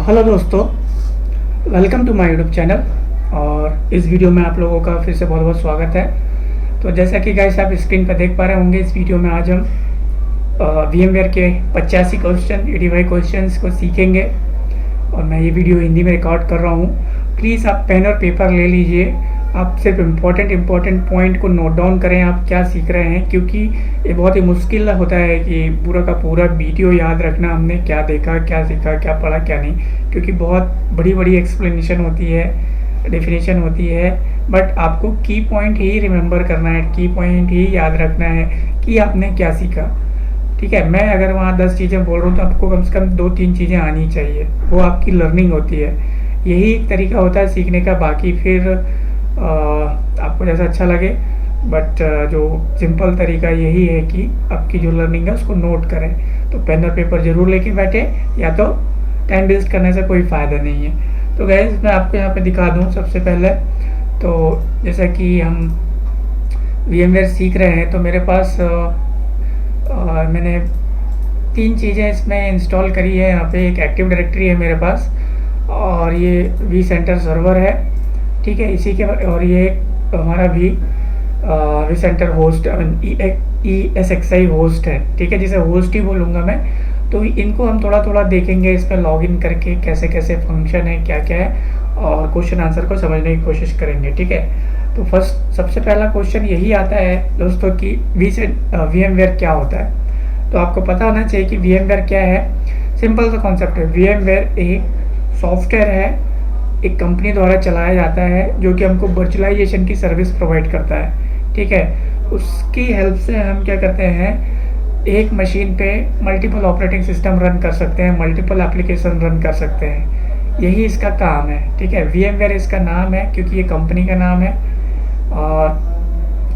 Hello दोस्तों, welcome to my YouTube channel. और इस वीडियो में आप लोगों का फिर से बहुत बहुत स्वागत है। तो जैसा कि गाइस आप स्क्रीन पर देख पा रहे होंगे, इस वीडियो में आज हम VMware के 85 क्वेश्चन 85 क्वेश्चंस को सीखेंगे। और मैं ये वीडियो हिंदी में रिकॉर्ड कर रहा हूँ। प्लीज़ आप पेन और पेपर ले लीजिए। आप सिर्फ इम्पोर्टेंट पॉइंट को नोट डाउन करें, आप क्या सीख रहे हैं, क्योंकि ये बहुत ही मुश्किल होता है कि पूरा का पूरा वीडियो याद रखना, हमने क्या देखा, क्या सीखा, क्या पढ़ा, क्या नहीं, क्योंकि बहुत बड़ी बड़ी एक्सप्लेनेशन होती है, डेफिनेशन होती है। बट आपको की पॉइंट ही रिमेंबर करना है, की पॉइंट ही याद रखना है कि आपने क्या सीखा। ठीक है, मैं अगर वहाँ 10 चीज़ें बोल रहा हूँ तो आपको कम से कम 2-3 चीज़ें आनी चाहिए, वो आपकी लर्निंग होती है। यही एक तरीका होता है सीखने का। बाकी फिर आपको जैसा अच्छा लगे, बट जो सिंपल तरीका यही है कि आपकी जो लर्निंग है उसको नोट करें। तो पेन और पेपर ज़रूर लेके बैठे, या तो टाइम वेस्ट करने से कोई फ़ायदा नहीं है। तो गाइस मैं आपको यहाँ पे दिखा दूँ सबसे पहले। तो जैसा कि हम VMware सीख रहे हैं, तो मेरे पास मैंने 3 चीज़ें इसमें इंस्टॉल करी है। यहाँ पे एक एक्टिव डायरेक्टरी है मेरे पास, और ये vCenter सर्वर है। ठीक है, इसी के और ये हमारा भी vCenter होस्ट ESXi होस्ट है। ठीक है, जिसे होस्ट ही बोलूँगा मैं। तो इनको हम थोड़ा थोड़ा देखेंगे, इस पर लॉग इन करके कैसे कैसे फंक्शन है, क्या क्या है, और क्वेश्चन आंसर को समझने की कोशिश करेंगे। ठीक है, तो फर्स्ट सबसे पहला क्वेश्चन यही आता है दोस्तों कि VMware क्या होता है। तो आपको पता होना चाहिए कि VMware क्या है। सिंपल सा कॉन्सेप्ट है। VMware एक सॉफ्टवेयर है, एक कंपनी द्वारा चलाया जाता है, जो कि हमको वर्चुअलाइजेशन की सर्विस प्रोवाइड करता है। ठीक है, उसकी हेल्प से हम क्या करते हैं, एक मशीन पे मल्टीपल ऑपरेटिंग सिस्टम रन कर सकते हैं, मल्टीपल एप्लीकेशन रन कर सकते हैं। यही इसका काम है। ठीक है, VMware इसका नाम है क्योंकि ये कंपनी का नाम है। और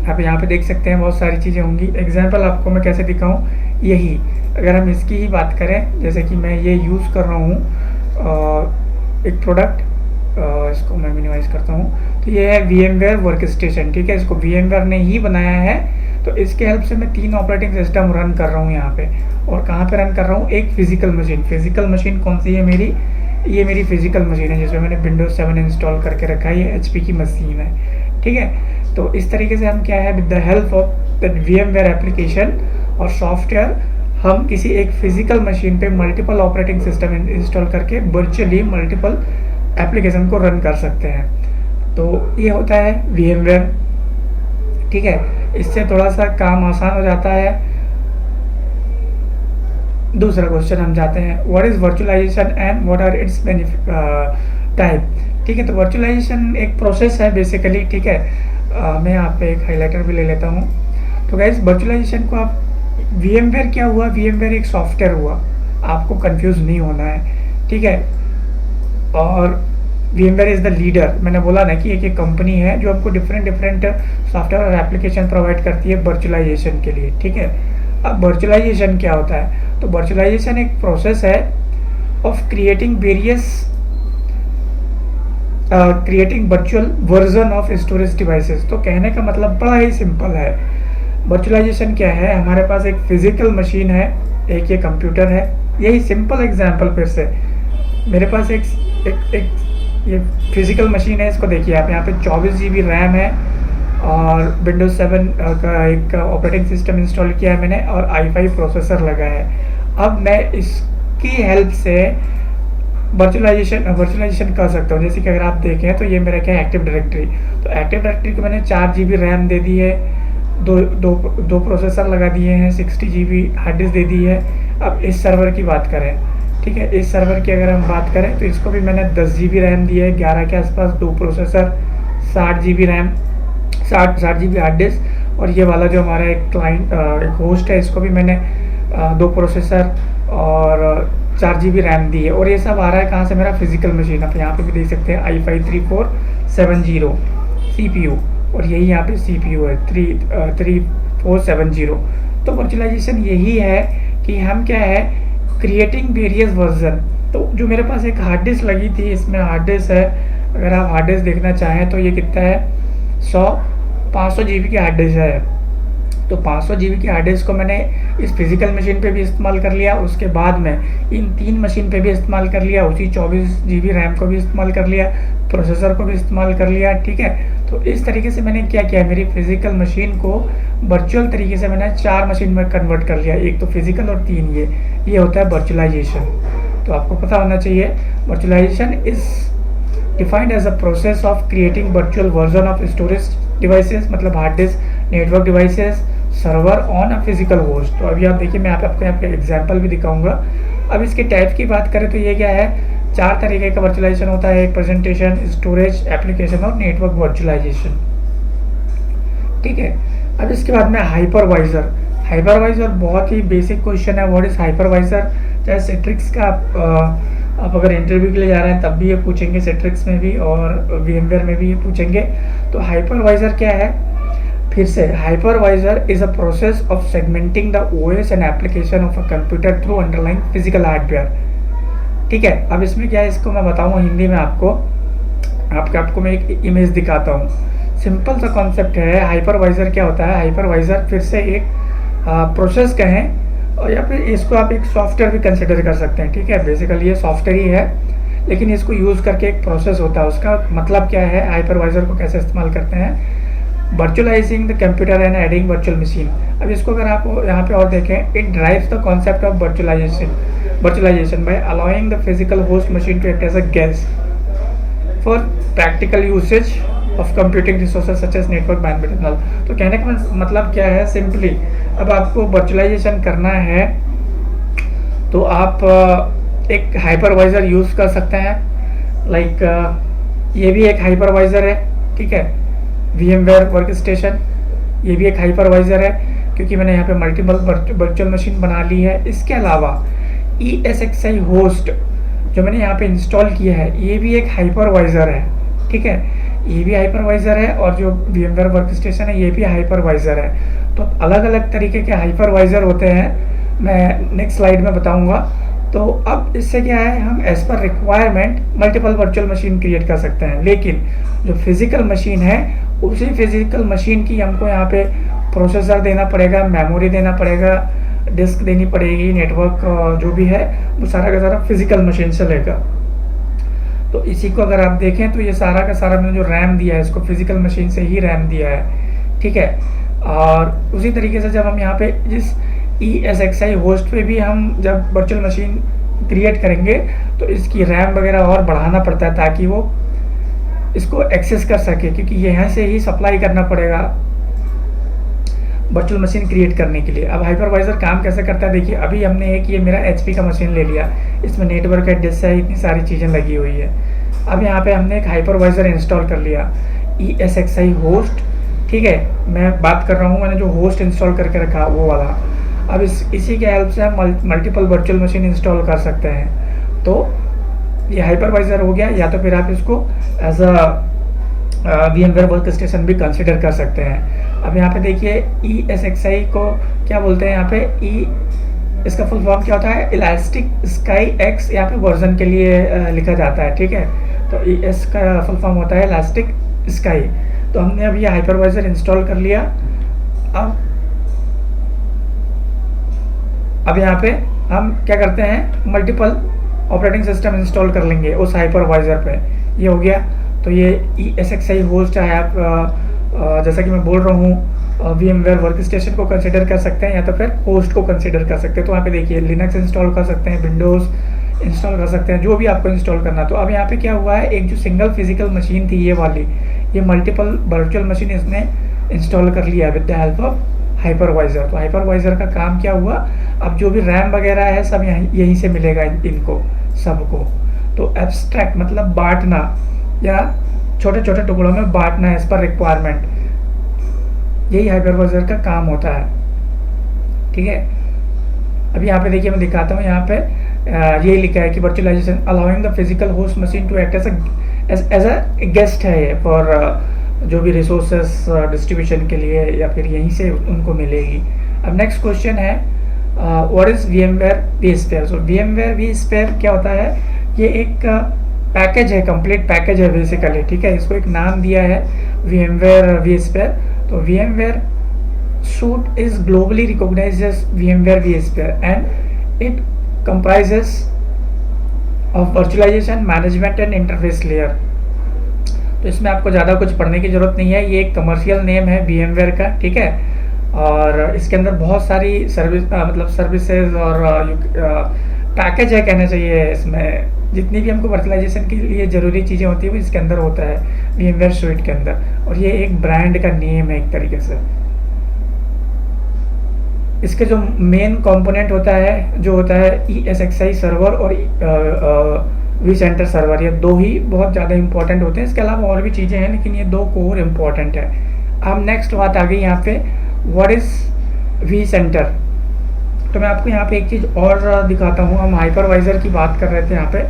आप यहाँ पे देख सकते हैं बहुत सारी चीज़ें होंगी। एग्जाम्पल आपको मैं कैसे दिखाऊँ, यही अगर हम इसकी ही बात करें, जैसे कि मैं ये यूज़ कर रहा हूँ एक प्रोडक्ट, इसको मैं मिनिमाइज करता हूँ। तो ये है VMware वर्कस्टेशन। ठीक है, इसको VMware ने ही बनाया है। तो इसके हेल्प से मैं 3 ऑपरेटिंग सिस्टम रन कर रहा हूँ यहाँ पे। और कहाँ पे रन कर रहा हूँ, एक फिजिकल मशीन कौन सी है मेरी, ये मेरी फिजिकल मशीन है जिसमें मैंने Windows 7 इंस्टॉल करके रखा है। ये HP की मशीन है। ठीक है, तो इस तरीके से हम क्या है, with the help of the VMware application और सॉफ्टवेयर, हम किसी एक फिजिकल मशीन पे मल्टीपल ऑपरेटिंग सिस्टम इंस्टॉल करके वर्चुअली मल्टीपल एप्लीकेशन को रन कर सकते हैं। तो ये होता है VMware। ठीक है, इससे थोड़ा सा काम आसान हो जाता है। दूसरा क्वेश्चन हम जाते हैं, what is virtualization and what are its type. ठीक है, तो वर्चुअलाइजेशन एक प्रोसेस है बेसिकली। ठीक है, मैं यहाँ पे एक हाइलाइटर भी ले लेता हूँ। तो गाइस वर्चुअलाइजेशन को आप, VMware क्या हुआ, VMware एक सॉफ्टवेयर हुआ, आपको कंफ्यूज नहीं होना है। ठीक है, और VMware इज़ द लीडर। मैंने बोला ना कि एक कंपनी है जो आपको डिफरेंट सॉफ्टवेयर और एप्लीकेशन प्रोवाइड करती है वर्चुअलाइजेशन के लिए। ठीक है, अब वर्चुअलाइजेशन क्या होता है, तो वर्चुअलाइजेशन एक प्रोसेस है of creating virtual version of storage devices. तो कहने का मतलब बड़ा ही सिंपल है। वर्चुअलाइजेशन क्या है, हमारे पास एक फिजिकल मशीन है, एक ये कंप्यूटर है। यही सिंपल एग्जांपल फिर से, मेरे पास एक ये फिजिकल मशीन है। इसको देखिए आप, यहाँ पे 24 GB रैम है और Windows 7 का एक ऑपरेटिंग सिस्टम इंस्टॉल किया है मैंने, और i5 प्रोसेसर लगा है। अब मैं इसकी हेल्प से वर्चुअलाइजेशन कर सकता हूँ। जैसे कि अगर आप देखें तो ये मेरा क्या है, एक्टिव डायरेक्टरी। तो एक्टिव डायरेक्टरी को मैंने 4 GB रैम दे दी है, दो प्रोसेसर लगा दिए हैं, 60 GB हार्ड डिस्क दे दी है। अब इस सर्वर की बात करें, ठीक है, इस सर्वर की अगर हम बात करें तो इसको भी मैंने 10 GB रैम दी है, 11 के आसपास, 2 processor, 60 GB RAM, 60 GB hard disk. और ये वाला जो हमारा एक क्लाइंट एक होस्ट है, इसको भी मैंने 2 प्रोसेसर और 4 GB रैम दी है। और ये सब आ रहा है कहाँ से, मेरा फिजिकल मशीन। आप यहाँ पे भी देख सकते हैं i5 3470 CPU, और यही यहाँ पे CPU है 3470। तो वर्चुअलाइजेशन यही है कि हम क्या है, क्रिएटिंग वेरियस वर्जन। तो जो मेरे पास एक हार्ड डिस्क लगी थी, इसमें हार्ड डिस्क है, अगर आप हार्ड डिस्क देखना चाहें तो ये कितना है, 500 GB की हार्ड डिस्क है। तो 500 GB की हार्ड डिस्क को मैंने इस फिजिकल मशीन पे भी इस्तेमाल कर लिया, उसके बाद में इन 3 मशीन पे भी इस्तेमाल कर लिया, उसी 24 GB रैम को भी इस्तेमाल कर लिया, प्रोसेसर को भी इस्तेमाल कर लिया। ठीक है, तो इस तरीके से मैंने क्या किया, मेरी फिजिकल मशीन को वर्चुअल तरीके से मैंने 4 मशीन में कन्वर्ट कर लिया, एक तो फिजिकल और 3 ये होता है वर्चुअलाइजेशन। तो आपको पता होना चाहिए virtualisation is defined as a process of creating virtual version of storage devices, मतलब hard disk, network devices, server on a physical host. तो अभी आप देखिए, मैं आपको यहाँ पे एग्जांपल भी दिखाऊंगा। अब इसके टाइप की बात करें तो ये क्या है, 4 तरीके का वर्चुअलाइजेशन होता है, एक प्रेजेंटेशन, स्टोरेज, एप्लीकेशन और नेटवर्क वर्चुअलाइजेशन। ठीक है, अब इसके बाद में हाइपरवाइजर। हाइपरवाइजर बहुत ही बेसिक क्वेश्चन है, व्हाट इज हाइपरवाइजर। चाहे सिट्रिक्स का आप अगर इंटरव्यू के लिए जा रहे हैं तब भी ये पूछेंगे, सिट्रिक्स में भी और वीएमवेयर में भी ये पूछेंगे। तो हाइपरवाइजर क्या है, फिर से hypervisor is a process of segmenting the OS and application of a computer through underlying physical hardware. ठीक है, अब इसमें क्या है, इसको मैं बताऊंगा हिंदी में आपको मैं एक इमेज दिखाता हूँ। सिंपल सा कॉन्सेप्ट है। हाइपरवाइजर क्या होता है, हाइपरवाइजर फिर से एक प्रोसेस कहें और या फिर इसको आप एक सॉफ्टवेयर भी कंसिडर कर सकते हैं। ठीक है, बेसिकली ये सॉफ्टवेयर ही है, लेकिन इसको यूज़ करके एक प्रोसेस होता है। उसका मतलब क्या है, हाइपरवाइजर को कैसे इस्तेमाल करते हैं, virtualising the computer and adding virtual machine. अब इसको अगर आप यहाँ पे और देखें, it drives the concept of virtualisation by allowing the physical host machine to act as a guest for practical usage of computing resources such as network bandwidth and all. तो कहने का मतलब क्या है, सिंपली अब आपको वर्चुअलाइजेशन करना है तो आप एक हाइपरवाइजर यूज़ कर सकते हैं। लाइक ये भी एक हाइपरवाइजर है। ठीक है, VMware वर्क स्टेशन ये भी एक हाइपरवाइजर है, क्योंकि मैंने यहाँ पे मल्टीपल वर्चुअल मशीन बना ली है। इसके अलावा ESXi होस्ट जो मैंने यहाँ पे इंस्टॉल किया है, ये भी एक हाइपरवाइजर है। ठीक है, ये भी हाइपरवाइजर है और जो VMware वर्क स्टेशन है ये भी हाइपरवाइजर है। तो अलग अलग तरीके के हाइपरवाइजर होते हैं, मैं नेक्स्ट स्लाइड में बताऊंगा। तो अब इससे क्या है, हम एज पर requirement multiple virtual machine create कर सकते हैं, लेकिन जो फिजिकल मशीन है उसी फिजिकल मशीन की हमको यहाँ पे प्रोसेसर देना पड़ेगा, मेमोरी देना पड़ेगा, डिस्क देनी पड़ेगी, नेटवर्क जो भी है वो सारा का सारा फिजिकल मशीन से लेगा। तो इसी को अगर आप देखें तो ये सारा का सारा मैंने जो रैम दिया है इसको फिजिकल मशीन से ही रैम दिया है। ठीक है, और उसी तरीके से जब हम यहाँ पे जिस ESXi होस्ट पे भी हम जब वर्चुअल मशीन क्रिएट करेंगे तो इसकी रैम वगैरह और बढ़ाना पड़ता है ताकि वो इसको एक्सेस कर सके, क्योंकि यहाँ से ही सप्लाई करना पड़ेगा वर्चुअल मशीन क्रिएट करने के लिए। अब हाइपरवाइजर काम कैसे करता है, देखिए अभी हमने एक ये मेरा HP का मशीन ले लिया, इसमें नेटवर्क है, डिस्क है, इतनी सारी चीज़ें लगी हुई है। अब यहाँ पे हमने एक हाइपरवाइजर इंस्टॉल कर लिया ESXi होस्ट। ठीक है, मैं बात कर रहा हूँ मैंने जो होस्ट इंस्टॉल करके रखा वो वाला। अब इसी के हेल्प से हम मल्टीपल वर्चुअल मशीन इंस्टॉल कर सकते हैं। तो ये हाइपरवाइजर हो गया, या तो फिर आप इसको as a VMware work station भी कंसिडर कर सकते हैं। अब यहाँ पे देखिए ESXi को क्या बोलते हैं, यहाँ पे इसका फुल फॉर्म क्या होता है, इलास्टिक स्काई एक्स यहाँ पे वर्जन के लिए लिखा जाता है। ठीक है, तो ES का फुल फॉर्म होता है इलास्टिक स्काई। तो हमने अब ये हाइपरवाइजर इंस्टॉल कर लिया। अब यहाँ पे हम क्या करते हैं, मल्टीपल ऑपरेटिंग सिस्टम इंस्टॉल कर लेंगे उस हाइपरवाइजर पे। ये हो गया। तो ये ESXi होस्ट है, आप जैसा कि मैं बोल रहा हूँ VMware वर्क स्टेशन को कंसिडर कर सकते हैं या तो फिर होस्ट को कंसिडर कर सकते हैं। तो यहाँ पे देखिए लिनक्स इंस्टॉल कर सकते हैं, विंडोज़ इंस्टॉल कर सकते हैं, जो भी आपको इंस्टॉल करना। तो अब यहाँ पे क्या हुआ है, एक जो सिंगल फिजिकल मशीन थी ये वाली, ये मल्टीपल वर्चुअल मशीन इसने इंस्टॉल कर लिया with the help of hypervisor. तो हाइपरवाइजर का काम क्या हुआ, अब जो भी रैम वगैरह है सब यहीं से मिलेगा इनको सबको। तो एब्स्ट्रैक्ट मतलब बांटना या छोटे छोटे टुकड़ों में बांटना है एज पर रिक्वायरमेंट, यही हाइपरवाइजर का काम होता है। ठीक है, अभी यहाँ पे देखिए मैं दिखाता हूँ, यहाँ पे ये लिखा है कि virtualization allowing the physical host machine to act as a guest है ये फॉर जो भी रिसोर्सेस डिस्ट्रीब्यूशन के लिए या फिर यहीं से उनको मिलेगी। अब नेक्स्ट क्वेश्चन है what is VMware vSphere। So VMware vSphere क्या होता है, ये एक पैकेज है, कंप्लीट पैकेज है बेसिकली। ठीक है, इसको एक नाम दिया है VMware vSphere। तो VMware suite is globally recognized as VMware vSphere and it comprises of virtualization, management and interface layer। तो इसमें आपको ज़्यादा कुछ पढ़ने की ज़रूरत नहीं है, ये एक कमर्शियल नेम है VMware का, ठीक है। और इसके अंदर बहुत सारी मतलब सर्विसेज और पैकेज है कहना चाहिए। इसमें जितनी भी हमको वर्चुअलाइजेशन के लिए ज़रूरी चीज़ें होती है वो इसके अंदर होता है VMware स्वीट के अंदर, और ये एक ब्रांड का नेम है एक तरीके से। इसके जो मेन कंपोनेंट होता है जो होता है ESXi सर्वर और vCenter सर्वर, ये दो ही बहुत ज़्यादा इंपॉर्टेंट होते हैं। इसके अलावा और भी चीज़ें हैं लेकिन ये दो कोर इम्पॉर्टेंट है। अब नेक्स्ट बात आ गई यहाँ पे, व्हाट इज़ vCenter। तो मैं आपको यहाँ पे एक चीज़ और दिखाता हूँ। हम हाइपरवाइज़र की बात कर रहे थे यहाँ पे,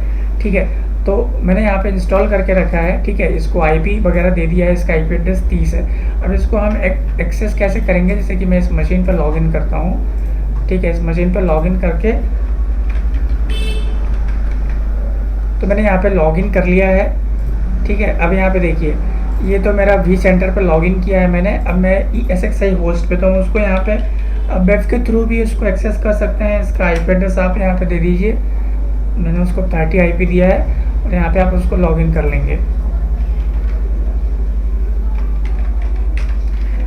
ठीक है। तो मैंने यहाँ पे इंस्टॉल करके रखा है, ठीक है। इसको IP वगैरह दे दिया है, इसका IP एड्रेस 30 है। अब इसको हम एक्सेस कैसे करेंगे, जैसे कि मैं इस मशीन पर लॉगिन करता हूँ, ठीक है। इस मशीन पर लॉगिन करके तो मैंने यहाँ पे लॉगिन कर लिया है, ठीक है। अब यहाँ पे देखिए, ये तो मेरा vCenter पर लॉगिन किया है मैंने। अब मैं ESXi होस्ट पे, तो हम उसको यहाँ पे वेब के थ्रू भी इसको एक्सेस कर सकते हैं। इसका IP एड्रेस आप यहाँ पे दे दीजिए, मैंने उसको 30 IP दिया है, और यहाँ पे आप उसको लॉगिन कर लेंगे।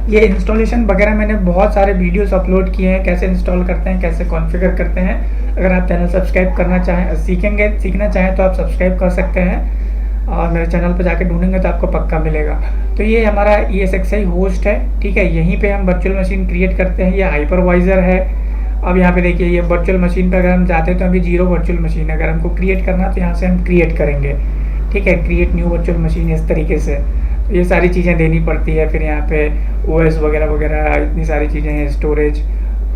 ये इंस्टॉलेशन वगैरह मैंने बहुत सारे वीडियोस अपलोड किए हैं, कैसे इंस्टॉल करते हैं, कैसे कॉन्फ़िगर करते हैं। अगर आप चैनल सब्सक्राइब करना चाहें, सीखना चाहें तो आप सब्सक्राइब कर सकते हैं, और मेरे चैनल पर जाके ढूंढेंगे तो आपको पक्का मिलेगा। तो ये हमारा ESXi होस्ट है, ठीक है। यहीं पे हम वर्चुअल मशीन क्रिएट करते हैं। ये हाइपरवाइज़र है। अब यहाँ पे देखिए, ये वर्चुअल मशीन पे अगर हम जाते हैं तो अभी 0 वर्चुअल मशीन है। अगर हमको क्रिएट करना तो यहाँ से हम क्रिएट करेंगे, ठीक है। क्रिएट न्यू वर्चुअल मशीन, इस तरीके से। तो ये सारी चीज़ें देनी पड़ती है। फिर यहाँ पे OS वगैरह वगैरह इतनी सारी चीज़ें हैं, स्टोरेज,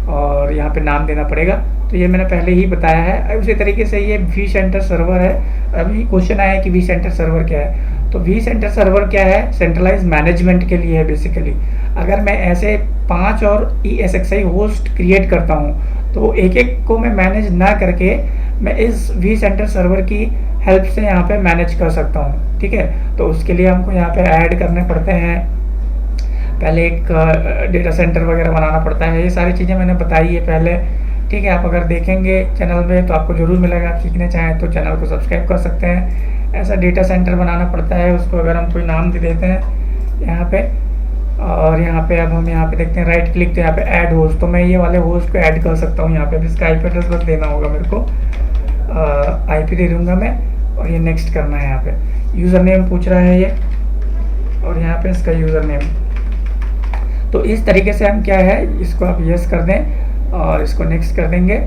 और यहाँ पे नाम देना पड़ेगा। तो ये मैंने पहले ही बताया है। उसी तरीके से ये vCenter सर्वर है। अभी क्वेश्चन आया कि vCenter सर्वर क्या है, तो vCenter सर्वर क्या है, सेंट्रलाइज मैनेजमेंट के लिए है बेसिकली। अगर मैं ऐसे 5 और ESXi होस्ट क्रिएट करता हूँ तो एक एक को मैं मैनेज ना करके मैं इस vCenter सर्वर की हेल्प से यहाँ पे मैनेज कर सकता हूँ, ठीक है। तो उसके लिए हमको यहाँ पे ऐड करने पड़ते हैं, पहले एक डेटा सेंटर वगैरह बनाना पड़ता है। ये सारी चीज़ें मैंने बताई है पहले, ठीक है। आप अगर देखेंगे चैनल में तो आपको ज़रूर मिलेगा। आप सीखना चाहें तो चैनल को सब्सक्राइब कर सकते हैं। ऐसा डेटा सेंटर बनाना पड़ता है, उसको अगर हम कोई नाम दे देते हैं यहाँ पे, और यहाँ पे अब हम यहाँ पे देखते हैं राइट क्लिक, तो यहाँ पे ऐड होस्ट, तो मैं ये वाले होस्ट को ऐड कर सकता हूँ। यहाँ पे इसका IP एड्रेस बस देना होगा मेरे को, IP दे दूँगा मैं, और ये नेक्स्ट करना है। यहाँ पे यूज़र नेम पूछ रहा है ये, और यहाँ पे इसका यूज़र नेम। तो इस तरीके से हम क्या है, इसको आप यस कर दें और इसको नेक्स्ट कर देंगे।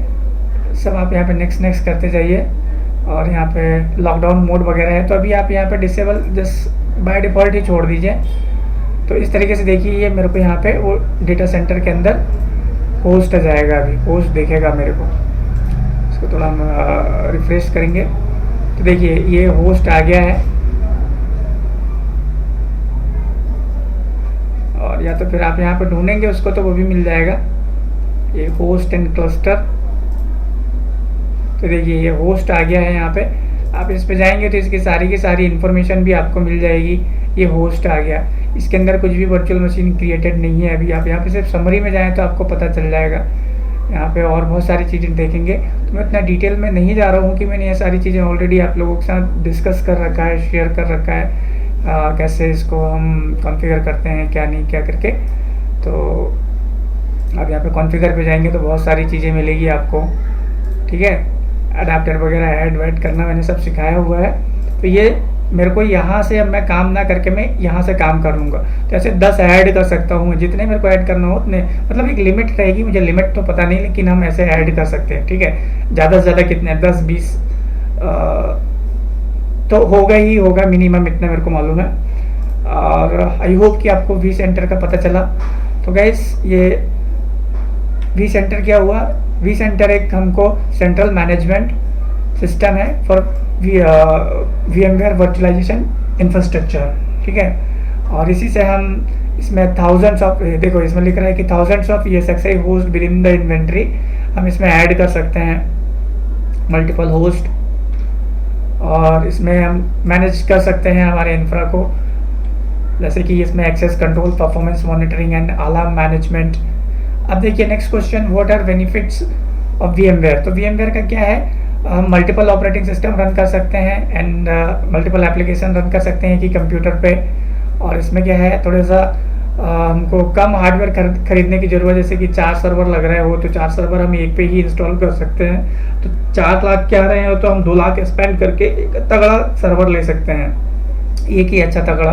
सब आप यहाँ पे नेक्स्ट करते जाइए। और यहाँ पे लॉकडाउन मोड वगैरह है, तो अभी आप यहाँ पे डिसेबल जस्ट बाय डिफ़ॉल्ट ही छोड़ दीजिए। तो इस तरीके से देखिए, ये मेरे को यहाँ पे वो डेटा सेंटर के अंदर होस्ट आ जाएगा। अभी होस्ट देखेगा मेरे को, इसको थोड़ा हम रिफ्रेश करेंगे तो देखिए ये होस्ट आ गया है। और या तो फिर आप यहाँ पे ढूंढेंगे उसको तो वो भी मिल जाएगा, ये होस्ट एंड क्लस्टर। तो देखिए ये होस्ट आ गया है। यहाँ पे आप इस पे जाएंगे तो इसकी सारी की सारी इन्फॉर्मेशन भी आपको मिल जाएगी। ये होस्ट आ गया, इसके अंदर कुछ भी वर्चुअल मशीन क्रिएटेड नहीं है अभी। आप यहाँ पे सिर्फ समरी में जाएं तो आपको पता चल जाएगा। यहाँ पे और बहुत सारी चीज़ें देखेंगे, तो मैं इतना डिटेल में नहीं जा रहा हूँ कि मैंने ये सारी चीज़ें ऑलरेडी आप लोगों के साथ डिस्कस कर रखा है, शेयर कर रखा है, कैसे इसको हम कॉन्फ़िगर करते हैं, क्या नहीं क्या करके। तो आप यहाँ पे कॉन्फ़िगर पे जाएंगे तो बहुत सारी चीज़ें मिलेगी आपको, ठीक है। अडाप्टर वगैरह ऐड वैड करना मैंने सब सिखाया हुआ है। तो ये मेरे को यहाँ से अब मैं काम ना करके मैं यहाँ से काम कर लूँगा, तो ऐसे 10 ऐड कर सकता हूँ, जितने मेरे को ऐड करना हो उतने। मतलब एक लिमिट रहेगी, मुझे लिमिट तो पता नहीं, लेकिन हम ऐसे ऐड कर सकते हैं, ठीक है। ज़्यादा से ज़्यादा कितने, 10-20 तो होगा ही होगा मिनिमम, इतना मेरे को मालूम है। और आई होप कि आपको vCenter का पता चला। तो गाइस ये vCenter क्या हुआ, vCenter एक हमको सेंट्रल मैनेजमेंट सिस्टम है फॉर VMware वर्चुअलाइजेशन इंफ्रास्ट्रक्चर, ठीक है। और इसी से हम इसमें थाउजेंड्स ऑफ, देखो इसमें लिख रहा है कि thousands of ESXi host with in the inventory, हम इसमें ऐड कर सकते हैं मल्टीपल होस्ट। और इसमें हम मैनेज कर सकते हैं हमारे इंफ्रा को, जैसे कि इसमें access control, performance monitoring and alarm management, अब देखिए next question, what are benefits of VMware। तो VMware का क्या है, हम मल्टीपल ऑपरेटिंग सिस्टम रन कर सकते हैं एंड मल्टीपल एप्लीकेशन रन कर सकते हैं कि कंप्यूटर पे। और इसमें क्या है, थोड़ा सा हमको कम हार्डवेयर खरीदने की ज़रूरत है। जैसे कि 4 सर्वर लग रहे हो तो 4 सर्वर हम एक पे ही इंस्टॉल कर सकते हैं। तो 4 लाख के आ रहे हैं तो हम 2 लाख स्पेंड करके एक तगड़ा सर्वर ले सकते हैं, एक ही अच्छा तगड़ा,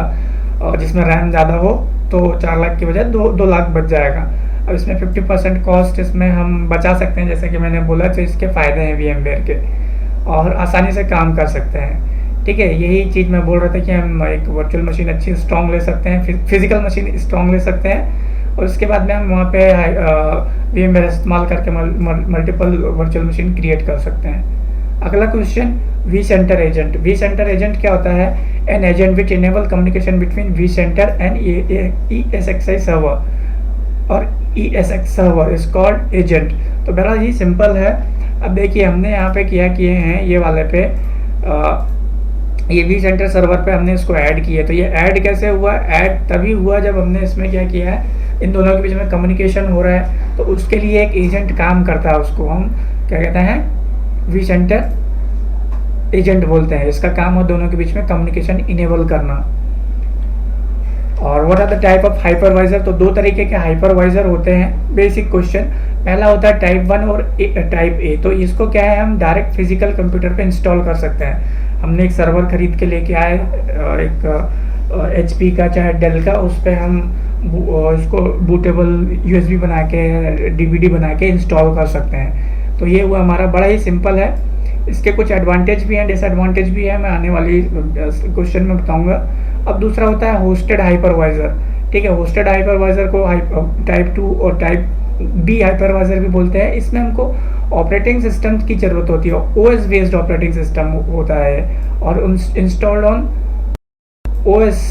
और जिसमें रैम ज़्यादा हो। तो 4 लाख की बजाय 2 लाख बच जाएगा। अब इसमें 50% कॉस्ट इसमें हम बचा सकते हैं, जैसे कि मैंने बोला। तो इसके फ़ायदे हैं VMware के, और आसानी से काम कर सकते हैं। ठीक है, यही चीज़ मैं बोल रहा था कि हम एक वर्चुअल मशीन अच्छी स्ट्रॉन्ग ले सकते हैं, फिजिकल मशीन स्ट्रॉन्ग ले सकते हैं, और उसके बाद में हम वहाँ पे VMware इस्तेमाल करके मल्टीपल वर्चुअल मशीन क्रिएट कर सकते हैं। अगला question, vCenter agent. vCenter agent क्या होता है, an agent which enable communication between vCenter and ESXi server और ESX server is called agent. तो बड़ा ही सिंपल है। अब देखिए हमने यहाँ पे किए हैं, ये वाले पे ये vCenter सर्वर पे हमने इसको ऐड किया। तो ये ऐड कैसे हुआ, ऐड तभी हुआ जब हमने इसमें क्या किया है, इन दोनों के बीच में कम्युनिकेशन हो रहा है, तो उसके लिए एक एजेंट काम करता है। उसको हम क्या कहते हैं, vCenter एजेंट बोलते हैं। इसका काम है दोनों के बीच में कम्युनिकेशन इनेबल करना। और what are the type of hypervisor. तो 2 तरीके के हाइपरवाइजर होते हैं। बेसिक क्वेश्चन, पहला होता है टाइप 1 और टाइप ए। तो इसको क्या है, हम डायरेक्ट फिजिकल कंप्यूटर पे इंस्टॉल कर सकते हैं। हमने एक सर्वर खरीद के लेके आए, एक HP का चाहे डेल का, उस पर हम इसको बूटेबल USB बना के, DVD बना के इंस्टॉल कर सकते हैं। तो ये हुआ हमारा, बड़ा ही सिंपल है। इसके कुछ एडवांटेज भी हैं, डिसएडवांटेज भी है, मैं आने वाली क्वेश्चन में बताऊंगा। अब दूसरा होता है होस्टेड हाइपरवाइजर। ठीक है, होस्टेड हाइपरवाइजर को टाइप 2 और टाइप बी हाइपरवाइजर भी बोलते हैं। इसमें हमको ऑपरेटिंग सिस्टम की ज़रूरत होती है, OS बेस्ड ऑपरेटिंग सिस्टम होता है, और installed on OS,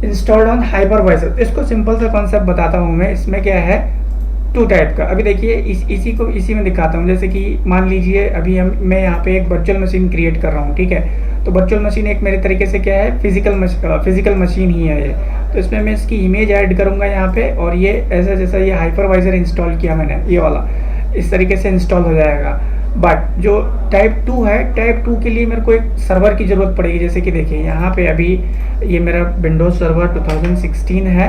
installed on hypervisor. इसको सिंपल सा कॉन्सेप्ट बताता हूँ मैं। इसमें क्या है, 2 टाइप का। अभी देखिए इसी में दिखाता हूँ। जैसे कि मान लीजिए अभी मैं यहाँ पे एक वर्चुअल मशीन क्रिएट कर रहा हूँ। ठीक है, तो वर्चुअल मशीन एक मेरे तरीके से क्या है, फिजिकल मशीन ही है ये। तो इसमें मैं इसकी इमेज ऐड करूँगा यहाँ पे, और ये ऐसा जैसा ये हाइपरवाइजर इंस्टॉल किया मैंने, ये वाला इस तरीके से इंस्टॉल हो जाएगा। बट जो टाइप 2 है, टाइप 2 के लिए मेरे को एक सर्वर की ज़रूरत पड़ेगी। जैसे कि देखिए यहाँ पे अभी ये मेरा विंडोज सर्वर 2016 है।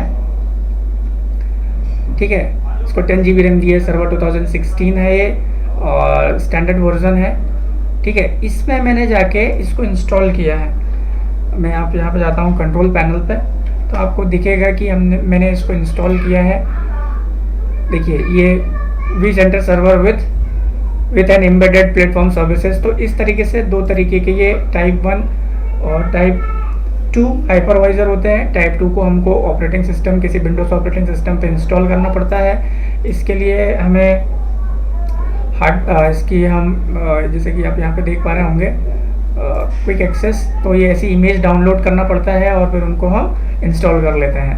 ठीक है, इसको 10 GB रैम दी है, सर्वर 2016 है ये, और स्टैंडर्ड वर्जन है। ठीक है, इसमें मैंने जाके इसको इंस्टॉल किया है। मैं यहाँ पे जाता हूँ कंट्रोल पैनल पे, तो आपको दिखेगा कि मैंने इसको इंस्टॉल किया है। देखिए ये vCenter server with an embedded platform services. तो इस तरीके से 2 तरीके के ये टाइप 1 और टाइप 2 हाइपरवाइजर होते हैं। टाइप 2 को हमको ऑपरेटिंग सिस्टम, किसी विंडोज ऑपरेटिंग सिस्टम पे इंस्टॉल करना पड़ता है। इसके लिए हमें इसकी हम जैसे कि आप यहाँ पे देख पा रहे होंगे क्विक एक्सेस, तो ये ऐसी इमेज डाउनलोड करना पड़ता है और फिर उनको हम इंस्टॉल कर लेते हैं।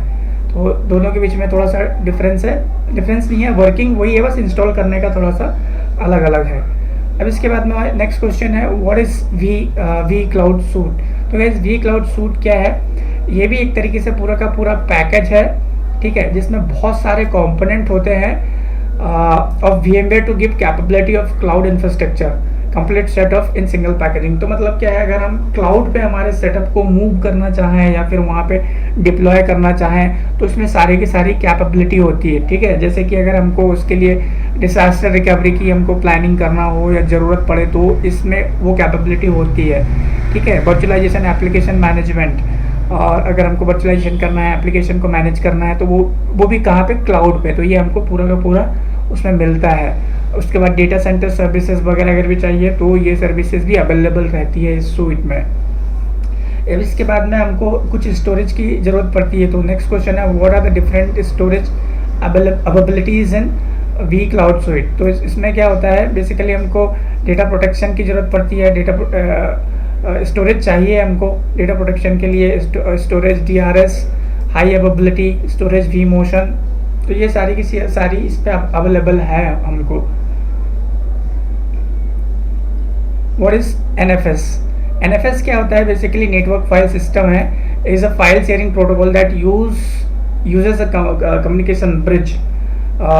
तो दोनों के बीच में थोड़ा सा डिफरेंस है, डिफरेंस नहीं है, वर्किंग वही है, बस इंस्टॉल करने का थोड़ा सा अलग अलग है। अब इसके बाद में नेक्स्ट क्वेश्चन है, what is v cloud suite. तो गाइस वी क्लाउड सूट क्या है, ये भी एक तरीके से पूरा का पूरा पैकेज है। ठीक है, जिसमें बहुत सारे कंपोनेंट होते हैं of VMware to give capability of cloud infrastructure complete set of in single packaging. तो मतलब क्या है, अगर हम क्लाउड पे हमारे सेटअप को मूव करना चाहें या फिर वहाँ पे डिप्लॉय करना चाहें, तो इसमें सारी की सारी कैपेबिलिटी होती है। ठीक है, जैसे कि अगर हमको उसके लिए डिजास्टर रिकवरी की हमको प्लानिंग करना हो या ज़रूरत पड़े, तो इसमें वो कैपेबिलिटी होती है। ठीक है, वर्चुअलाइजेशन, एप्लीकेशन मैनेजमेंट, और अगर हमको वर्चुअलाइजेशन करना है, एप्लीकेशन को मैनेज करना है, तो वो भी कहाँ पे, क्लाउड पे। तो ये हमको पूरा का पूरा उसमें मिलता है। उसके बाद डेटा सेंटर सर्विसेज वगैरह अगर भी चाहिए तो ये सर्विसेज भी अवेलेबल रहती है इस सूट में। अब इसके बाद में हमको कुछ स्टोरेज की ज़रूरत पड़ती है। तो नेक्स्ट क्वेश्चन है, what are the different storage availabilities in v cloud suite. तो इसमें क्या होता है, बेसिकली हमको डेटा प्रोटेक्शन की ज़रूरत पड़ती है, डेटा स्टोरेज चाहिए हमको डेटा प्रोटेक्शन के लिए, storage DRS, high availability storage, v motion. तो ये सारी की सारी इस पे अवेलेबल है हमको। What is NFS। NFS क्या होता है, बेसिकली नेटवर्क फाइल सिस्टम है, is a file sharing protocol that use uses a communication bridge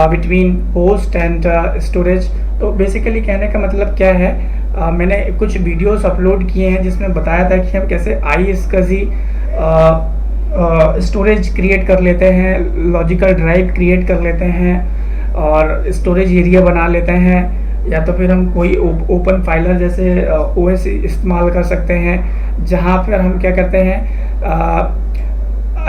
between host and storage। तो बेसिकली कहने का मतलब क्या है, मैंने कुछ वीडियोस अपलोड किए हैं जिसमें बताया था कि हम कैसे iSCSI स्टोरेज क्रिएट कर लेते हैं, लॉजिकल ड्राइव क्रिएट कर लेते हैं और स्टोरेज एरिया बना लेते हैं, या तो फिर हम कोई ओपन फाइलर जैसे OS इस्तेमाल कर सकते हैं, जहाँ पर हम क्या करते हैं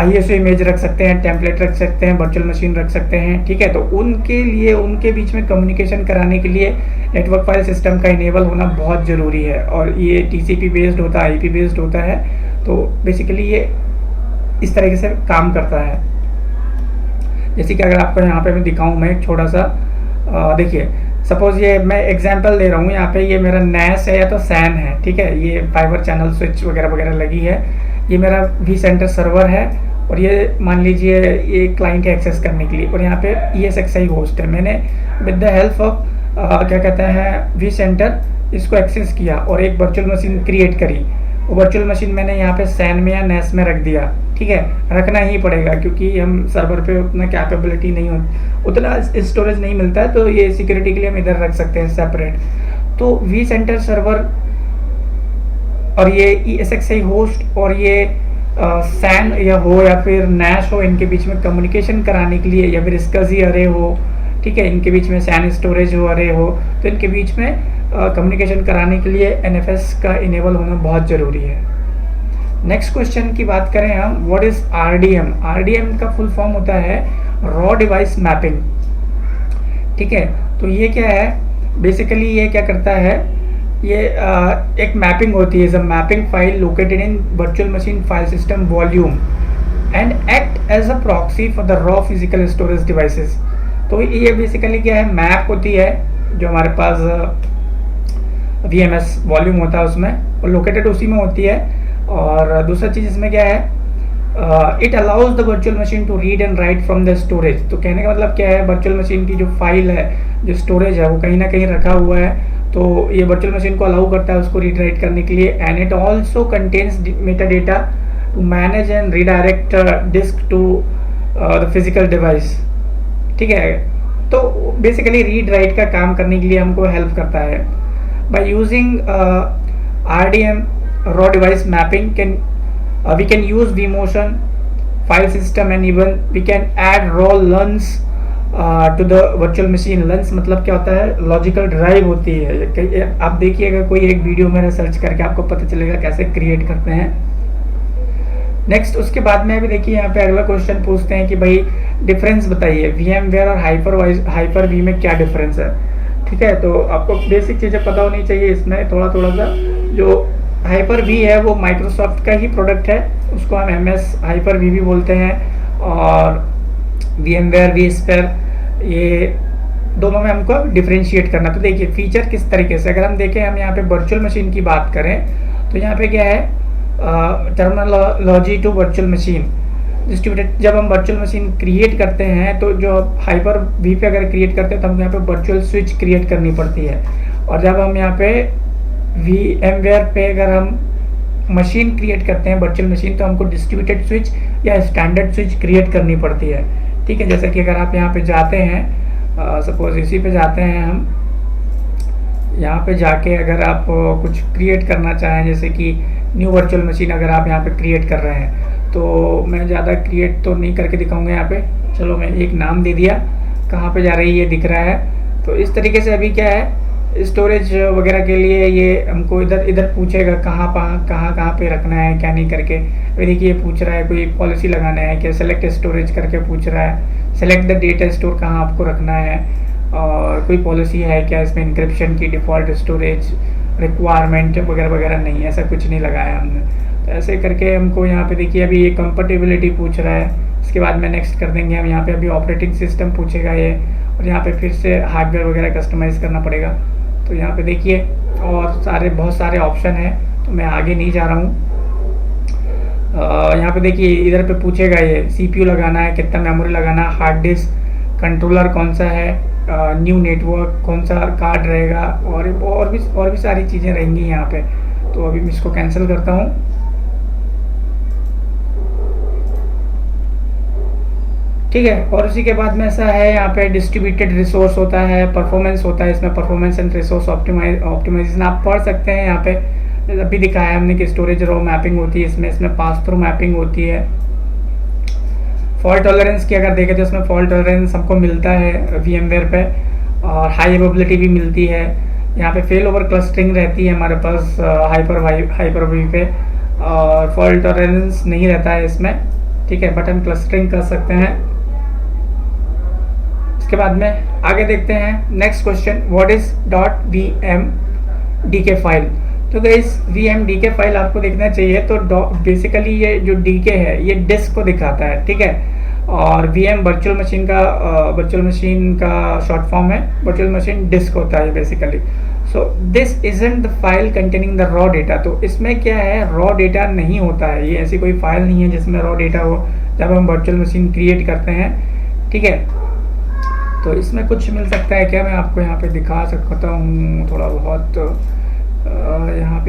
ISO इमेज रख सकते हैं, टेम्पलेट रख सकते हैं, वर्चुअल मशीन रख सकते हैं। ठीक है, तो उनके लिए उनके बीच में कम्युनिकेशन कराने के लिए नेटवर्क फाइल सिस्टम का इनेबल होना बहुत ज़रूरी है, और ये TCP बेस्ड होता है, IP बेस्ड होता है। तो बेसिकली ये इस तरीके से काम करता है। जैसे कि अगर आपको यहाँ पे मैं दिखाऊँ, मैं एक छोटा सा देखिए, सपोज ये मैं एग्जांपल दे रहा हूँ, यहाँ पे ये मेरा NAS है या तो SAN है। ठीक है, ये फाइबर चैनल स्विच वगैरह वगैरह लगी है, ये मेरा vCenter सर्वर है, और ये मान लीजिए ये क्लाइंट है एक्सेस करने के लिए, और यहाँ पे ESXi होस्ट है। मैंने विद द हेल्प ऑफ क्या कहते हैं vCenter इसको एक्सेस किया और एक वर्चुअल मशीन क्रिएट करी। वो वर्चुअल मशीन मैंने यहाँ पे SAN में या NAS में रख दिया। ठीक है, रखना ही पड़ेगा क्योंकि हम सर्वर पे उतना कैपेबिलिटी नहीं होती, उतना स्टोरेज नहीं मिलता है, तो ये सिक्योरिटी के लिए हम इधर रख सकते हैं सेपरेट। तो vCenter सर्वर और ये ESXi होस्ट और ये SAN या हो या फिर NAS हो, इनके बीच में कम्युनिकेशन कराने के लिए, या फिर SCSI अरे हो, ठीक है, इनके बीच में SAN स्टोरेज हो, अरे हो, तो इनके बीच में कम्युनिकेशन कराने के लिए NFS का इनेबल होना बहुत ज़रूरी है। नेक्स्ट क्वेश्चन की बात करें हम, व्हाट इज RDM? RDM का फुल फॉर्म होता है रॉ डिवाइस मैपिंग। ठीक है, तो ये क्या है, बेसिकली ये क्या करता है, ये एक मैपिंग होती है, is a mapping file located in virtual machine file system volume and act as a proxy for the raw physical storage devices. तो ये बेसिकली क्या है, मैप होती है जो हमारे पास VMS वॉल्यूम होता है उसमें, और लोकेटेड उसी में होती है। और दूसरा चीज़ इसमें क्या है, it allows the virtual machine to read and write from the storage. तो कहने का मतलब क्या है, वर्चुअल मशीन की जो फाइल है, जो स्टोरेज है, वो कहीं ना कहीं रखा हुआ है, तो ये वर्चुअल मशीन को अलाउ करता है उसको रीड राइट करने के लिए। And it also contains metadata to manage and redirect disk to the physical device. ठीक है, तो बेसिकली रीड राइट का काम करने के लिए हमको हेल्प करता है। By using RDM raw device mapping we can use vMotion file system and even we can add raw LUNs to the virtual machine। LUNs मतलब क्या होता है, लॉजिकल ड्राइव होती है। आप देखिएगा कोई एक वीडियो में सर्च करके आपको पता चलेगा कैसे क्रिएट करते हैं। नेक्स्ट उसके बाद में अभी देखिए यहाँ पे अगला क्वेश्चन पूछते हैं कि भाई डिफरेंस बताइए, VMware और Hyper-V में क्या डिफरेंस है। ठीक है, तो आपको बेसिक चीज़ें पता होनी चाहिए इसमें थोड़ा सा। जो Hyper-V है वो माइक्रोसॉफ्ट का ही प्रोडक्ट है, उसको हम MS Hyper-V भी बोलते हैं, और VMware vSphere, ये दोनों में हमको डिफरेंशिएट करना। तो देखिए फीचर किस तरीके से, अगर हम देखें, हम यहाँ पे वर्चुअल मशीन की बात करें तो यहाँ पे क्या है, terminology to virtual machine distributed. जब हम वर्चुअल मशीन क्रिएट करते हैं तो जो Hyper-V पे अगर क्रिएट करते हैं तो हमको यहाँ पे वर्चुअल स्विच क्रिएट करनी पड़ती है, और जब हम यहाँ पे VMware पे अगर हम मशीन क्रिएट करते हैं वर्चुअल मशीन, तो हमको डिस्ट्रीब्यूटेड स्विच या स्टैंडर्ड स्विच क्रिएट करनी पड़ती है। ठीक है, जैसे कि अगर आप यहाँ पे जाते हैं, सपोज इसी पे जाते हैं हम, यहाँ पे जाके अगर आप कुछ क्रिएट करना चाहें, जैसे कि न्यू वर्चुअल मशीन अगर आप यहाँ पे क्रिएट कर रहे हैं, तो मैं ज़्यादा क्रिएट तो नहीं करके दिखाऊंगा यहाँ पे, चलो मैं एक नाम दे दिया, कहाँ पे जा रही है ये दिख रहा है। तो इस तरीके से अभी क्या है, स्टोरेज वगैरह के लिए ये हमको इधर पूछेगा कहाँ पे रखना है, क्या नहीं करके। अभी देखिए ये पूछ रहा है कोई पॉलिसी लगाना है क्या, सेलेक्ट स्टोरेज करके पूछ रहा है, सेलेक्ट द डेटा स्टोर कहाँ आपको रखना है, और कोई पॉलिसी है क्या इसमें, इंक्रिप्शन की, डिफ़ॉल्ट स्टोरेज रिक्वायरमेंट वगैरह वगैरह नहीं, ऐसा कुछ नहीं लगाया हमने। तो ऐसे करके हमको यहाँ पे देखिए अभी ये कंपेटिबिलिटी पूछ रहा है, इसके बाद में नेक्स्ट कर देंगे हम। यहाँ पे अभी ऑपरेटिंग सिस्टम पूछेगा ये, और यहाँ पे फिर से हार्डवेयर वगैरह कस्टमाइज़ करना पड़ेगा। तो यहाँ पे देखिए और बहुत सारे ऑप्शन हैं, तो मैं आगे नहीं जा रहा हूँ। यहाँ पे देखिए इधर पे पूछेगा ये CPU लगाना है, कितना मेमोरी लगाना है, हार्ड डिस्क, कंट्रोलर कौन सा है, न्यू नेटवर्क कौन सा कार्ड रहेगा, और भी सारी चीज़ें रहेंगी यहाँ पे। तो अभी मैं इसको कैंसिल करता हूँ। ठीक है। और उसी के बाद में ऐसा है, यहाँ पे डिस्ट्रीब्यूटेड रिसोर्स होता है, परफॉर्मेंस होता है, इसमें परफॉर्मेंस एंड रिसोर्स ऑप्टिमाइजेशन आप पढ़ सकते हैं। यहाँ पे अभी दिखाया हमने कि स्टोरेज रो मैपिंग होती है, इसमें पास थ्रू मैपिंग होती है। फॉल्ट टॉलरेंस की अगर देखें तो इसमें फॉल्ट टॉलरेंस हमको मिलता है VMware पे, और हाई एवेबिलिटी भी मिलती है। यहाँ पे फेल ओवर क्लस्टरिंग रहती है हमारे पास हाइपर वी पे, और फॉल्ट टॉलरेंस नहीं रहता है इसमें, ठीक है, बट हम क्लस्टरिंग कर सकते हैं। इसके बाद में आगे देखते हैं next question, what is .vmdk file. तो गाइस vmdk फाइल आपको देखना चाहिए। तो बेसिकली ये जो dk है ये डिस्क को दिखाता है, ठीक है, और VM वर्चुअल मशीन का शॉर्ट फॉर्म है, वर्चुअल मशीन डिस्क होता है basically. So this isn't the file containing the raw data. तो इसमें क्या है, रॉ डेटा नहीं होता है, ये ऐसी कोई फाइल नहीं है जिसमें रॉ डेटा हो जब हम वर्चुअल मशीन क्रिएट करते हैं, ठीक है। तो इसमें कुछ मिल सकता है क्या, मैं आपको यहाँ पे दिखा सकता हूँ थोड़ा बहुत। यहाँ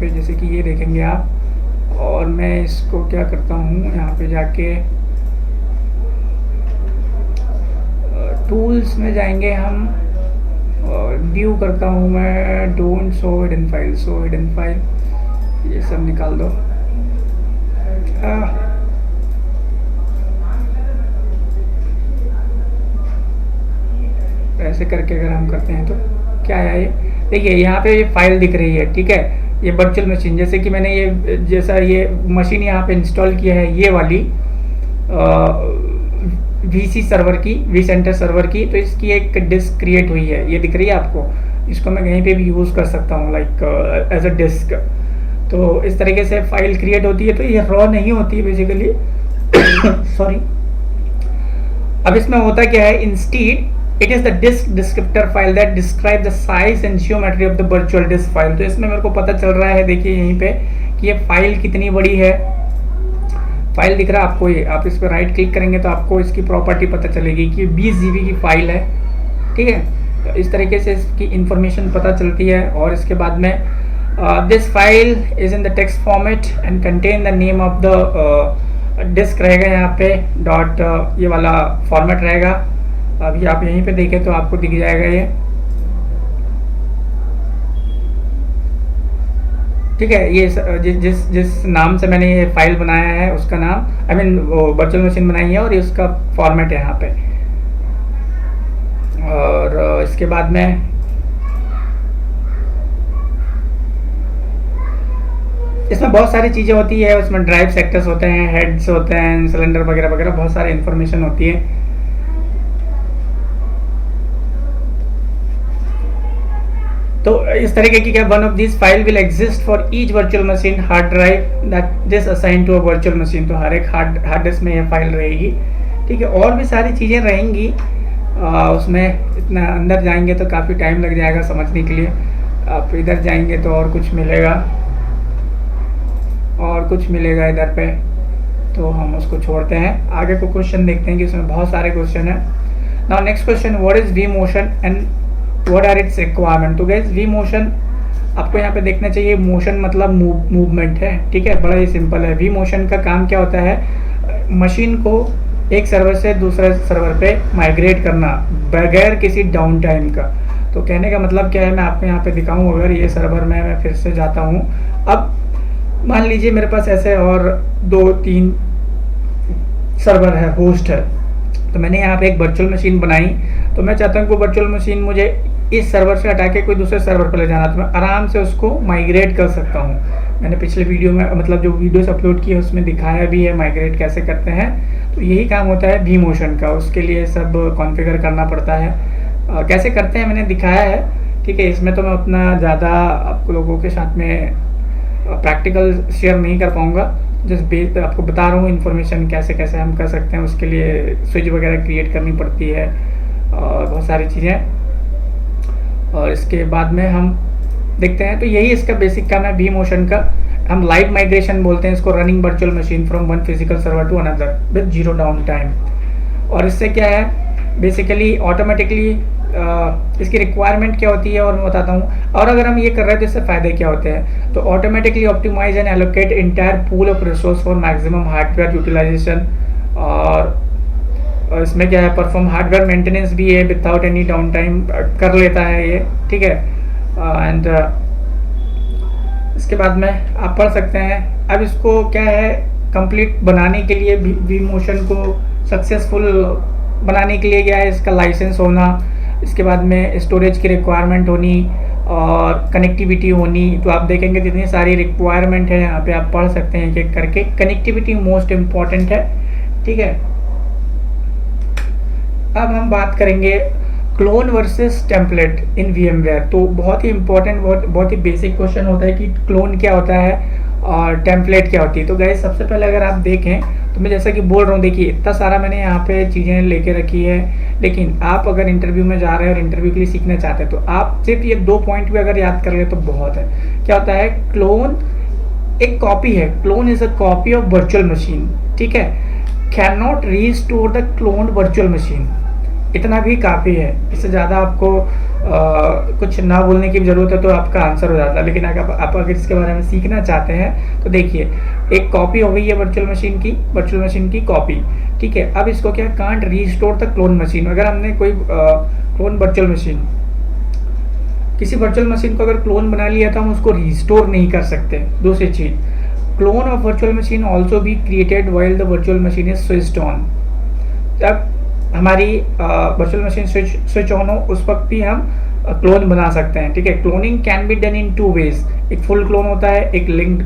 पे जैसे कि ये देखेंगे आप, और मैं इसको क्या करता हूँ, यहाँ पे जाके टूल्स में जाएंगे हम, और व्यू करता हूँ मैं, डोंट शो हिडन फाइल, ये सब निकाल दो। ऐसे करके अगर हम करते हैं तो क्या है, ये देखिए यहाँ पे ये फाइल दिख रही है, ठीक है, ये वर्चुअल मशीन, जैसे कि मैंने ये मशीन यहाँ पे इंस्टॉल किया है, ये वाली VC सर्वर की, vCenter सर्वर की। तो इसकी एक डिस्क क्रिएट हुई है, ये दिख रही है आपको, इसको मैं कहीं पे भी यूज़ कर सकता हूँ लाइक एज अ डिस्क। तो इस तरीके से फाइल क्रिएट होती है, तो ये रॉ नहीं होती है बेसिकली सॉरी। अब इसमें होता क्या है, instead it is the disk descriptor file that describe the size and geometry of the virtual disk file. तो इसमें मेरे को पता चल रहा है, देखिए यहीं पे कि ये फाइल कितनी बड़ी है, फाइल दिख रहा है आपको, ये आप इस पर राइट क्लिक करेंगे तो आपको इसकी प्रॉपर्टी पता चलेगी कि 20 GB की फाइल है, ठीक है। तो इस तरीके से इसकी इंफॉर्मेशन पता चलती है। और इसके बाद में this file is in the text format and contain the name of the disk रहेगा, यहाँ पे डॉट ये वाला फॉर्मेट रहेगा। अभी आप यहीं पे देखें तो आपको दिख जाएगा ये, ठीक है। ये जिस नाम से मैंने ये फाइल बनाया है उसका नाम, वो वर्चुअल मशीन बनाई है, और ये उसका फॉर्मेट है यहाँ पे। और इसके बाद में इसमें बहुत सारी चीज़ें होती है, उसमें ड्राइव सेक्टर्स होते हैं, हेड्स होते हैं, सिलेंडर वगैरह वगैरह, बहुत सारी इंफॉर्मेशन होती है। तो इस तरीके की क्या, one of this file will exist for each virtual machine hard drive that this assign to a virtual machine. तो हर एक हार्ड डिस्क में यह फाइल रहेगी, ठीक है। और भी सारी चीज़ें रहेंगी, उसमें इतना अंदर जाएंगे तो काफ़ी टाइम लग जाएगा समझने के लिए। आप इधर जाएंगे तो और कुछ मिलेगा इधर पे, तो हम उसको छोड़ते हैं। आगे को क्वेश्चन देखते हैं कि इसमें बहुत सारे क्वेश्चन है। Now next question, what is vMotion and what are its requirement. तो गाइस vMotion आपको यहाँ पे देखना चाहिए, मोशन मतलब मूवमेंट है, ठीक है, बड़ा ही सिंपल है। vMotion का काम क्या होता है, मशीन को एक सर्वर से दूसरे सर्वर पे माइग्रेट करना बगैर किसी डाउन टाइम का। तो कहने का मतलब क्या है, मैं आपको यहाँ पे दिखाऊँ। अगर ये सर्वर में मैं फिर से जाता हूँ, अब मान लीजिए मेरे पास ऐसे और 2-3 सर्वर है, होस्ट है, तो मैंने यहाँ पे एक वर्चुअल मशीन बनाई। तो मैं चाहता हूँ कि वो वर्चुअल मशीन मुझे इस सर्वर से हटा के कोई दूसरे सर्वर पर ले जाना, तो मैं आराम से उसको माइग्रेट कर सकता हूँ। मैंने पिछले वीडियो में, मतलब जो वीडियोस अपलोड किए उसमें दिखाया भी है माइग्रेट कैसे करते हैं। तो यही काम होता है vMotion का, उसके लिए सब कॉन्फ़िगर करना पड़ता है। कैसे करते हैं मैंने दिखाया है, ठीक है। इसमें तो मैं उतना ज़्यादा आप लोगों के साथ में प्रैक्टिकल शेयर नहीं कर पाऊँगा, जस्ट आपको बता रहा हूँ इन्फॉर्मेशन कैसे कैसे हम कर सकते हैं। उसके लिए स्विच वगैरह क्रिएट करनी पड़ती है और बहुत सारी चीज़ें। और इसके बाद में हम देखते हैं, तो यही इसका बेसिक काम है vMotion का। हम लाइट माइग्रेशन बोलते हैं इसको, running virtual machine from one physical server to another with zero down time. और इससे क्या है, बेसिकली ऑटोमेटिकली इसकी रिक्वायरमेंट क्या होती है और मैं बताता हूँ। और अगर हम ये कर रहे हैं तो इससे फ़ायदे क्या होते हैं, तो automatically optimize and allocate entire pool of resource for maximum hardware utilization. और इसमें क्या है, परफॉर्म हार्डवेयर मेंटेनेंस भी है विदाउट एनी डाउन टाइम कर लेता है ये, ठीक है। एंड इसके बाद में आप पढ़ सकते हैं। अब इसको क्या है, कंप्लीट बनाने के लिए वी मोशन को सक्सेसफुल बनाने के लिए क्या है, इसका लाइसेंस होना, इसके बाद में स्टोरेज की रिक्वायरमेंट होनी और कनेक्टिविटी होनी। तो आप देखेंगे जितनी सारी रिक्वायरमेंट है यहाँ पे आप पढ़ सकते हैं एक करके। कनेक्टिविटी मोस्ट इम्पॉर्टेंट है, ठीक है। अब हम बात करेंगे क्लोन वर्सेस टेम्पलेट इन VMware। तो बहुत ही इंपॉर्टेंट, बहुत ही बेसिक क्वेश्चन होता है कि क्लोन क्या होता है और टेम्पलेट क्या होती है। तो गाइस सबसे पहले अगर आप देखें तो मैं जैसा कि बोल रहा हूँ, देखिए इतना सारा मैंने यहाँ पे चीज़ें लेके रखी है, लेकिन आप अगर इंटरव्यू में जा रहे हैं और इंटरव्यू के लिए सीखना चाहते हैं तो आप सिर्फ ये 2 पॉइंट भी अगर याद कर ले तो बहुत है। क्या होता है, क्लोन एक कॉपी है, clone is a copy of virtual machine, ठीक है। Can not restore the cloned virtual machine, इतना भी काफ़ी है। इससे ज़्यादा आपको कुछ ना बोलने की ज़रूरत है तो आपका आंसर हो जाता है। लेकिन अगर आप अगर इसके बारे में सीखना चाहते हैं तो देखिए, एक कॉपी हो गई है वर्चुअल मशीन की कॉपी, ठीक है। अब इसको क्या, can't restore the clone machine. अगर हमने कोई क्लोन वर्चुअल मशीन, किसी वर्चुअल मशीन को अगर क्लोन बना लिया तो हम उसको रीस्टोर नहीं कर सकते। दूसरी चीज़, clone of virtual machine also be created while the virtual machine is switched on. जब हमारी वर्चुअल मशीन स्विच ऑन हो उस वक्त भी हम क्लोन बना सकते हैं, ठीक है। Cloning can be done in 2 ways, एक फुल क्लोन होता है, एक लिंक्ड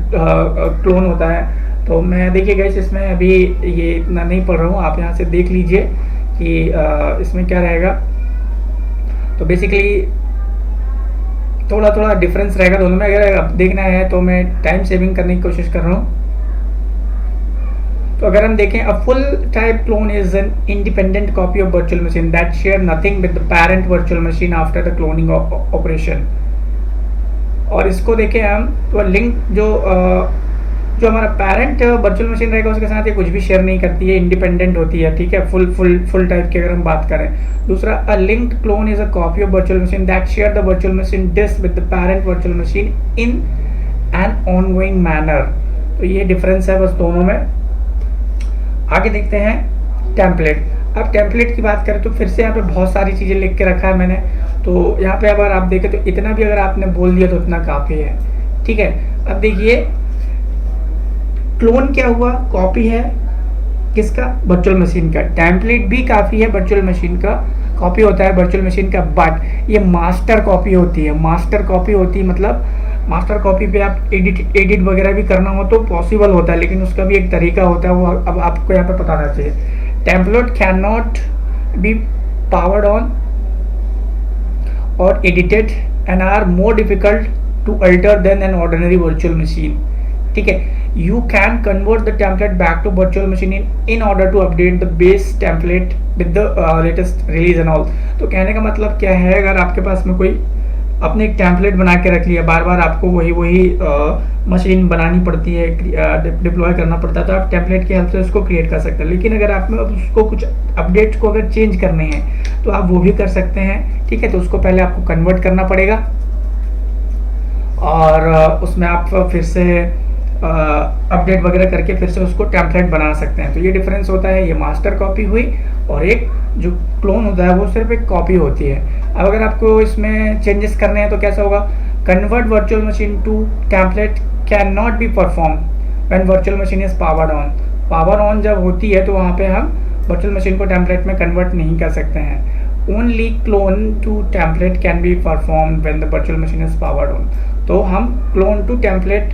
क्लोन होता है। तो मैं देखिए गाइस इसमें अभी ये इतना नहीं पढ़ रहा हूँ, आप यहाँ से देख लीजिए कि इसमें क्या रहेगा। तो बेसिकली थोड़ा डिफरेंस रहेगा दोनों में। अगर देखना है तो मैं टाइम सेविंग करने की कोशिश कर रहा हूँ। तो अगर हम देखें, a full type clone is an independent copy of virtual machine that share nothing with the parent virtual machine after the cloning operation. और इसको देखें हम तो लिंक जो हमारा पेरेंट वर्चुअल मशीन रहेगा उसके साथ ये कुछ भी शेयर नहीं करती है, इंडिपेंडेंट होती है, ठीक है। फुल टाइप की अगर हम बात करें। दूसरा, a linked clone is a copy of virtual machine that share the virtual machine disk with the parent virtual machine in an ongoing manner. तो ये डिफरेंस है बस दोनों में। आगे देखते हैं टेम्पलेट। अब टेम्पलेट की बात करें तो फिर से यहाँ पे बहुत सारी चीज़ें लिख के रखा है मैंने। तो यहाँ पे अगर आप देखें तो इतना भी अगर आपने बोल दिया तो इतना काफ़ी है, ठीक है। अब देखिए क्लोन क्या हुआ, कॉपी है किसका, वर्चुअल मशीन का। टेम्पलेट भी काफ़ी है, वर्चुअल मशीन का कॉपी होता है वर्चुअल मशीन का, बट ये मास्टर कॉपी होती है। मास्टर कॉपी होती है मतलब मास्टर कॉपी पे आप एडिट वगैरह भी करना हो तो पॉसिबल होता है, लेकिन उसका भी एक तरीका होता है, वो अब आपको यहाँ पे बताना चाहिए। Template can not be powered on और edited and are more difficult to alter than an ordinary virtual machine, ठीक है। You can convert the template back to virtual machine in order to update the base template with the latest release and all। तो कहने का मतलब क्या है, अगर आपके पास में कोई अपने एक टेम्पलेट बना के रख लिया, बार बार आपको वही मशीन बनानी पड़ती है, डिप्लॉय करना पड़ता है, तो आप टेम्पलेट की हेल्प से उसको क्रिएट कर सकते हैं। लेकिन अगर आप में उसको कुछ अपडेट्स को अगर चेंज करने हैं तो आप वो भी कर सकते हैं, ठीक है। तो उसको पहले आपको कन्वर्ट करना पड़ेगा और उसमें आप फिर से अपडेट वगैरह करके फिर से उसको टेम्पलेट बना सकते हैं। तो ये डिफरेंस होता है, ये मास्टर कॉपी हुई और एक जो क्लोन होता है वो सिर्फ एक कॉपी होती है। अब अगर आपको इसमें चेंजेस करने हैं तो कैसा होगा, convert virtual machine to template can not be perform when virtual machine is powered on. Power on जब होती है तो वहाँ पे हम वर्चुअल मशीन को टेम्पलेट में कन्वर्ट नहीं कर सकते हैं। Only clone to template can be perform when the virtual machine is powered on. तो हम क्लोन टू टेम्पलेट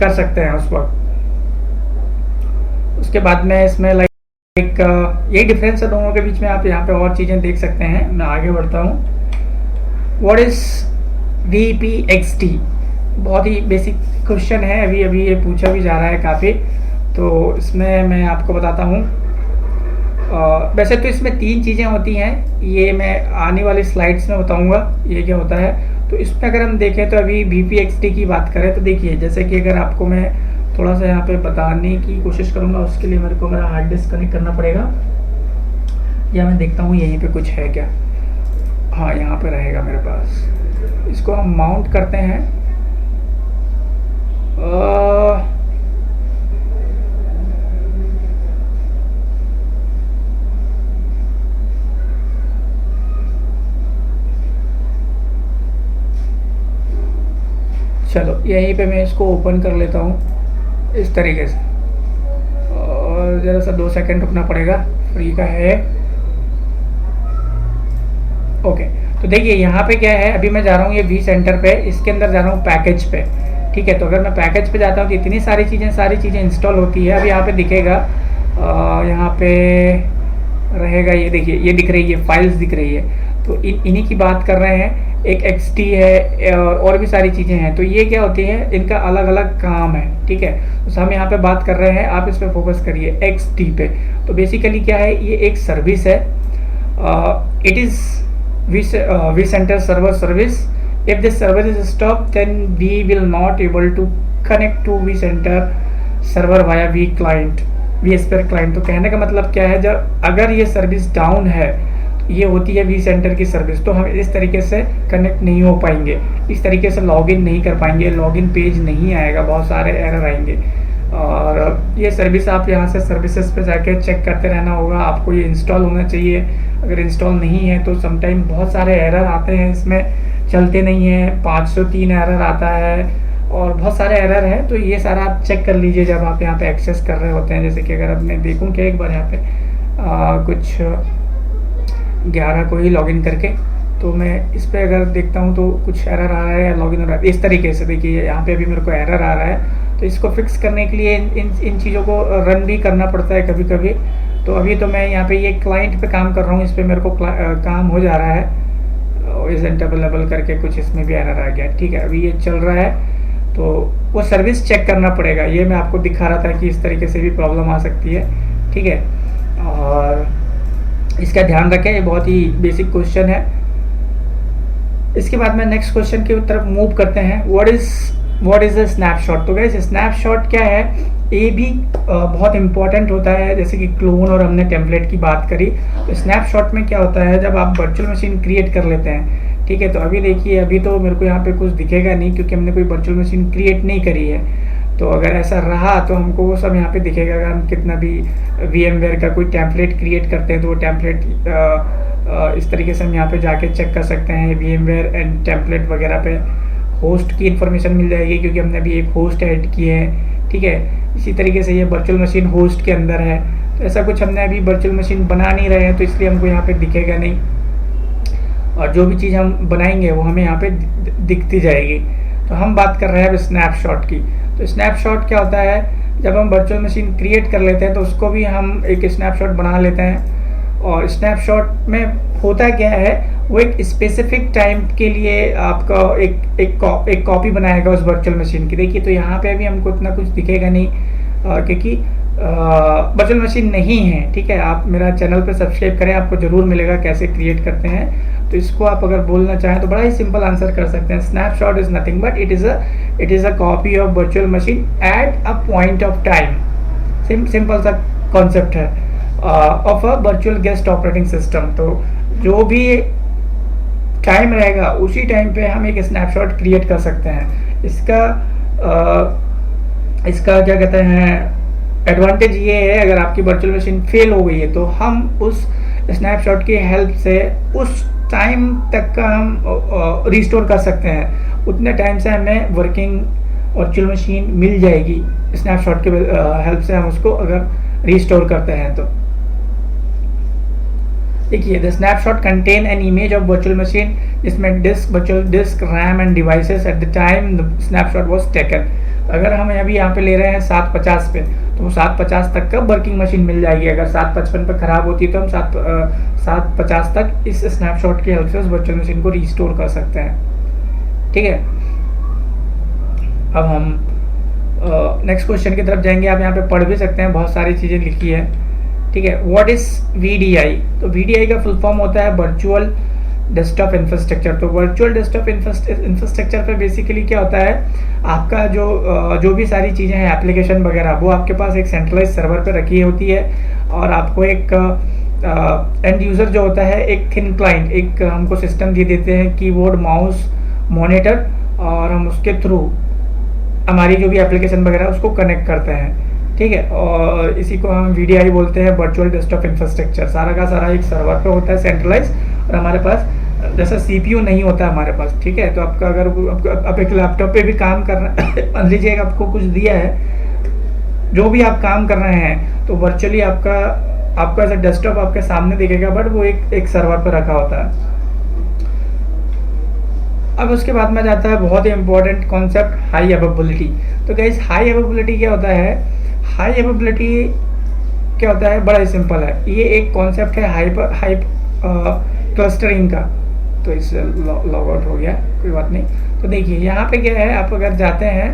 कर सकते हैं उस वक्त। उसके बाद में इसमें लाइक यही डिफरेंस है दोनों के बीच में। आप यहाँ पे और चीज़ें देख सकते हैं। मैं आगे बढ़ता हूँ। व्हाट इज VPXT, बहुत ही बेसिक क्वेश्चन है, अभी ये पूछा भी जा रहा है काफ़ी। तो इसमें मैं आपको बताता हूँ। वैसे तो इसमें 3 चीज़ें होती हैं, ये मैं आने वाली स्लाइड्स में बताऊँगा ये क्या होता है। तो इसमें अगर हम देखें तो अभी VPXT की बात करें तो देखिए, जैसे कि अगर आपको मैं थोड़ा सा यहाँ पे बताने की कोशिश करूँगा, उसके लिए मेरे को मेरा हार्ड डिस्क कनेक्ट करना पड़ेगा, या मैं देखता हूँ यहीं पे कुछ है क्या। हाँ, यहाँ पे रहेगा मेरे पास। इसको हम माउंट करते हैं। चलो यहीं पे मैं इसको ओपन कर लेता हूँ इस तरीके से, और ज़रा सा 2 सेकंड रुकना पड़ेगा, फ्री का है। ओके, तो देखिए यहाँ पे क्या है, अभी मैं जा रहा हूँ ये वी सेंटर पे, इसके अंदर जा रहा हूँ पैकेज पे। ठीक है, तो अगर मैं पैकेज पे जाता हूँ तो इतनी सारी चीज़ें इंस्टॉल होती है। अभी यहाँ पे दिखेगा, यहाँ पे रहेगा, ये देखिए ये दिख रही है, फाइल्स दिख रही है, तो इन्हीं की बात कर रहे हैं। एक XT है और भी सारी चीज़ें हैं। तो ये क्या होती है, इनका अलग अलग काम है। ठीक है, तो हम यहाँ पे बात कर रहे हैं, आप इस पर फोकस करिए XT पे। तो बेसिकली क्या है, ये एक सर्विस है, it is vCenter server service. If this service is stopped, then we will not able to connect to vCenter server via vSphere client। तो कहने का मतलब क्या है, जब अगर ये सर्विस डाउन है, ये होती है vCenter की सर्विस, तो हम इस तरीके से कनेक्ट नहीं हो पाएंगे, इस तरीके से लॉगिन नहीं कर पाएंगे, लॉगिन पेज नहीं आएगा, बहुत सारे एरर आएंगे। और ये सर्विस आप यहाँ से सर्विसेज पे जाके चेक करते रहना होगा, आपको ये इंस्टॉल होना चाहिए। अगर इंस्टॉल नहीं है तो समटाइम बहुत सारे एरर आते हैं, इसमें चलते नहीं है, 503 एरर आता है और बहुत सारे एरर हैं। तो ये सारा आप चेक कर लीजिए जब आप यहाँ पे एक्सेस कर रहे होते हैं। जैसे कि अगर अब मैं देखूँ कि एक बार यहाँ पे कुछ 11 को ही लॉगिन करके, तो मैं इस पर अगर देखता हूँ तो कुछ एरर आ रहा है या लॉगिन हो रहा है इस तरीके से। देखिए यहाँ पे अभी मेरे को एरर आ रहा है, तो इसको फिक्स करने के लिए इन चीज़ों को रन भी करना पड़ता है कभी कभी। तो अभी तो मैं यहाँ पे ये क्लाइंट पे काम कर रहा हूँ, इस पर मेरे को काम हो जा रहा है, इज़ेंट अवेलेबल करके कुछ इसमें भी एरर आ गया। ठीक है, अभी ये चल रहा है, तो वो सर्विस चेक करना पड़ेगा। ये मैं आपको दिखा रहा था कि इस तरीके से भी प्रॉब्लम आ सकती है। ठीक है, और इसका ध्यान रखें, ये बहुत ही बेसिक क्वेश्चन है। इसके बाद में नेक्स्ट क्वेश्चन की तरफ मूव करते हैं। What is a snapshot. तो गाइस स्नैपशॉट क्या है, ये भी बहुत इंपॉर्टेंट होता है। जैसे कि क्लोन और हमने टेम्पलेट की बात करी, तो स्नैपशॉट में क्या होता है, जब आप वर्चुअल मशीन क्रिएट कर लेते हैं। ठीक है, तो अभी देखिए, अभी तो मेरे को यहाँ पे कुछ दिखेगा नहीं क्योंकि हमने कोई वर्चुअल मशीन क्रिएट नहीं करी है। तो अगर ऐसा रहा तो हमको वो सब यहाँ पे दिखेगा। अगर हम कितना भी VMware का कोई टेम्पलेट क्रिएट करते हैं तो वो टेम्पलेट इस तरीके से हम यहाँ पे जाके चेक कर सकते हैं। VMware एंड टेम्पलेट वगैरह पे होस्ट की इन्फॉर्मेशन मिल जाएगी क्योंकि हमने अभी एक होस्ट ऐड की है। ठीक है, इसी तरीके से ये वर्चुअल मशीन होस्ट के अंदर है। तो ऐसा कुछ हमने अभी वर्चुअल मशीन बना नहीं रहे हैं, तो इसलिए हमको यहाँ पे दिखेगा नहीं, और जो भी चीज़ हम बनाएंगे वो हमें यहाँ पे दिखती जाएगी। तो हम बात कर रहे हैं अब स्नैपशॉट की। तो स्नैपशॉट क्या होता है, जब हम वर्चुअल मशीन क्रिएट कर लेते हैं तो उसको भी हम एक स्नैपशॉट बना लेते हैं। और स्नैपशॉट में होता क्या है, वो एक स्पेसिफिक टाइम के लिए आपका एक कॉपी बनाएगा उस वर्चुअल मशीन की। देखिए, तो यहाँ पे अभी हमको इतना कुछ दिखेगा नहीं क्योंकि वर्चुअल मशीन नहीं है। ठीक है, आप मेरा चैनल पे सब्सक्राइब करें, आपको जरूर मिलेगा कैसे क्रिएट करते हैं। तो इसको आप अगर बोलना चाहें तो बड़ा ही सिंपल आंसर कर सकते हैं। Snapshot is nothing but it is a copy of virtual machine at a point of time. Simple सा कॉन्सेप्ट है of a virtual guest operating system. तो जो भी टाइम रहेगा उसी टाइम पे हम एक स्नैपशॉट क्रिएट कर सकते हैं। इसका क्या कहते हैं, एडवांटेज ये है, अगर आपकी वर्चुअल मशीन फेल हो गई है तो हम उस स्नैपशॉट की हेल्प से उस टाइम तक का हम रिस्टोर कर सकते हैं। उतने टाइम से हमें वर्किंग वर्चुअल मशीन मिल जाएगी स्नैपशॉट के हेल्प से, हम उसको अगर रिस्टोर करते हैं। तो देखिए, the snapshot contain an image of virtual machine जिसमें virtual disk, RAM and devices at the time the snapshot was taken. अगर हम अभी यहाँ पे ले रहे हैं 750 पे, तो 750 तक का वर्किंग मशीन मिल जाएगी। अगर 755 पे खराब होती है तो हम 750 तक इस स्नैपशॉट की हेल्प से उस वर्चुअल मशीन को रिस्टोर कर सकते हैं। ठीक है, अब हम नेक्स्ट क्वेश्चन की तरफ जाएंगे। आप यहाँ पे पढ़ भी सकते हैं, बहुत सारी चीज़ें लिखी है। ठीक है, व्हाट इज VDI। तो VDI का फुल फॉर्म होता है वर्चुअल डेस्कटॉप इंफ्रास्ट्रक्चर। तो वर्चुअल डेस्कटॉप इंफ्रास्ट्रक्चर पे बेसिकली क्या होता है, आपका जो भी सारी चीज़ें हैं, एप्लीकेशन वगैरह, वो आपके पास एक सेंट्रलाइज सर्वर पे रखी होती है, और आपको एक एंड यूज़र जो होता है, एक थिन क्लाइंट, एक हमको सिस्टम दे देते हैं, कीबोर्ड, माउस, मॉनिटर, और हम उसके थ्रू हमारी जो भी एप्लीकेशन वगैरह उसको कनेक्ट करते हैं। ठीक है, और इसी को हम VDI बोलते हैं, वर्चुअल डेस्कटॉप इंफ्रास्ट्रक्चर। सारा का सारा एक सर्वर पे होता है सेंट्रलाइज, और हमारे पास जैसा सीपीयू नहीं होता हमारे पास, ठीक है। तो आपका अगर आप एक लैपटॉप पे भी काम कर रहे हैं मान लीजिए आपको कुछ दिया है, जो भी आप काम कर रहे हैं, तो वर्चुअली आपका ऐसा डेस्कटॉप आपके सामने दिखेगा, बट वो एक सर्वर पर रखा होता है। अब उसके बाद में जाता है बहुत ही इंपॉर्टेंट कॉन्सेप्ट, हाई अवेलेबिलिटी। तो गाइस हाई अवेलेबिलिटी क्या होता है? हाई अवेलेबिलिटी क्या होता है? बड़ा ही सिंपल है, ये एक कॉन्सेप्ट है हाई क्लस्टरिंग का। तो इससे लॉग आउट हो गया, कोई बात नहीं। तो देखिए यहाँ पे क्या है, आप अगर जाते हैं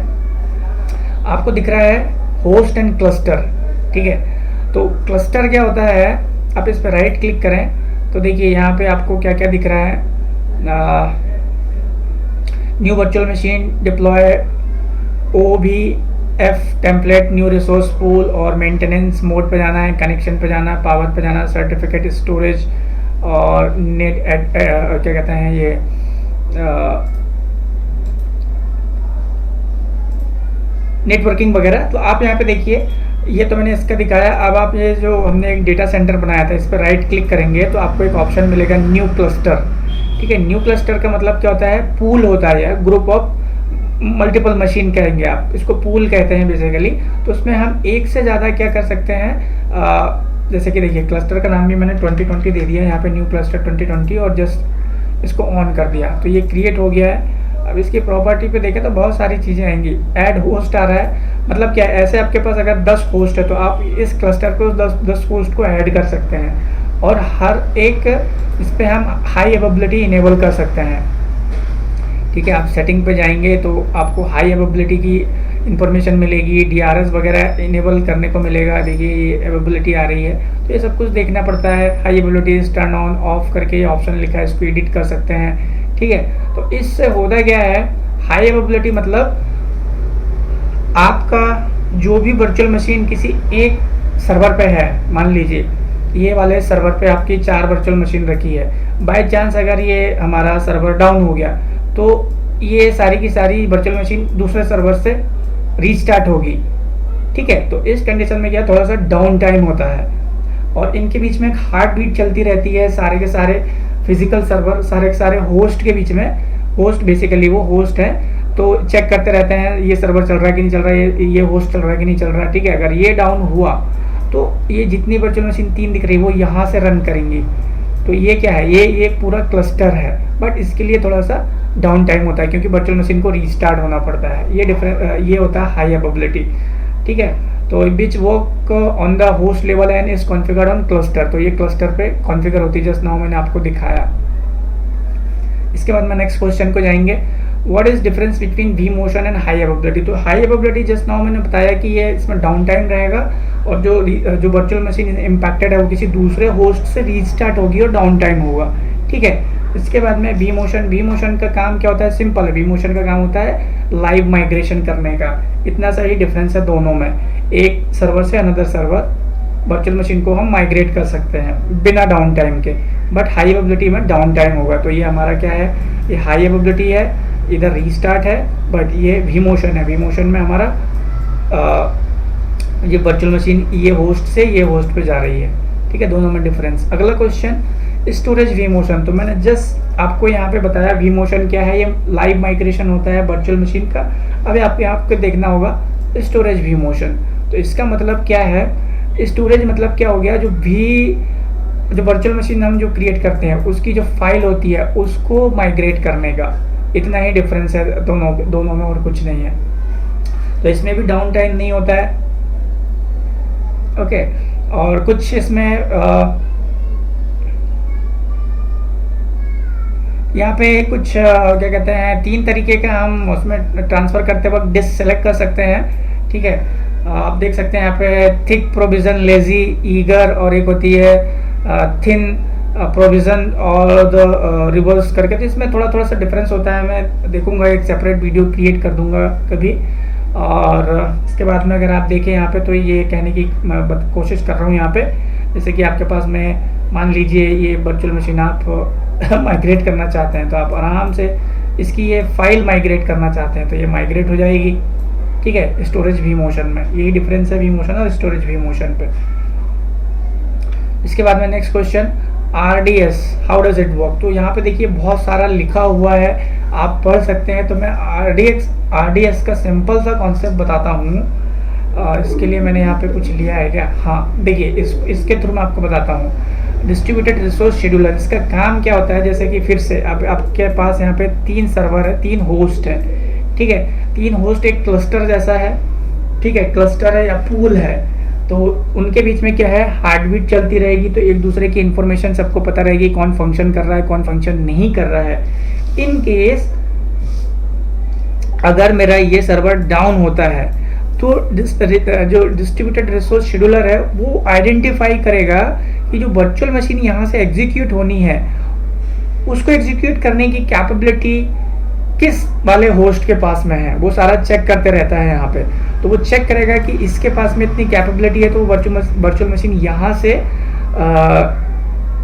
आपको दिख रहा है होस्ट एंड क्लस्टर, ठीक है। तो क्लस्टर क्या होता है, आप इस पर राइट क्लिक करें तो देखिए यहाँ पे आपको क्या क्या दिख रहा है। New virtual machine deploy, OVF template, new resource pool, और मेंटेनेंस मोड पे जाना है, कनेक्शन पे जाना है, पावर पे जाना है, सर्टिफिकेट स्टोरेज, और नेट क्या कहते हैं ये नेटवर्किंग वगैरह। तो आप यहाँ पे देखिए, ये तो मैंने इसका दिखाया। अब आप ये जो हमने एक डेटा सेंटर बनाया था, इस पर राइट क्लिक करेंगे तो आपको एक ऑप्शन मिलेगा न्यू क्लस्टर, ठीक है। न्यू क्लस्टर का मतलब क्या होता है? पूल होता है, ग्रुप ऑफ मल्टीपल मशीन कहेंगे आप इसको, पूल कहते हैं बेसिकली। तो उसमें हम एक से ज़्यादा क्या कर सकते हैं, जैसे कि देखिए क्लस्टर का नाम भी मैंने 2020 दे दिया, यहाँ पे न्यू क्लस्टर 2020, और जस्ट इसको ऑन कर दिया तो ये क्रिएट हो गया है। अब इसकी प्रॉपर्टी पे देखें तो बहुत सारी चीज़ें आएंगी। ऐड होस्ट आ रहा है, मतलब क्या है, ऐसे आपके पास अगर 10 होस्ट है तो आप इस क्लस्टर को 10 होस्ट को ऐड कर सकते हैं, और हर एक इस पर हम हाई अवेलेबिलिटी इनेबल कर सकते हैं, ठीक है। आप सेटिंग पे जाएंगे तो आपको हाई अवेलेबिलिटी की इंफॉर्मेशन मिलेगी, DRS वगैरह इनेबल करने को मिलेगा। देखिए ये अवेलेबिलिटी आ रही है, तो ये सब कुछ देखना पड़ता है। High availability turn on off करके ये ऑप्शन लिखा है, इसको एडिट कर सकते हैं, ठीक है। तो इससे होता क्या है, हाई अवेलेबिलिटी मतलब आपका जो भी वर्चुअल मशीन किसी एक सर्वर पे है, मान लीजिए ये वाले सर्वर पे आपकी 4 वर्चुअल मशीन रखी है, बाय चांस अगर ये हमारा सर्वर डाउन हो गया तो ये सारी की सारी वर्चुअल मशीन दूसरे सर्वर से रीस्टार्ट होगी, ठीक है। तो इस कंडीशन में क्या थोड़ा सा डाउन टाइम होता है, और इनके बीच में एक हार्ट बीट चलती रहती है, सारे के सारे फिजिकल सर्वर, सारे के सारे होस्ट के बीच में। होस्ट बेसिकली वो होस्ट है, तो चेक करते रहते हैं ये सर्वर चल रहा है कि नहीं चल रहा है, ये होस्ट चल रहा है कि नहीं चल रहा है, ठीक है। अगर ये डाउन हुआ तो ये जितनी वर्चुअल मशीन 3 दिख रही है वो यहाँ से रन करेंगी। तो ये क्या है, ये पूरा क्लस्टर है, बट इसके लिए थोड़ा सा डाउन टाइम होता है क्योंकि वर्चुअल मशीन को रीस्टार्ट होना पड़ता है। ये होता है हाई अवेलेबिलिटी, ठीक है। तो which work on the host level and is configured on cluster, तो ये क्लस्टर पे कॉन्फ़िगर होती है, जस्ट नाउ मैंने आपको दिखाया। इसके बाद में नेक्स्ट क्वेश्चन को जाएंगे, what is difference between v motion and high availability. तो हाई अवेलेबिलिटी जस्ट नाउ मैंने बताया कि ये इसमें डाउन टाइम रहेगा, और जो वर्चुअल मशीन इम्पैक्टेड है वो किसी दूसरे होस्ट से रीस्टार्ट होगी और डाउन टाइम होगा, ठीक है। इसके बाद में वी मोशन का काम क्या होता है, सिंपल है। वी मोशन का काम होता है लाइव माइग्रेशन करने का, इतना सा ही डिफरेंस है दोनों में। एक सर्वर से अनदर सर्वर वर्चुअल मशीन को हम माइग्रेट कर सकते हैं बिना डाउन टाइम के, बट हाई अवेलेबिलिटी में डाउन टाइम होगा। तो ये हमारा क्या है, ये हाई अवेलेबिलिटी है, इधर रीस्टार्ट है, बट ये वी मोशन है। वी मोशन में हमारा ये वर्चुअल मशीन ये होस्ट से ये होस्ट पे जा रही है, ठीक है, दोनों में डिफरेंस। अगला क्वेश्चन, स्टोरेज वी मोशन। तो मैंने जस्ट आपको यहाँ पे बताया वी मोशन क्या है, ये लाइव माइग्रेशन होता है वर्चुअल मशीन का। अभी आपको देखना होगा स्टोरेज वी मोशन। तो इसका मतलब क्या है, स्टोरेज मतलब क्या हो गया, जो वर्चुअल मशीन हम जो क्रिएट करते हैं उसकी जो फाइल होती है उसको माइग्रेट करने का, इतना ही डिफरेंस है दोनों में, और कुछ नहीं है। तो इसमें भी डाउन टाइम नहीं होता है, ओके। और कुछ इसमें यहाँ पे कुछ क्या कहते हैं, 3 तरीके का हम उसमें ट्रांसफ़र करते वक्त डिस्क सेलेक्ट कर सकते हैं, ठीक है। आप देख सकते हैं यहाँ पे थिक प्रोविज़न, लेजी, ईगर, और एक होती है थिन प्रोविज़न और द रिवर्स करके। तो इसमें थोड़ा सा डिफरेंस होता है, मैं देखूंगा, एक सेपरेट वीडियो क्रिएट कर दूंगा कभी। और इसके बाद में अगर आप देखें यहाँ पे, तो ये कहने की मैं कोशिश कर रहा हूँ यहाँ पे, जैसे कि आपके पास में मान लीजिए ये वर्चुअल मशीन आप माइग्रेट करना चाहते हैं, तो आप आराम से इसकी ये फाइल माइग्रेट करना चाहते हैं तो ये माइग्रेट हो जाएगी, ठीक है, स्टोरेज वी मोशन में। यही डिफरेंस है वी मोशन और स्टोरेज वी मोशन पे। इसके बाद में next question, RDS how does it work. तो यहाँ पे देखिए बहुत सारा लिखा हुआ है, आप पढ़ सकते हैं। तो मैं RDS का सिंपल सा कॉन्सेप्ट बताता हूँ। इसके लिए मैंने यहाँ पे कुछ लिया है क्या, हाँ देखिए इसके थ्रू मैं आपको बताता हूँ। डिस्ट्रीब्यूटेड रिसोर्स शेड्यूलर, इसका काम क्या होता है, जैसे कि फिर से आपके पास यहाँ पे 3 सर्वर है, 3 होस्ट है, ठीक है। 3 होस्ट एक क्लस्टर जैसा है, ठीक है, क्लस्टर है या पूल है। तो उनके बीच में क्या है, हार्टबीट चलती रहेगी, तो एक दूसरे की इंफॉर्मेशन सबको पता रहेगी, कौन फंक्शन कर रहा है कौन फंक्शन नहीं कर रहा है। इन केस अगर मेरा ये सर्वर डाउन होता है तो जो डिस्ट्रीब्यूटेड रिसोर्स शेड्यूलर है वो आइडेंटिफाई करेगा कि जो वर्चुअल मशीन यहाँ से एग्जीक्यूट होनी है उसको एग्जीक्यूट करने की कैपेबिलिटी किस वाले होस्ट के पास में है, वो सारा चेक करते रहता है यहाँ पे। तो वो चेक करेगा कि इसके पास में इतनी कैपेबिलिटी है तो वर्चुअल मशीन यहाँ से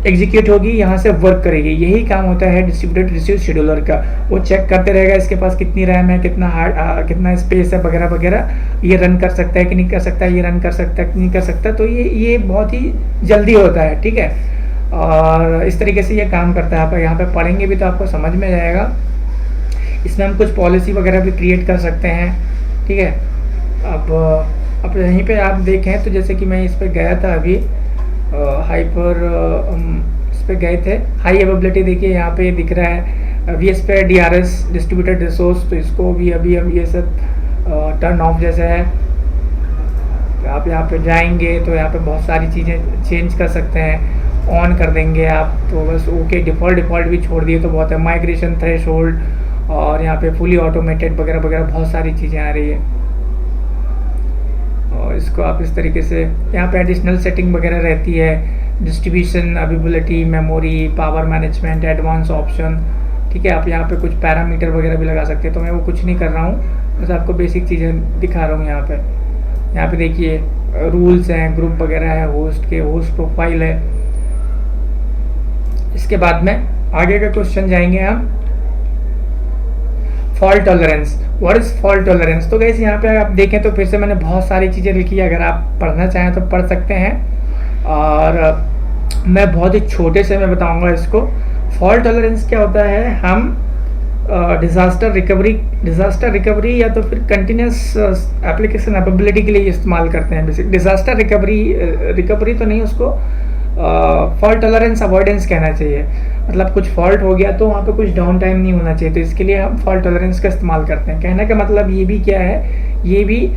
एग्जीक्यूट होगी, यहाँ से वर्क करेगी। यही काम होता है डिस्ट्रीब्यूटेड रिसोर्स शेड्यूलर का। वो चेक करते रहेगा इसके पास कितनी रैम है, कितना स्पेस है वगैरह वगैरह, ये रन कर सकता है कि नहीं कर सकता, ये रन कर सकता है कि नहीं कर सकता। तो ये बहुत ही जल्दी होता है, ठीक है। और इस तरीके से ये काम करता है। आप यहाँ पे पढ़ेंगे भी तो आपको समझ में जाएगा। इसमें हम कुछ पॉलिसी वगैरह भी क्रिएट कर सकते हैं, ठीक है। अब यहीं पे आप देखें तो जैसे कि मैं इस पर गया था अभी, हाइपर इस पर गए थे, हाई अवेलेबिलिटी देखिए यहाँ पे दिख रहा है, VSP DRS डिस्ट्रीब्यूटेड रिसोर्स। तो इसको भी अभी हम ये सब टर्न ऑफ जैसा है। तो आप यहाँ पे जाएंगे तो यहाँ पे बहुत सारी चीज़ें चेंज कर सकते हैं, ऑन कर देंगे आप तो बस ओके। डिफ़ॉल्ट भी छोड़ दिए तो बहुत है, माइग्रेशन थ्रेशोल्ड और यहाँ पे फुली ऑटोमेटेड वगैरह वगैरह बहुत सारी चीज़ें आ रही है। और इसको आप इस तरीके से यहाँ पे एडिशनल सेटिंग वगैरह रहती है, distribution, availability, memory, power management, advance option, ठीक है। आप यहाँ पे कुछ पैरामीटर वगैरह भी लगा सकते हैं। तो मैं वो कुछ नहीं कर रहा हूँ, बस आपको बेसिक चीज़ें दिखा रहा हूँ। यहाँ पे देखिए रूल्स हैं, ग्रुप वगैरह है, होस्ट के होस्ट प्रोफाइल है। इसके बाद में आगे का क्वेश्चन जाएंगे हम, fault tolerance. What is fault tolerance. तो गाइस यहाँ पे आप देखें तो फिर से मैंने बहुत सारी चीज़ें लिखी है, अगर आप पढ़ना चाहें तो पढ़ सकते हैं। और मैं बहुत ही छोटे से मैं बताऊंगा इसको। फॉल्ट टॉलरेंस क्या होता है, हम डिज़ास्टर रिकवरी या तो फिर कंटिन्यूस एप्लीकेशन एबिलिटी के लिए इस्तेमाल करते हैं। बेसिक डिज़ास्टर रिकवरी तो नहीं, उसको फॉल्ट टॉलरेंस अवॉइडेंस कहना चाहिए। मतलब कुछ फॉल्ट हो गया तो वहाँ पे कुछ डाउन टाइम नहीं होना चाहिए, तो इसके लिए हम फॉल्ट टॉलरेंस का इस्तेमाल करते हैं। कहने का मतलब ये भी क्या है, ये भी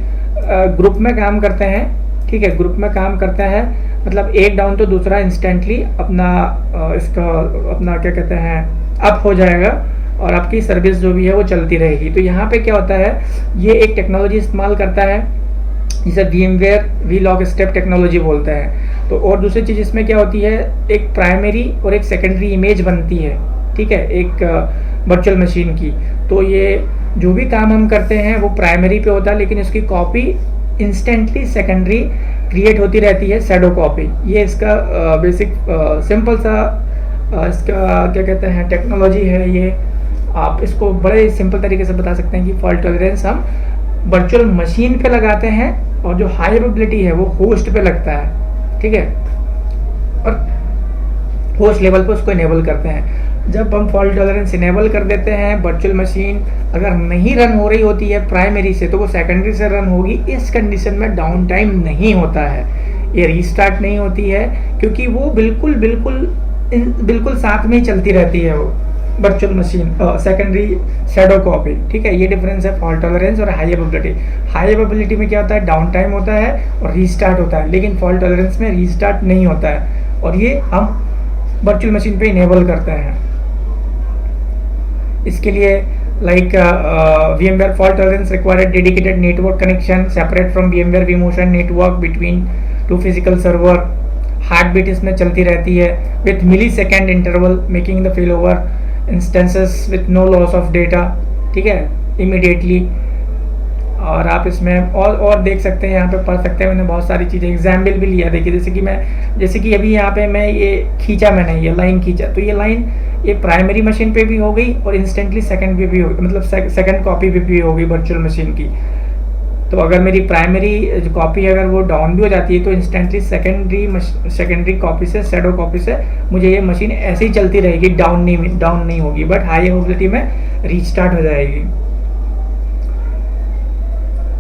ग्रुप में काम करते हैं, ठीक है। ग्रुप में काम करता है, मतलब एक डाउन तो दूसरा इंस्टेंटली अपना क्या कहते हैं अप हो जाएगा और आपकी सर्विस जो भी है वो चलती रहेगी। तो यहाँ पे क्या होता है, ये एक टेक्नोलॉजी इस्तेमाल करता है जिसे VMware vlog स्टेप टेक्नोलॉजी बोलते हैं। तो और दूसरी चीज़ इसमें क्या होती है, एक प्राइमरी और एक सेकेंडरी इमेज बनती है, ठीक है, एक वर्चुअल मशीन की। तो ये जो भी काम हम करते हैं वो प्राइमरी पे होता है, लेकिन इसकी कॉपी इंस्टेंटली सेकेंडरी क्रिएट होती रहती है, शैडो कॉपी। ये इसका बेसिक सिंपल सा इसका क्या कहते हैं टेक्नोलॉजी है। ये आप इसको बड़े सिंपल तरीके से बता सकते हैं कि फॉल्ट टॉलरेंस हम वर्चुअल मशीन पे लगाते हैं और जो हाई अवेलेबिलिटी है वो होस्ट पे लगता है, ठीक है, और होस्ट लेवल पे उसको इनेबल करते हैं। जब हम फॉल्ट टॉलरेंस इनेबल कर देते हैं, वर्चुअल मशीन अगर नहीं रन हो रही होती है प्राइमरी से तो वो सेकेंडरी से रन होगी। इस कंडीशन में डाउन टाइम नहीं होता है, ये रीस्टार्ट नहीं होती है, क्योंकि वो बिल्कुल साथ में ही चलती रहती है वो virtual machine secondary shadow copy, ठीक है। ये डिफरेंस है फॉल्ट टॉलरेंस और हाई अवेलेबिलिटी। हाई अवेलेबिलिटी में क्या होता है, डाउन टाइम होता है और रीस्टार्ट होता है, लेकिन फॉल्ट टॉलरेंस में रीस्टार्ट नहीं होता है, और ये हम वर्चुअल मशीन पे इनेबल करते हैं। इसके लिए like VMware fault tolerance require a dedicated network connection separate from VMware vMotion network between two physical server। Heartbeat इसमें चलती रहती है with millisecond interval, making the fail over instances with no loss of data, ठीक है, immediately. और आप इसमें और देख सकते हैं, यहाँ पे पढ़ सकते हैं। मैंने बहुत सारी चीज़ें एग्जाम्पल भी लिया, देखिए जैसे कि अभी यहाँ पे मैं ये खींचा, मैंने ये लाइन खींचा, तो ये लाइन ये प्राइमरी मशीन पे भी हो गई और इंस्टेंटली सेकंड पे भी होगी, मतलब सेकंड कॉपी पे भी होगी वर्चुअल मशीन की। तो अगर मेरी प्राइमरी जो कॉपी है अगर वो डाउन भी हो जाती है तो इंस्टेंटली सेकेंडरी कॉपी से शैडो कॉपी से मुझे ये मशीन ऐसे ही चलती रहेगी, डाउन नहीं होगी, बट हाई अवेलेबिलिटी में रीस्टार्ट हो जाएगी।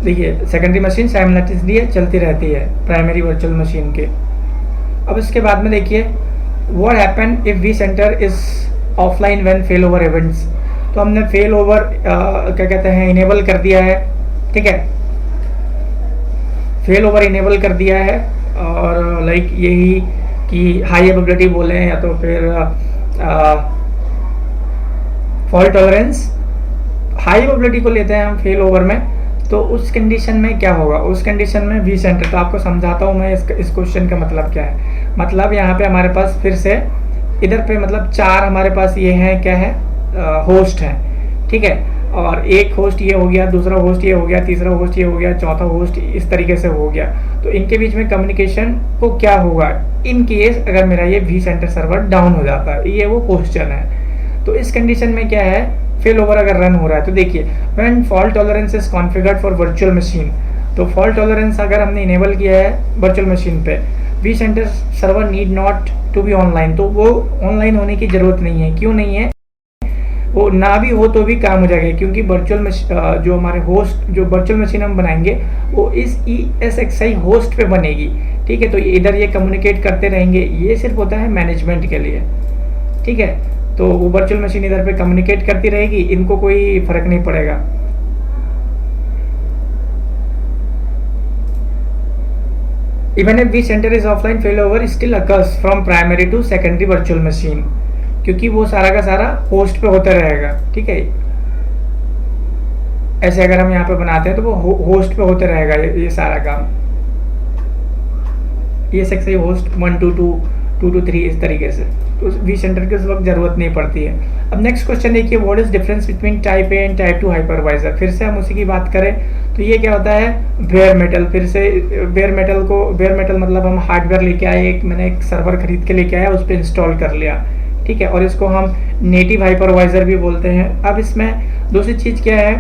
देखिए सेकेंडरी मशीन साइमल्टेनियसली चलती रहती है प्राइमरी वर्चुअल मशीन के। अब इसके बाद में देखिए what happen if vCenter is offline when fail over events. तो हमने फेल ओवर क्या कहते हैं इनेबल कर दिया है, ठीक है, फेल ओवर इनेबल कर दिया है, और लाइक यही कि हाई अवेलेबिलिटी बोले या तो फिर फॉल्ट टॉलरेंस, हाई अवेलेबिलिटी को लेते हैं हम फेल ओवर में। तो उस कंडीशन में क्या होगा, उस कंडीशन में vCenter, तो आपको समझाता हूँ मैं इस क्वेश्चन का मतलब क्या है। मतलब यहाँ पे हमारे पास फिर से इधर पे मतलब 4 हमारे पास ये हैं, क्या है, होस्ट हैं, ठीक है, और एक होस्ट ये हो गया, दूसरा होस्ट ये हो गया, तीसरा होस्ट ये हो गया, चौथा होस्ट इस तरीके से हो गया। तो इनके बीच में कम्युनिकेशन को क्या होगा इन केस अगर मेरा ये vCenter सर्वर डाउन हो जाता है, ये वो क्वेश्चन है। तो इस कंडीशन में क्या है, फेल ओवर अगर रन हो रहा है तो देखिए when fault tolerance is configured for virtual machine, तो फॉल्ट टॉलरेंस अगर हमने इनेबल किया है वर्चुअल मशीन पे, vCenter server need not to be online, तो वो ऑनलाइन होने की जरूरत नहीं है। क्यों नहीं है, वो ना भी हो तो भी काम हो जाएगा, क्योंकि वर्चुअल जो हमारे होस्ट जो वर्चुअल मशीन हम बनाएंगे वो इस ESXi होस्ट पे बनेगी, ठीक है। तो इधर ये कम्युनिकेट करते रहेंगे, ये सिर्फ होता है मैनेजमेंट के लिए, ठीक है। तो वो वर्चुअल मशीन इधर पे कम्युनिकेट करती रहेगी, इनको कोई फर्क नहीं पड़ेगा। Even if vCenter is offline fail over still occurs from primary to secondary virtual machine, क्योंकि वो सारा का सारा होस्ट पे होता रहेगा, ठीक है। ऐसे अगर हम यहाँ पे बनाते हैं तो वो होस्ट पे होते रहेगा ये सारा काम, ये सेक्शन होस्ट 1 to 2 2 to 3 इस तरीके से। तो vCenter की उस वक्त जरूरत नहीं पड़ती है। अब नेक्स्ट क्वेश्चन देखिए what is difference between type A and type 2 hypervisor. फिर से हम उसी की बात करें तो ये क्या होता है, बेयर मेटल। फिर से बेयर मेटल मतलब हम हार्डवेयर लेके आए, मैंने एक सर्वर खरीद के लेके आया, उस पर इंस्टॉल कर लिया, ठीक है, और इसको हम नेटिव हाइपरवाइजर भी बोलते हैं। अब इसमें दूसरी चीज क्या है,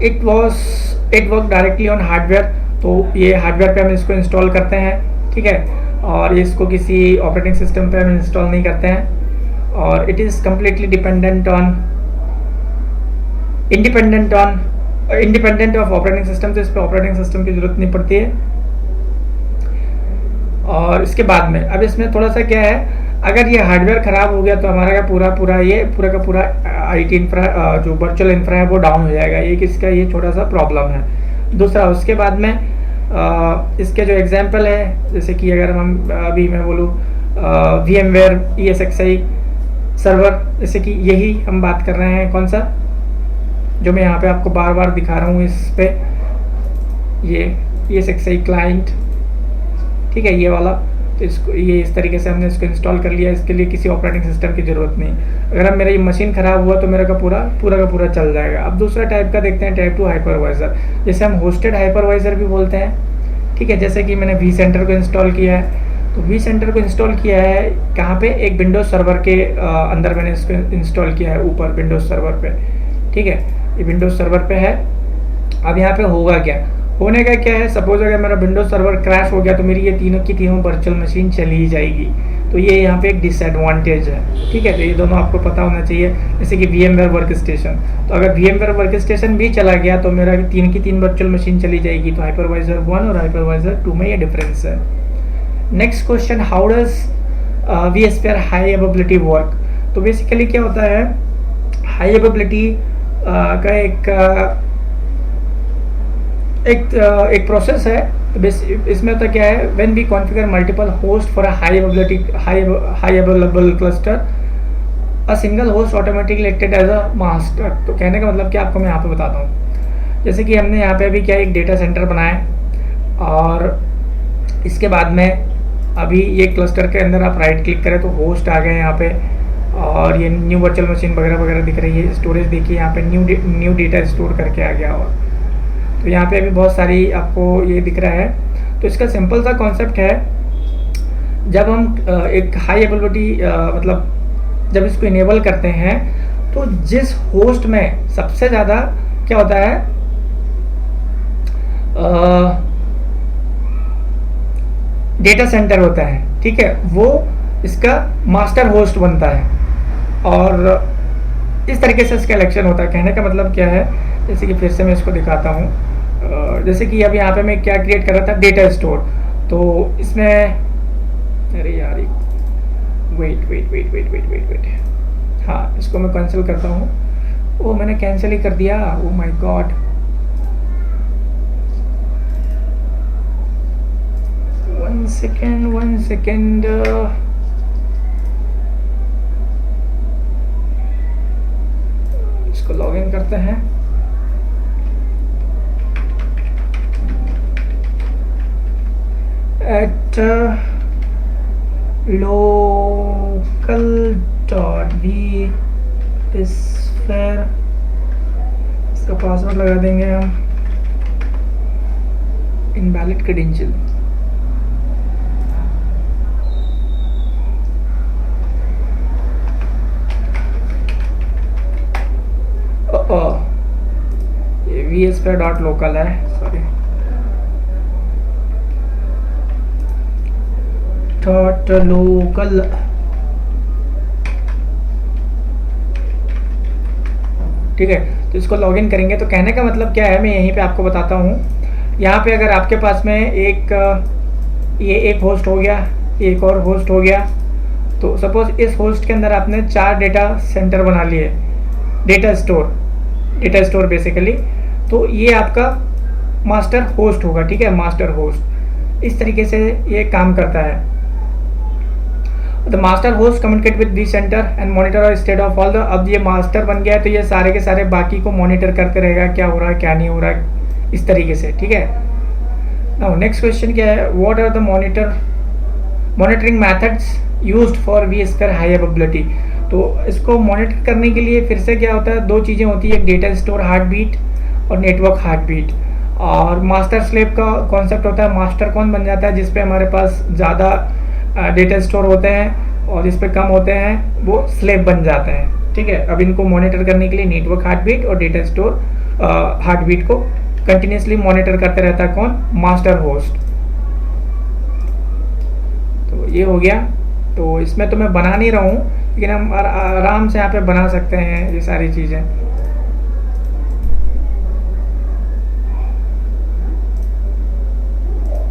it work directly on hardware, तो ये हार्डवेयर पे हम इसको इंस्टॉल करते हैं, ठीक है, और इसको किसी ऑपरेटिंग सिस्टम पे हम इंस्टॉल नहीं करते हैं। और it is completely independent of operating system, तो इस पर ऑपरेटिंग सिस्टम की जरूरत नहीं पड़ती है। और इसके बाद में अब इसमें थोड़ा सा क्या है, अगर ये हार्डवेयर खराब हो गया तो हमारा पूरा का पूरा IT इंफ्रा जो वर्चुअल इंफ्रा है वो डाउन हो जाएगा। ये किसका, ये छोटा सा प्रॉब्लम है। दूसरा उसके बाद में इसके जो एग्जांपल है, जैसे कि अगर हम अभी मैं बोलूँ VMware ESXi सर्वर, जैसे कि यही हम बात कर रहे हैं, कौन सा जो मैं यहाँ पे आपको बार बार दिखा रहा हूँ, इस पे ये ESXi क्लाइंट, ठीक है, ये वाला। तो इसको ये इस तरीके से हमने इसको इंस्टॉल कर लिया, इसके लिए किसी ऑपरेटिंग सिस्टम की ज़रूरत नहीं। अगर अब मेरा ये मशीन ख़राब हुआ तो मेरा का पूरा चल जाएगा। अब दूसरा टाइप का देखते हैं, टाइप 2 हाइपरवाइज़र, जैसे हम होस्टेड हाइपरवाइज़र भी बोलते हैं, ठीक है। जैसे कि मैंने vCenter को इंस्टॉल किया है, तो vCenter को इंस्टॉल किया है कहाँ पे, एक विंडोज सर्वर के अंदर मैंने इसको इंस्टॉल किया है, ऊपर विंडोज सर्वर पे, ठीक है, ये विंडोज सर्वर पे है। अब यहाँ पे होगा क्या, होने का क्या है, सपोज अगर मेरा विंडोज सर्वर क्रैश हो गया तो मेरी ये तीनों की तीनों वर्चुअल मशीन चली ही जाएगी। तो ये यहाँ पे एक डिसएडवांटेज है, ठीक है। तो ये दोनों आपको पता होना चाहिए। जैसे कि VMware वर्क स्टेशन, तो अगर VMware वर्क स्टेशन भी चला गया तो मेरा तीन की तीन वर्चुअल मशीन चली जाएगी। तो हाइपरवाइजर 1 और हाइपरवाइजर 2 में ये डिफरेंस है। Next question, how does vSphere high availability work. तो बेसिकली क्या होता है, हाई अवेलेबिलिटी का एक प्रोसेस है। तो इसमें होता क्या है, when we configure multiple host for a high available cluster, a single host automatically acted as a master. तो कहने का मतलब क्या आपको मैं यहाँ पे बताता हूँ। जैसे कि हमने यहाँ पे अभी क्या एक डेटा सेंटर बनाया, और इसके बाद में अभी ये क्लस्टर के अंदर आप राइट क्लिक करें तो होस्ट आ गए यहाँ पे, और ये न्यू वर्चुअल मशीन वगैरह दिख रही है। स्टोरेज देखिए यहाँ पे न्यू डेटा स्टोर करके आ गया, और तो यहाँ पे अभी बहुत सारी आपको ये दिख रहा है। तो इसका सिंपल सा कॉन्सेप्ट है, जब हम एक हाई अवेलेबिलिटी मतलब जब इसको इनेबल करते हैं तो जिस होस्ट में सबसे ज़्यादा क्या होता है, डेटा सेंटर होता है, ठीक है, वो इसका मास्टर होस्ट बनता है। और इस तरीके से इसका इलेक्शन होता है। कहने का मतलब क्या है, जैसे कि फिर से मैं इसको दिखाता हूँ। जैसे कि अब यहाँ पे मैं क्या क्रिएट कर रहा था, डेटा स्टोर। तो इसमें अरे यार, wait wait wait wait wait wait wait, हाँ इसको मैं कैंसिल करता हूँ। ओ मैंने कैंसिल ही कर दिया, oh my God. One second इसको लॉग इन करते हैं। एट local.vsphere, इसका पासवर्ड लगा देंगे हम, इनवैलिड क्रेडेंशियल। ये vsphere.local है, सॉरी, .local। ठीक है, तो इसको लॉगिन करेंगे। तो कहने का मतलब क्या है, मैं यहीं पे आपको बताता हूँ। यहाँ पे अगर आपके पास में ये एक होस्ट हो गया, एक और होस्ट हो गया, तो सपोज इस होस्ट के अंदर आपने 4 डेटा सेंटर बना लिए, डेटा स्टोर बेसिकली। तो ये आपका मास्टर होस्ट होगा, ठीक है, मास्टर होस्ट। इस तरीके से ये काम करता है। The master host communicate with the centre and monitor state of all the. अब ये मास्टर बन गया है तो ये सारे के सारे बाकी को मॉनिटर करते रहेगा, क्या हो रहा है क्या नहीं हो रहा है, इस तरीके से, ठीक है। नाउ नेक्स्ट क्वेश्चन क्या है, what are the monitoring methods used for vSphere high availability. तो इसको मॉनिटर करने के लिए फिर से क्या होता है, 2 चीज़ें होती है, एक डेटा स्टोर हार्ट बीट और नेटवर्क हार्ट बीट। और मास्टर स्लेव का कॉन्सेप्ट होता है, मास्टर कौन बन जाता है, जिसपे हमारे पास ज़्यादा डेटा स्टोर होते हैं और जिस पे कम होते हैं वो स्लेव बन जाते हैं, ठीक है। अब इनको मॉनिटर करने के लिए नेटवर्क हार्ट बीट और डेटा स्टोर हार्ट बीट को कंटिन्यूसली मॉनिटर करते रहता है कौन, मास्टर होस्ट। तो ये हो गया। तो इसमें तो मैं बना नहीं रहा हूँ, लेकिन हम आराम से यहाँ पे बना सकते हैं ये सारी चीज़ें।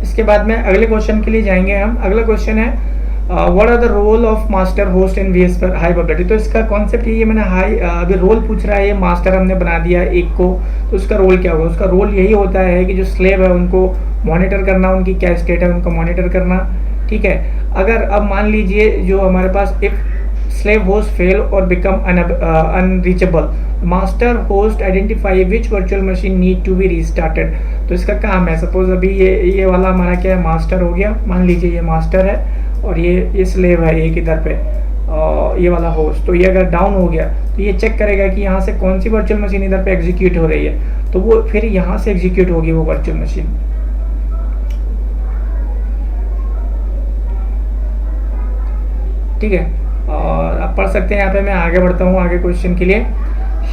इसके बाद में अगले क्वेश्चन के लिए जाएंगे हम। अगला क्वेश्चन है what are the role of master host in vSphere high availability. तो इसका कॉन्सेप्ट ये मैंने अभी रोल पूछ रहा है, ये मास्टर हमने बना दिया एक को, तो उसका रोल क्या होगा। उसका रोल यही होता है कि जो स्लेव है उनको मॉनिटर करना, उनकी क्या स्टेट है उनको मॉनिटर करना, ठीक है। अगर अब मान लीजिए जो हमारे पास if slave host fail or become unreachable, master host identify which virtual machine need to be restarted। तो इसका काम है, सपोज अभी ये वाला हमारा क्या है, मास्टर हो गया, मान लीजिए ये मास्टर है और ये स्लेव है एक इधर पे, ये वाला होस्ट। तो ये अगर डाउन हो गया तो ये चेक करेगा कि यहाँ से कौन सी वर्चुअल मशीन इधर पे एग्जीक्यूट हो रही है, तो वो फिर यहाँ से एग्जीक्यूट होगी वो वर्चुअल मशीन, ठीक है। और आप पढ़ सकते हैं, यहाँ पे मैं आगे बढ़ता हूँ आगे क्वेश्चन के लिए।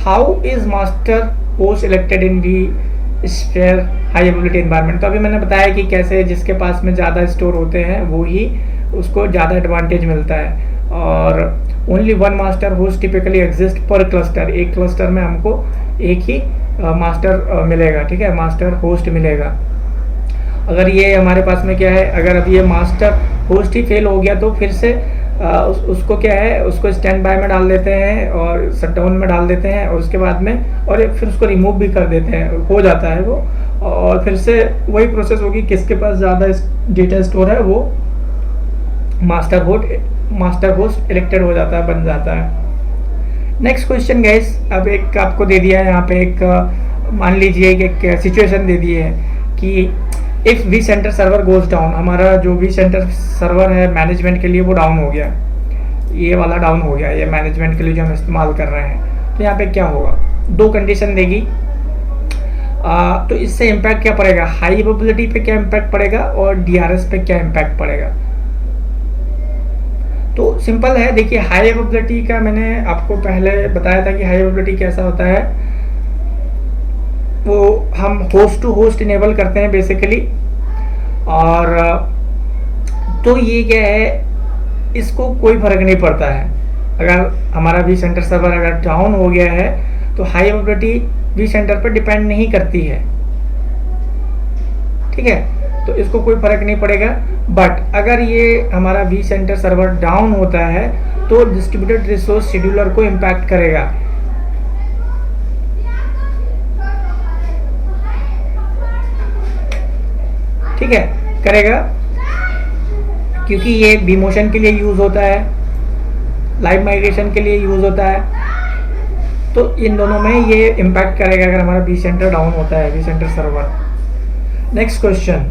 How is master host elected in vSphere high availability environment. तो अभी मैंने बताया कि कैसे जिसके पास में ज़्यादा स्टोर होते हैं वो ही उसको ज़्यादा एडवांटेज मिलता है। और only one master host typically exist पर क्लस्टर, एक क्लस्टर में हमको एक ही मास्टर मिलेगा, ठीक है, मास्टर होस्ट मिलेगा। अगर ये हमारे पास में क्या है, अगर अब ये मास्टर होस्ट ही फेल हो गया तो फिर से उसको क्या है, उसको स्टैंड बाय में डाल देते हैं और शटडाउन में डाल देते हैं, और उसके बाद में और फिर उसको रिमूव भी कर देते हैं, हो जाता है वो। और फिर से वही प्रोसेस होगी, किसके पास ज़्यादा डेटा स्टोर है वो मास्टर होस्ट इलेक्टेड हो जाता है, बन जाता है। नेक्स्ट क्वेश्चन गाइस, अब एक आपको दे दिया है यहाँ पे, एक मान लीजिए कि एक सिचुएशन दे दी है कि if vCenter server goes down, हमारा जो vCenter सर्वर है मैनेजमेंट के लिए वो डाउन हो गया, ये वाला डाउन हो गया, ये मैनेजमेंट के लिए जो हम इस्तेमाल कर रहे हैं। तो यहाँ पे क्या होगा, 2 कंडीशन देगी। तो इससे इम्पैक्ट क्या पड़ेगा, हाई अवेलेबिलिटी पे क्या इम्पैक्ट पड़ेगा और DRS पे क्या इम्पैक्ट पड़ेगा। तो सिंपल है, देखिए हाई अवेलेबिलिटी का मैंने आपको पहले बताया था कि हाई अवेलेबिलिटी कैसा होता है। वो हम होस्ट टू होस्ट इनेबल करते हैं बेसिकली। और तो ये क्या है, इसको कोई फर्क नहीं पड़ता है। अगर हमारा वी सेंटर सर्वर अगर डाउन हो गया है तो हाई अवेलेबिलिटी वी सेंटर पर डिपेंड नहीं करती है, ठीक है, तो इसको कोई फर्क नहीं पड़ेगा। बट अगर ये हमारा वी सेंटर सर्वर डाउन होता है तो डिस्ट्रीब्यूटेड रिसोर्स शेड्यूलर को इम्पैक्ट करेगा। ठीक है, करेगा, क्योंकि ये vMotion के लिए यूज होता है, लाइव माइग्रेशन के लिए यूज होता है, तो इन दोनों में ये इम्पैक्ट करेगा अगर हमारा वी सेंटर डाउन होता है, V centre server. Next question,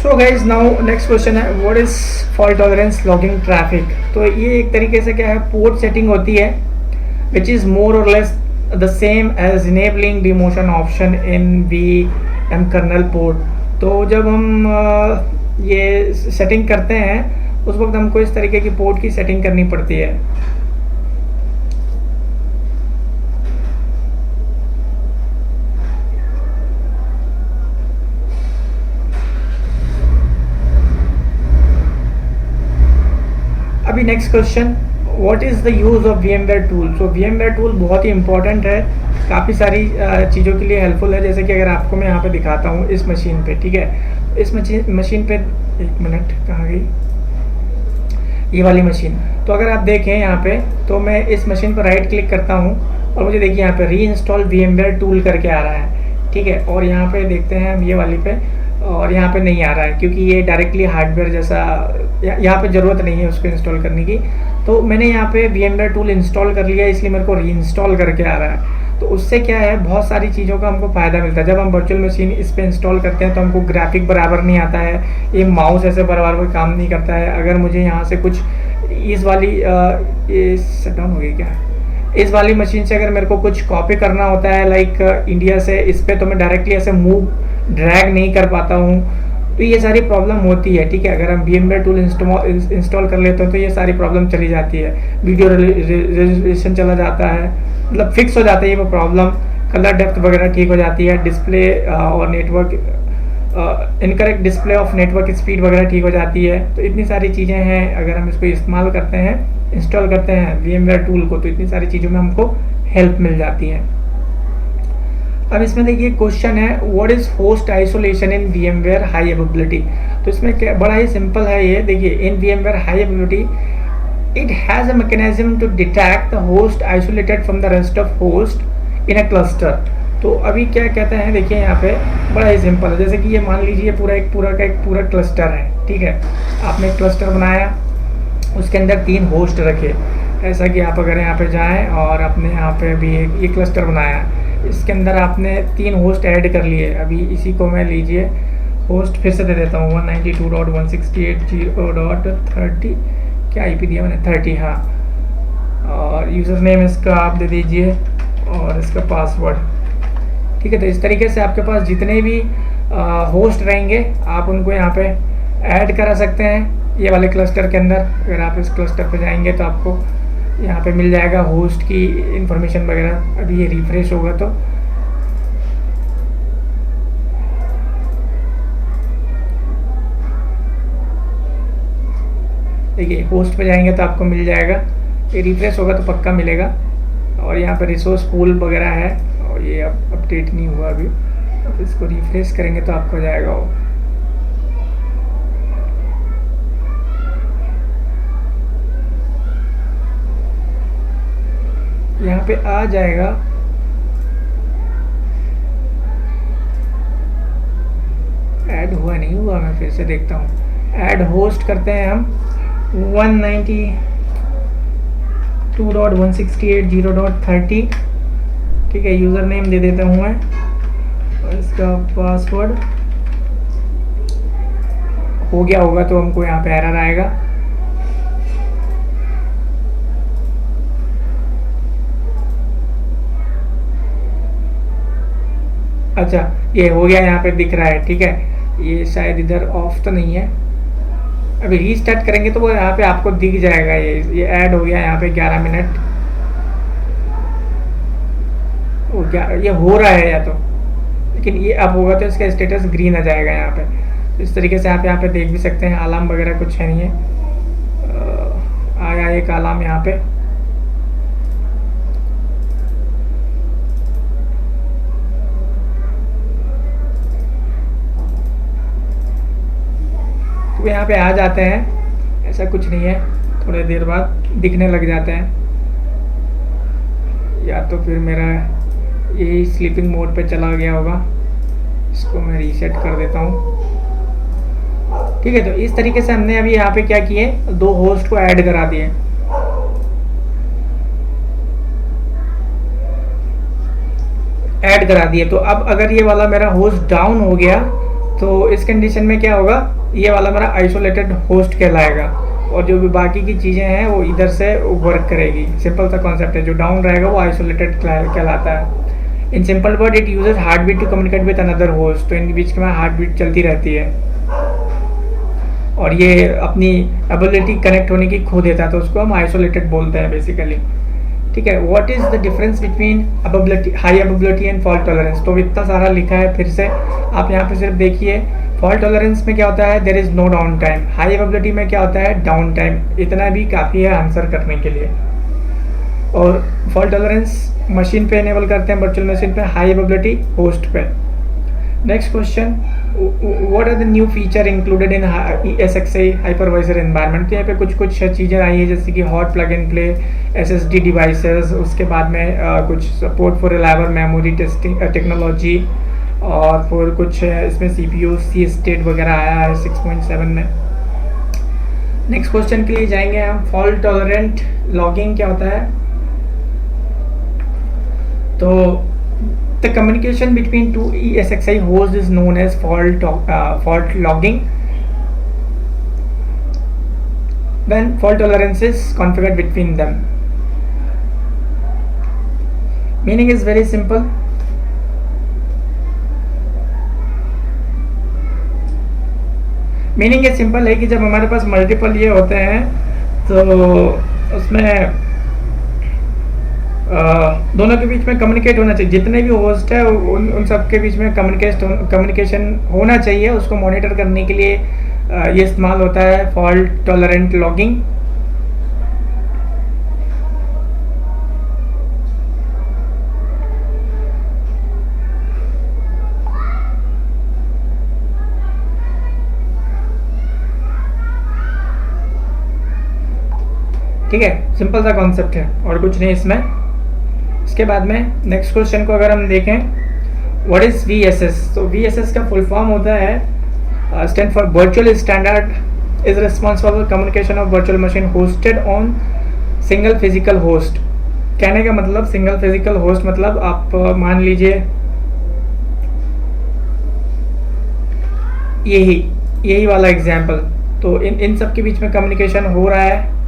so guys now next question है what is fault tolerance logging traffic. तो ये एक तरीके से क्या है, पोर्ट सेटिंग होती है which is more or less the same as enabling vMotion option in VM kernel port। तो जब हम ये सेटिंग करते हैं उस वक्त हमको इस तरीके की पोर्ट की सेटिंग करनी पड़ती है। अभी next question, what is the use of VMware tool. So VMware tool बहुत ही इंपॉर्टेंट है, काफ़ी सारी चीज़ों के लिए हेल्पफुल है। जैसे कि अगर आपको मैं यहाँ पे दिखाता हूँ इस मशीन पे, ठीक है, इस मशीन पे, एक मिनट कहाँ गई, ये वाली मशीन। तो अगर आप देखें यहाँ पे, तो मैं इस मशीन पर राइट क्लिक करता हूँ और मुझे देखिए यहाँ पे री इंस्टॉल VMware टूल करके आ रहा है, ठीक है। और यहाँ पे देखते हैं हम ये वाली पे, और यहाँ पे नहीं आ रहा है क्योंकि ये डायरेक्टली हार्डवेयर जैसा, यहाँ पे ज़रूरत नहीं है उसको इंस्टॉल करने की। तो मैंने यहाँ पे VMware टूल इंस्टॉल कर लिया, इसलिए मेरे को री इंस्टॉल करके आ रहा है। तो उससे क्या है, बहुत सारी चीज़ों का हमको फ़ायदा मिलता है। जब हम वर्चुअल मशीन इस पर इंस्टॉल करते हैं तो हमको ग्राफिक बराबर नहीं आता है, ये माउस ऐसे बराबर काम नहीं करता है। अगर मुझे यहाँ से कुछ इस वाली ये शट डाउन हो गई क्या, इस वाली मशीन से अगर मेरे को कुछ कॉपी करना होता है लाइक इंडिया से इस पर, तो मैं डायरेक्टली ऐसे मूव ड्रैग नहीं कर पाता हूँ। तो ये सारी प्रॉब्लम होती है, ठीक है। अगर हम VMware टूल इंस्टॉल कर लेते हैं तो ये सारी प्रॉब्लम चली जाती है, वीडियो रेजोल्यूशन चला जाता है, मतलब फिक्स हो जाता है ये वो प्रॉब्लम, कलर डेप्थ वगैरह ठीक हो जाती है, डिस्प्ले और network incorrect display of network speed वगैरह ठीक हो जाती है। तो इतनी सारी चीज़ें हैं, अगर हम इसको इस्तेमाल करते हैं, इंस्टॉल करते हैं VMware टूल को, तो इतनी सारी चीज़ों में हमको हेल्प मिल जाती है। अब इसमें देखिए क्वेश्चन है what is host isolation in VMware high availability. तो इसमें क्या, बड़ा ही सिंपल है ये, देखिए in VMware high availability it has a mechanism to detect the host isolated from the rest of host in a cluster. तो अभी क्या कहते हैं, देखिए यहाँ पे बड़ा ही सिंपल है। जैसे कि ये मान लीजिए एक पूरा क्लस्टर है, ठीक है। आपने एक क्लस्टर बनाया, उसके अंदर 3 होस्ट रखे। ऐसा कि आप अगर यहाँ पे जाएं और अपने यहाँ पे भी ये क्लस्टर बनाया, इसके अंदर आपने 3 होस्ट ऐड कर लिए। अभी इसी को मैं लीजिए होस्ट फिर से दे देता हूँ 192.168.0.30, क्या IP दिया मैंने, 30, हाँ। और यूज़र नेम इसका आप दे दीजिए और इसका पासवर्ड, ठीक है। तो इस तरीके से आपके पास जितने भी होस्ट रहेंगे आप उनको यहाँ पे ऐड करा सकते हैं ये वाले क्लस्टर के अंदर। अगर आप इस क्लस्टर पे जाएंगे तो आपको यहाँ पे मिल जाएगा होस्ट की इंफॉर्मेशन वगैरह। अभी ये रिफ्रेश होगा तो देखिए होस्ट पे जाएंगे तो आपको मिल जाएगा, ये रिफ्रेश होगा तो पक्का मिलेगा। और यहाँ पे रिसोर्स पूल वगैरह है, और ये अब अपडेट नहीं हुआ अभी, अब इसको रिफ्रेश करेंगे तो आपको जाएगा वो। यहाँ पे आ जाएगा, ऐड हुआ नहीं हुआ, मैं फिर से देखता हूँ। ऐड होस्ट करते हैं हम 192.168.0.30, ठीक है। यूज़र नेम दे देता हूँ मैं और इसका पासवर्ड हो गया होगा तो हमको यहाँ पे एरर आएगा। अच्छा ये हो गया, यहाँ पे दिख रहा है, ठीक है। ये शायद इधर ऑफ तो नहीं है, अभी रीस्टार्ट करेंगे तो वो यहाँ पे आपको दिख जाएगा, ये ऐड हो गया यहाँ पे 11 मिनट, वो क्या ये हो रहा है या तो, लेकिन ये अब होगा तो इसका स्टेटस ग्रीन आ जाएगा यहाँ पे। तो इस तरीके से आप यहाँ पे देख भी सकते हैं। अलार्म वगैरह कुछ है नहीं है, आया एक अलार्म यहाँ पे। तो यहाँ पे आ जाते हैं, ऐसा कुछ नहीं है, थोड़ी देर बाद दिखने लग जाते हैं। या तो फिर मेरा यही स्लीपिंग मोड पे चला गया होगा, इसको मैं रीसेट कर देता हूँ। ठीक है, तो इस तरीके से हमने अभी यहाँ पे क्या किए, 2 होस्ट को ऐड करा दिए। ऐड करा दिए, तो अब अगर ये वाला मेरा होस्ट डाउन हो गया तो इस कंडीशन में क्या होगा, ये वाला मेरा आइसोलेटेड होस्ट कहलाएगा, और जो भी बाकी की चीज़ें हैं वो इधर से वर्क करेगी। सिंपल सा कॉन्सेप्ट है, जो डाउन रहेगा वो आइसोलेटेड कहलाता है। In simple word it uses heartbeat to communicate with another host. तो इन बीच में हार्ट बीट चलती रहती है और ये अपनी एबिलिटी कनेक्ट होने की खो देता है, तो उसको हम आइसोलेटेड बोलते हैं बेसिकली। ठीक है, what is the difference between ability, high ability and fault tolerance. तो इतना सारा लिखा है, फिर से आप यहाँ पे सिर्फ देखिए। फॉल्ट टॉलरेंस में क्या होता है, there is no down time. High ability में क्या होता है, डाउन टाइम। इतना भी काफ़ी है आंसर करने के लिए। और फॉल्ट टॉलरेंस मशीन पे इनेबल करते हैं, वर्चुअल मशीन पे, हाई एबिलिटी होस्ट पे। Next question, what are the new feature included in ESXi hypervisor environment. तो यहाँ पे कुछ कुछ चीज़ें आई है, जैसे कि hot plug and play, SSD devices, उसके बाद में कुछ support for reliable memory testing technology, और फिर कुछ इसमें CPU C स्टेट वगैरह आया है 6.7 में। नेक्स्ट क्वेश्चन के लिए जाएंगे हम, फॉल्ट टॉलरेंट लॉगिंग क्या होता है। तो the communication between two ESXi hosts is known as fault logging. Then fault tolerance is configured between them. Meaning is very simple. Meaning ये सिंपल है कि जब हमारे पास मल्टीपल ये होते हैं तो उसमें दोनों के बीच में कम्युनिकेट होना चाहिए। जितने भी होस्ट है उन सब के बीच में कम्युनिकेशन होना चाहिए। उसको मॉनिटर करने के लिए ये इस्तेमाल होता है फॉल्ट टॉलरेंट लॉगिंग। ठीक है, सिंपल सा कॉन्सेप्ट है और कुछ नहीं इसमें। इसके बाद में नेक्स्ट क्वेश्चन को अगर हम देखें, व्हाट इज VSS। तो VSS का फुल फॉर्म होता है stand for virtual standard is responsible communication of virtual machine hosted on single physical host. कहने का मतलब सिंगल फिजिकल होस्ट मतलब आप मान लीजिए यही वाला एग्जाम्पल। तो इन सब के बीच में कम्युनिकेशन हो रहा है।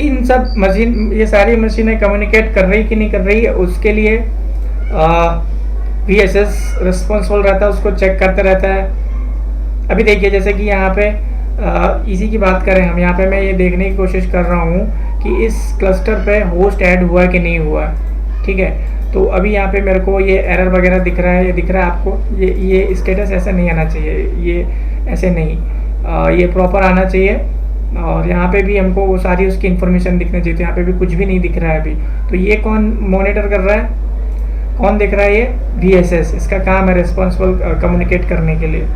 इन सब मशीन, ये सारी मशीनें कम्युनिकेट कर रही कि नहीं कर रही है, उसके लिए VSS रिस्पॉन्सिबल रहता है, उसको चेक करते रहता है। अभी देखिए जैसे कि यहाँ पे इसी की बात करें हम, यहाँ पे मैं ये देखने की कोशिश कर रहा हूँ कि इस क्लस्टर पे होस्ट ऐड हुआ कि नहीं हुआ। ठीक है, तो अभी यहाँ पे मेरे को ये एरर वगैरह दिख रहा है, ये दिख रहा है आपको, ये स्टेटस ऐसा नहीं आना चाहिए, ये ऐसे नहीं, ये प्रॉपर आना चाहिए। और यहाँ पे भी हमको वो सारी उसकी इन्फॉर्मेशन दिखनी चाहिए। तो यहाँ पे भी कुछ भी नहीं दिख रहा है अभी। तो ये कौन मॉनिटर कर रहा है, कौन देख रहा है, ये VSS। इसका काम है रिस्पॉन्सिबल कम्युनिकेट करने के लिए,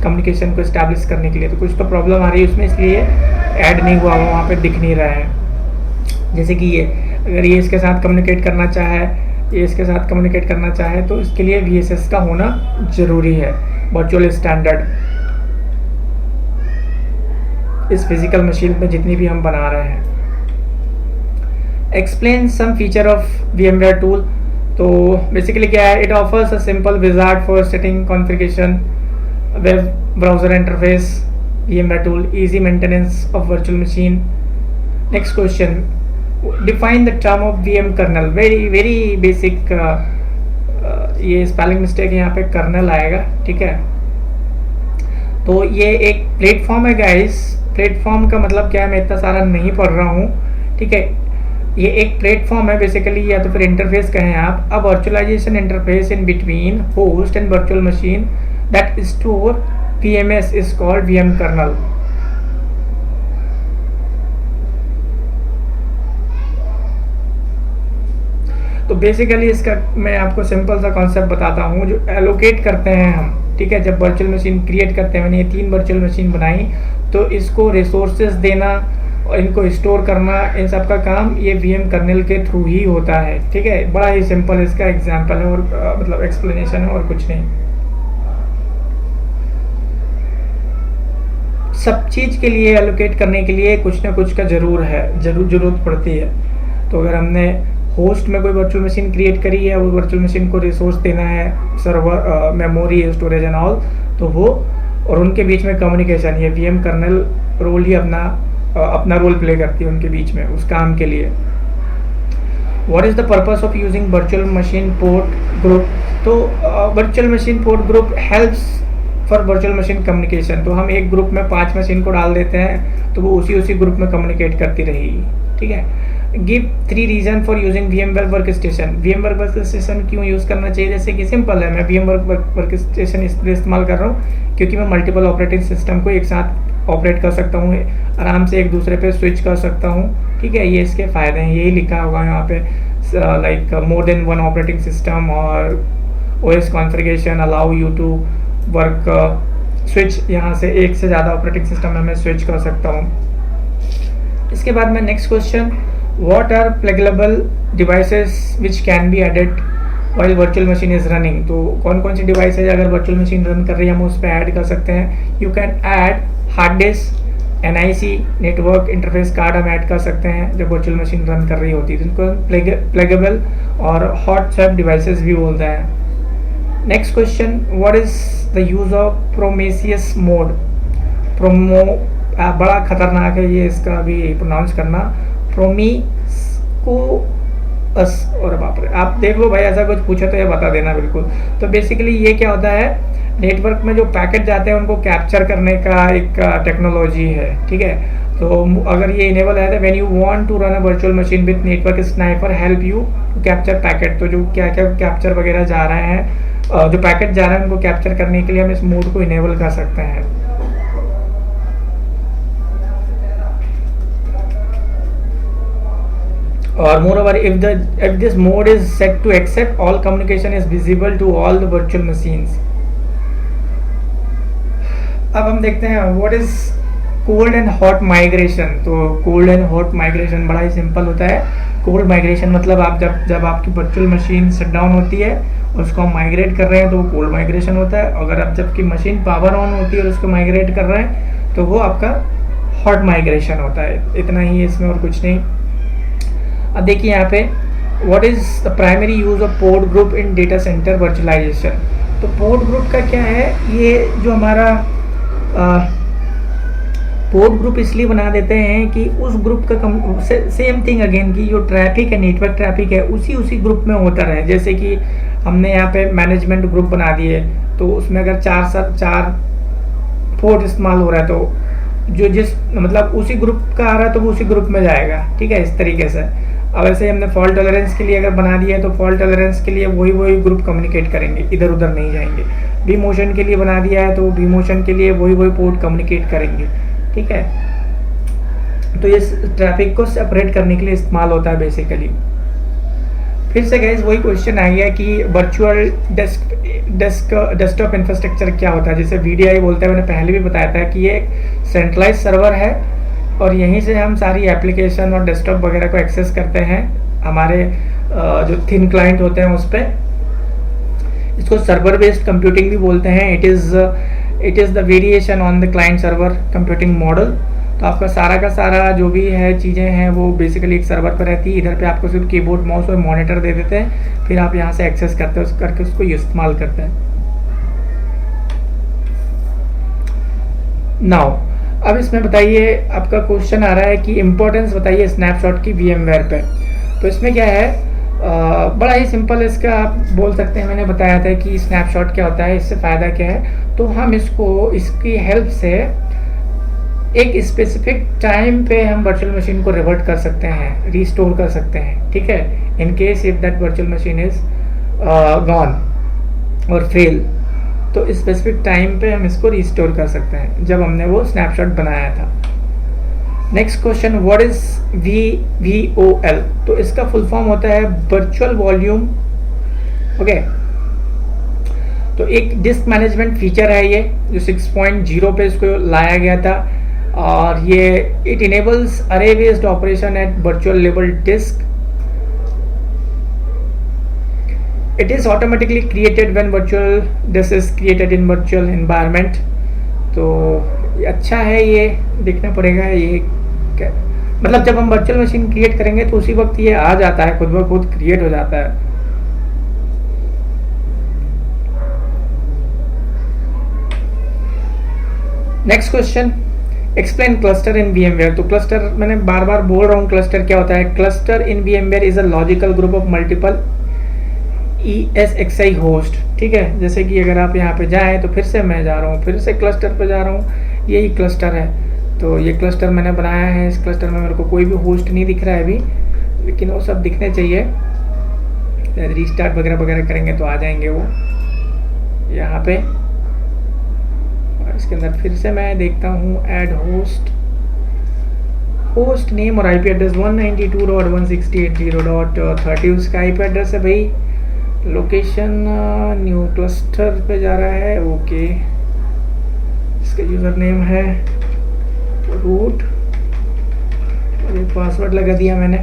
कम्युनिकेशन को इस्टेब्लिश करने के लिए। तो कुछ तो प्रॉब्लम आ रही है उसमें, इसलिए ऐड नहीं हुआ, वहाँ पे दिख नहीं रहा है। जैसे कि ये अगर ये इसके साथ कम्युनिकेट करना चाहे, ये इसके साथ कम्युनिकेट करना चाहे, तो इसके लिए VSS का होना ज़रूरी है, वर्चुअल स्टैंडर्ड इस फिजिकल मशीन में जितनी भी हम बना रहे हैं। Explain some feature of VMware tool. तो बेसिकली क्या है, it offers a simple wizard for setting configuration web browser interface, VMware tool, easy maintenance of virtual machine. Next question, define the term of VM kernel. Very basic, ये spelling mistake है, यहाँ पे colonel आएगा, ठीक है। तो ये एक प्लेटफॉर्म है गाइस। प्लेटफॉर्म का मतलब क्या है, मैं इतना सारा नहीं पढ़ रहा हूँ, ठीक है। ये एक प्लेटफॉर्म है बेसिकली, या तो फिर इंटरफेस कहें आप। A virtualization interface in between host and virtual machine that store VMS is called VM kernel. तो बेसिकली इसका मैं आपको सिंपल सा कॉन्सेप्ट बताता हूँ। जो एलोकेट करते हैं हम, ठीक है, जब वर्चुअल मशीन क्रिएट करते हैं, मैंने ये 3 वर्चुअल मशीन बनाई, तो इसको रिसोर्सेज देना और इनको स्टोर करना, इन सब का काम ये VM कर्नल के थ्रू ही होता है, ठीक है। बड़ा ही सिंपल इसका एग्जांपल है, और मतलब एक्सप्लेनेशन है, और कुछ नहीं। सब चीज़ के लिए एलोकेट करने के लिए कुछ ना कुछ का ज़रूरत पड़ती है। तो अगर हमने होस्ट में कोई वर्चुअल मशीन क्रिएट करी है, वो वर्चुअल मशीन को रिसोर्स देना है, server, memory, storage and all, तो वो और उनके बीच में कम्युनिकेशन, ये VM कर्नल रोल ही अपना रोल प्ले करती है उनके बीच में, उस काम के लिए। What is the purpose of using virtual machine port group? तो virtual machine port group helps for virtual machine communication. तो हम एक ग्रुप में 5 मशीन को डाल देते हैं, तो वो उसी ग्रुप में कम्युनिकेट करती रहेगी, ठीक है। Give 3 reason for using VMware work station. VMware work station क्यों यूज़ करना चाहिए? जैसे कि सिंपल है, मैं VMware वर्क स्टेशन इसलिए इस्तेमाल कर रहा हूँ क्योंकि मैं मल्टीपल ऑपरेटिंग सिस्टम को एक साथ ऑपरेट कर सकता हूँ, आराम से एक दूसरे पे स्विच कर सकता हूँ, ठीक है। ये इसके फ़ायदे हैं, यही लिखा होगा यहाँ पे, like more than 1 operating system और OS configuration allow you to work switch. यहाँ से एक से ज़्यादा ऑपरेटिंग सिस्टम में मैं स्विच कर सकता हूँ। इसके बाद में next question, what are pluggable devices which can be added while virtual machine is running? तो कौन कौन सी डिवाइस है अगर वर्चुअल मशीन रन कर रही है हम उस पर ऐड कर सकते हैं। You can add hard disk, NIC, network interface card हम ऐड कर सकते हैं जब वर्चुअल मशीन रन कर रही होती है, जिनको प्लगेबल और हॉट स्वैप डिवाइसेस भी बोलते हैं। Next question, what is the use of promiscuous mode? बड़ा खतरनाक है ये, इसका भी प्रोनाउंस करना, और बाप रे, आप देख लो भाई, ऐसा कुछ पूछे तो ये बता देना बिल्कुल। तो बेसिकली ये क्या होता है, नेटवर्क में जो पैकेट जाते हैं उनको कैप्चर करने का एक टेक्नोलॉजी है, ठीक है। तो अगर ये इनेबल है, when you want to run a virtual machine with network sniper help you to capture packet. तो जो क्या क्या कैप्चर वगैरह जा रहे हैं, जो पैकेट जा रहे हैं उनको कैप्चर करने के लिए हम इस मोड को इनेबल कर सकते हैं। और moreover, if this mode is set to accept, all communication is visible to all the virtual machines. अब हम देखते हैं what is cold and hot migration। तो cold and hot migration बड़ा ही सिंपल होता है। cold migration मतलब आप जब आपकी वर्चुअल मशीन शट डाउन होती है, उसको हम माइग्रेट कर रहे हैं तो वो कोल्ड माइग्रेशन होता है। अगर आप जबकि मशीन पावर ऑन होती है और उसको माइग्रेट कर रहे हैं तो वो आपका हॉट माइग्रेशन होता है। इतना ही है इसमें, और कुछ नहीं। अब देखिए यहाँ पे, what is the primary use of port group in data center virtualization? तो पोर्ट ग्रुप का क्या है, ये जो हमारा पोर्ट ग्रुप इसलिए बना देते हैं कि उस ग्रुप का सेम थिंग अगेन की जो ट्रैफिक है, नेटवर्क ट्रैफिक है, उसी ग्रुप में होता रहे। जैसे कि हमने यहाँ पे मैनेजमेंट ग्रुप बना दिए, तो उसमें अगर 4 पोर्ट इस्तेमाल हो रहा है तो जो जिस मतलब उसी ग्रुप का आ रहा है तो वो उसी ग्रुप में जाएगा, ठीक है, इस तरीके से। अब ऐसे हमने फॉल्ट टॉलरेंस के लिए अगर बना दिया है तो फॉल्ट टॉलरेंस के लिए वही ग्रुप कम्युनिकेट करेंगे, इधर उधर नहीं जाएंगे। वी मोशन के लिए बना दिया है तो वी मोशन के लिए वही पोर्ट कम्युनिकेट करेंगे, ठीक है। तो ये ट्रैफिक को सेपरेट करने के लिए इस्तेमाल होता है बेसिकली। फिर से गाइस वही क्वेश्चन आ गया कि वर्चुअल डेस्कटॉप इंफ्रास्ट्रक्चर क्या होता है, जैसे VDI बोलते हैं। मैंने पहले भी बताया था कि ये सेंट्रलाइज सर्वर है और यहीं से हम सारी एप्लीकेशन और डेस्कटॉप वगैरह को एक्सेस करते हैं, हमारे जो थिन क्लाइंट होते हैं उस पर। इसको सर्वर बेस्ड कंप्यूटिंग भी बोलते हैं। It is the variation on the client server computing model. तो आपका सारा का सारा जो भी है चीज़ें हैं वो बेसिकली एक सर्वर पर रहती है। इधर पे आपको सिर्फ कीबोर्ड, माउस और मॉनिटर दे देते हैं, फिर आप यहाँ से एक्सेस करते हो करके उसको इस्तेमाल करते हैं। नाउ अब इसमें बताइए, आपका क्वेश्चन आ रहा है कि इम्पोर्टेंस बताइए स्नैपशॉट की VMware पे। तो इसमें क्या है, बड़ा ही सिंपल इसका आप बोल सकते हैं। मैंने बताया था कि स्नैपशॉट क्या होता है, इससे फ़ायदा क्या है। तो हम इसको, इसकी हेल्प से एक स्पेसिफिक टाइम पे हम वर्चुअल मशीन को रिवर्ट कर सकते हैं, रीस्टोर कर सकते हैं, ठीक है। In case if that virtual machine is gone और फेल, तो स्पेसिफिक टाइम पे हम इसको रिस्टोर कर सकते हैं, जब हमने वो स्नैपशॉट बनाया था। Next question, what is VVOL? तो इसका फुल फॉर्म होता है वर्चुअल वॉल्यूम, ओके। तो एक डिस्क मैनेजमेंट फीचर है ये, जो 6.0 पे इसको लाया गया था, और ये it enables array based operation at virtual level disk. It is automatically created when virtual disk is created in virtual environment। तो अच्छा है, ये देखना पड़ेगा ये क्या, मतलब जब हम वर्चुअल मशीन क्रिएट करेंगे तो उसी वक्त ये आ जाता है, खुद ब खुद क्रिएट हो जाता है। नेक्स्ट क्वेश्चन, एक्सप्लेन क्लस्टर इन VMware। तो क्लस्टर, मैंने बार बार बोल रहा हूँ क्लस्टर क्या होता है। Cluster in VMware is a logical group of multiple ESXi host, ठीक है। जैसे कि अगर आप यहाँ पे जाएं, तो फिर से मैं जा रहा हूँ, फिर से क्लस्टर पे जा रहा हूँ, यही क्लस्टर है। तो ये क्लस्टर मैंने बनाया है, इस क्लस्टर में मेरे को कोई भी होस्ट नहीं दिख रहा है अभी, लेकिन वो सब दिखने चाहिए। रीस्टार्ट वगैरह वगैरह करेंगे तो आ जाएंगे वो यहाँ पे। और इसके अंदर फिर से मैं देखता हूँ ऐड होस्ट, होस्ट नेम और IP एड्रेस 192.168.0.30 उसका IP एड्रेस है भाई। लोकेशन न्यू क्लस्टर पे जा रहा है, ओके। इसका यूज़र नेम है रूट, और एक पासवर्ड लगा दिया मैंने।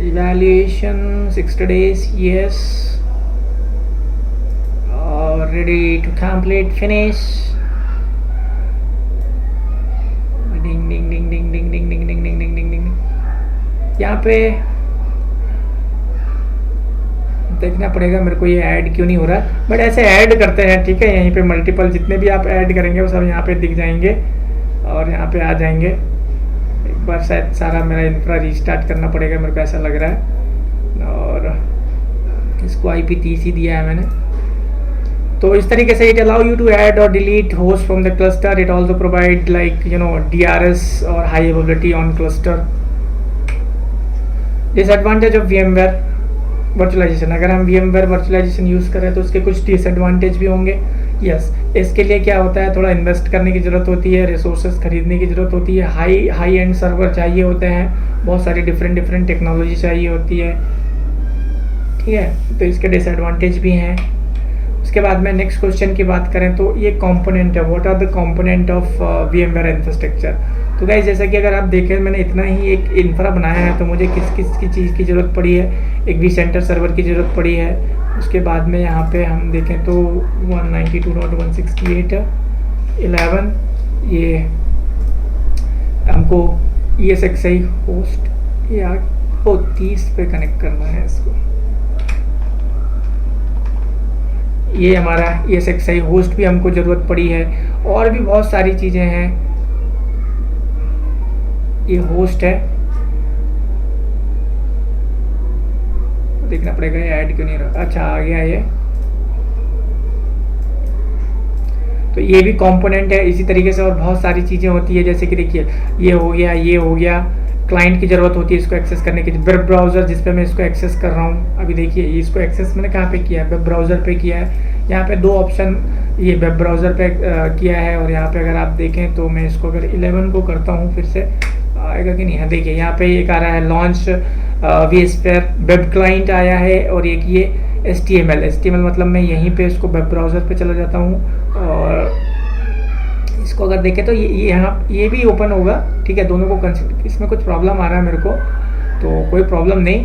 इवैल्यूएशन 60 days, यस, और रेडी टू कंप्लीट, फिनिश। डिंग डिंग डिंग डिंग डिंग डिंग डिंग डिंग डिंग डिंग डिंग। यहाँ पे देखना पड़ेगा मेरे को ये ऐड क्यों नहीं हो रहा, बट ऐसे ऐड करते हैं, ठीक है। यहीं पे मल्टीपल जितने भी आप ऐड करेंगे वो सब यहाँ पे दिख जाएंगे और यहाँ पे आ जाएंगे। एक बार शायद सारा मेरा इंफ्रा रीस्टार्ट करना पड़ेगा, मेरे को ऐसा लग रहा है। और इसको IP30 दिया है मैंने। तो इस तरीके से it allow you to add और delete host from the cluster. It also provide like DRS और high availability on cluster. Disadvantage of VMware virtualization, अगर हम VMware वर्चुअलाइजेशन यूज़ करें तो उसके कुछ डिसएडवांटेज भी होंगे। यस, इसके लिए क्या होता है, थोड़ा इन्वेस्ट करने की ज़रूरत होती है, रिसोर्सेज खरीदने की ज़रूरत होती है, हाई एंड सर्वर चाहिए होते हैं, बहुत सारी डिफरेंट टेक्नोलॉजी चाहिए होती है, ठीक है। तो इसके डिसएडवांटेज भी हैं। उसके बाद में नेक्स्ट क्वेश्चन की बात करें तो ये कंपोनेंट है, what are the component of VMware infrastructure. तो गाइस, जैसा कि अगर आप देखें, मैंने इतना ही एक इंफ्रा बनाया है, तो मुझे किस किस की चीज़ की ज़रूरत पड़ी है। एक vCenter सर्वर की ज़रूरत पड़ी है। उसके बाद में यहाँ पे हम देखें तो 192.168.11 ये हमको ESXi होस्ट या 30 पे कनेक्ट करना है इसको। ये हमारा ESXi होस्ट भी हमको ज़रूरत पड़ी है, और भी बहुत सारी चीज़ें हैं। ये होस्ट है, देखना पड़ेगा ये ऐड क्यों नहीं रहा। अच्छा, आ गया ये। तो ये भी कंपोनेंट है इसी तरीके से, और बहुत सारी चीज़ें होती है। जैसे कि देखिए, ये हो गया, ये हो गया। क्लाइंट की ज़रूरत होती है इसको एक्सेस करने की, वेब ब्राउज़र जिस पे मैं इसको एक्सेस कर रहा हूँ। अभी देखिए, इसको एक्सेस मैंने कहाँ पे किया है, वेब ब्राउज़र पे किया है। यहाँ पे दो ऑप्शन, ये वेब ब्राउज़र पे किया है, और यहाँ पे अगर आप देखें तो मैं इसको अगर 11 को करता हूँ, फिर से आएगा कि नहीं। हाँ, देखिए यहाँ पे एक आ रहा है लॉन्च vSphere वेब क्लाइंट आया है, और एक ये HTML मतलब मैं यहीं पे इसको वेब ब्राउज़र पे चला जाता हूँ, और इसको अगर देखें तो ये भी ओपन होगा, ठीक है। दोनों को इसमें कुछ प्रॉब्लम आ रहा है मेरे को, तो कोई प्रॉब्लम नहीं।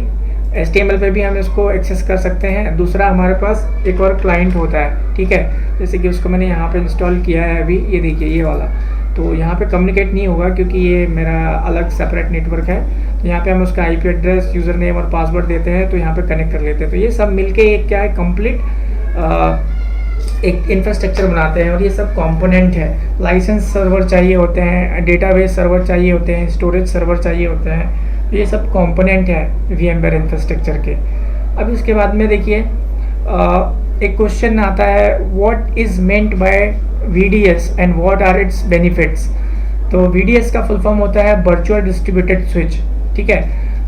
HTML पे भी हम इसको एक्सेस कर सकते हैं। दूसरा हमारे पास एक और क्लाइंट होता है, ठीक है। जैसे कि उसको मैंने यहाँ पे इंस्टॉल किया है अभी, ये देखिए ये वाला। तो यहाँ पे कम्युनिकेट नहीं होगा क्योंकि ये मेरा अलग सेपरेट नेटवर्क है। तो यहाँ पे हम उसका IP एड्रेस, यूज़र नेम और पासवर्ड देते हैं, तो यहाँ पे कनेक्ट कर लेते हैं। तो ये सब मिलके एक क्या है, कंप्लीट एक इंफ्रास्ट्रक्चर बनाते हैं, और ये सब कंपोनेंट है। लाइसेंस सर्वर चाहिए होते हैं, डेटाबेस सर्वर चाहिए होते हैं, स्टोरेज सर्वर चाहिए होते हैं, तो ये सब कंपोनेंट है VMware इंफ्रास्ट्रक्चर के। अब इसके बाद में देखिए एक क्वेश्चन आता है, what is meant by VDS and what are its benefits. तो VDS का फुल फॉर्म होता है वर्चुअल डिस्ट्रीब्यूटेड स्विच, ठीक है।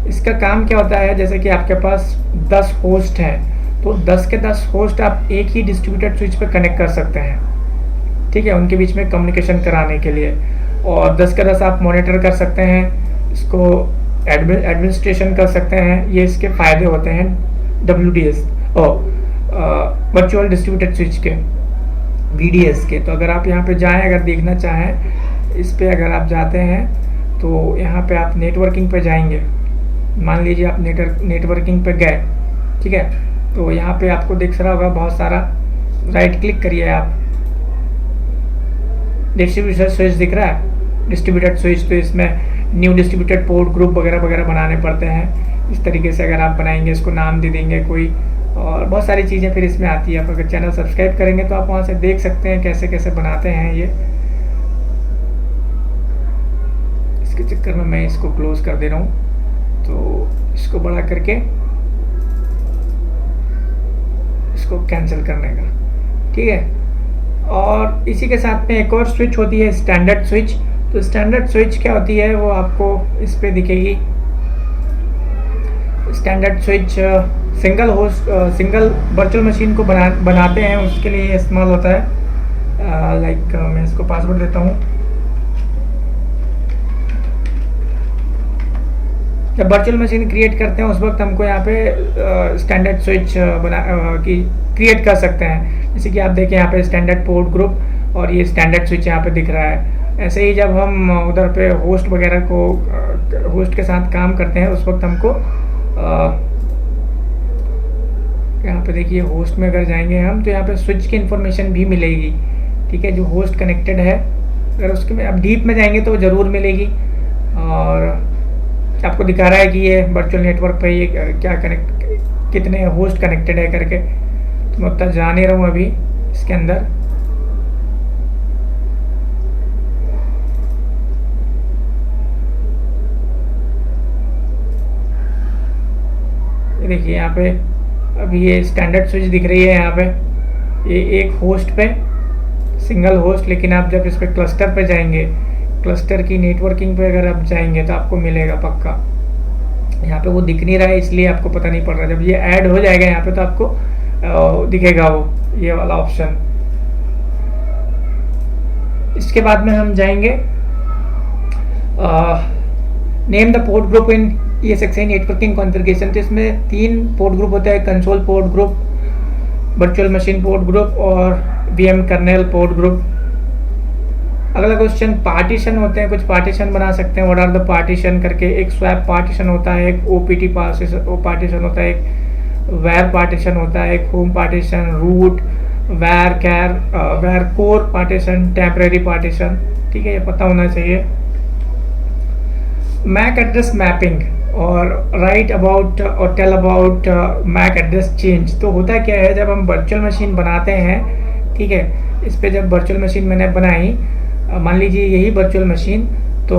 इसका काम क्या होता है, जैसे कि आपके पास 10 होस्ट हैं, तो 10 के 10 होस्ट आप एक ही डिस्ट्रीब्यूटेड स्विच पे कनेक्ट कर सकते हैं, ठीक है, उनके बीच में कम्युनिकेशन कराने के लिए। और 10 के 10 आप मॉनिटर कर सकते हैं, इसको एडमिनिस्ट्रेशन कर सकते हैं। ये इसके फ़ायदे होते हैं WDS वर्चुअल डिस्ट्रीब्यूटेड स्विच के, VDS के। तो अगर आप यहाँ पे जाएं, अगर देखना चाहें इस पे, अगर आप जाते हैं तो यहाँ पे आप नेटवर्किंग पे जाएंगे। मान लीजिए आप नेटवर्किंग पे गए, ठीक है, तो यहाँ पे आपको दिख रहा होगा बहुत सारा, राइट क्लिक करिए आप, डिस्ट्रीब्यूटेड स्विच दिख रहा है, डिस्ट्रीब्यूटेड स्विच। तो इसमें न्यू डिस्ट्रीब्यूटेड पोर्ट ग्रुप वगैरह वगैरह बनाने पड़ते हैं। इस तरीके से अगर आप बनाएंगे, इसको नाम दे देंगे कोई, और बहुत सारी चीज़ें फिर इसमें आती है। आप अगर चैनल सब्सक्राइब करेंगे तो आप वहाँ से देख सकते हैं कैसे कैसे बनाते हैं ये। इसके चक्कर में मैं इसको क्लोज कर दे रहा हूँ, तो इसको बड़ा करके इसको कैंसिल करने का, ठीक है। और इसी के साथ में एक और स्विच होती है स्टैंडर्ड स्विच। तो स्टैंडर्ड स्विच क्या होती है वो आपको इस पे दिखेगी। Standard switch single virtual machine को बनाते हैं, उसके लिए इस्तेमाल होता है। लाइक मैं इसको पासवर्ड देता हूँ। जब वर्चुअल मशीन क्रिएट करते हैं उस वक्त हमको यहाँ पे स्टैंडर्ड स्विच क्रिएट कर सकते हैं। जैसे कि आप देखें यहाँ पे स्टैंडर्ड पोर्ट ग्रुप और ये स्टैंडर्ड स्विच यहाँ पे दिख रहा है। ऐसे ही जब हम उधर पे होस्ट वगैरह को होस्ट के साथ काम करते हैं उस वक्त हमको यहाँ पे देखिए होस्ट में अगर जाएंगे हम तो यहाँ पे स्विच की इंफॉर्मेशन भी मिलेगी, ठीक है, जो होस्ट कनेक्टेड है। अगर उसके में अब डीप में जाएंगे तो ज़रूर मिलेगी। और आपको दिखा रहा है कि ये वर्चुअल नेटवर्क पे ये क्या कितने होस्ट कनेक्टेड है करके। तो मैं उतना जा नहीं रहा हूँ अभी इसके अंदर। ये देखिए यहाँ पे अभी ये स्टैंडर्ड स्विच दिख रही है यहाँ पे, ये एक होस्ट पे सिंगल होस्ट। लेकिन आप जब इस पे क्लस्टर पे जाएंगे, क्लस्टर की नेटवर्किंग पे अगर आप जाएंगे तो आपको मिलेगा पक्का। यहाँ पे वो दिख नहीं रहा है इसलिए आपको पता नहीं पड़ रहा। जब ये ऐड हो जाएगा यहाँ पे तो आपको दिखेगा वो ये वाला ऑप्शन। इसके बाद में हम जाएंगे name the port group in ESXi networking configuration. तो इसमें 3 पोर्ट ग्रुप होता है, console port group, virtual machine port group और VM कर्नेल पोर्ट ग्रुप। अगला क्वेश्चन पार्टीशन होते हैं, कुछ पार्टीशन बना सकते हैं। व्हाट आर द पार्टीशन करके, एक स्वैप पार्टीशन होता है, एक OPT पार्टीशन होता है, एक वैर पार्टीशन होता है, एक home partition, root, var core partition, temporary partition, ठीक है, ये पता होना चाहिए। मैक एड्रेस मैपिंग और राइट अबाउट और tell about MAC address change. तो होता क्या है, जब हम वर्चुअल मशीन बनाते हैं, ठीक है, इस पे जब वर्चुअल मशीन मैंने बनाई, मान लीजिए यही वर्चुअल मशीन, तो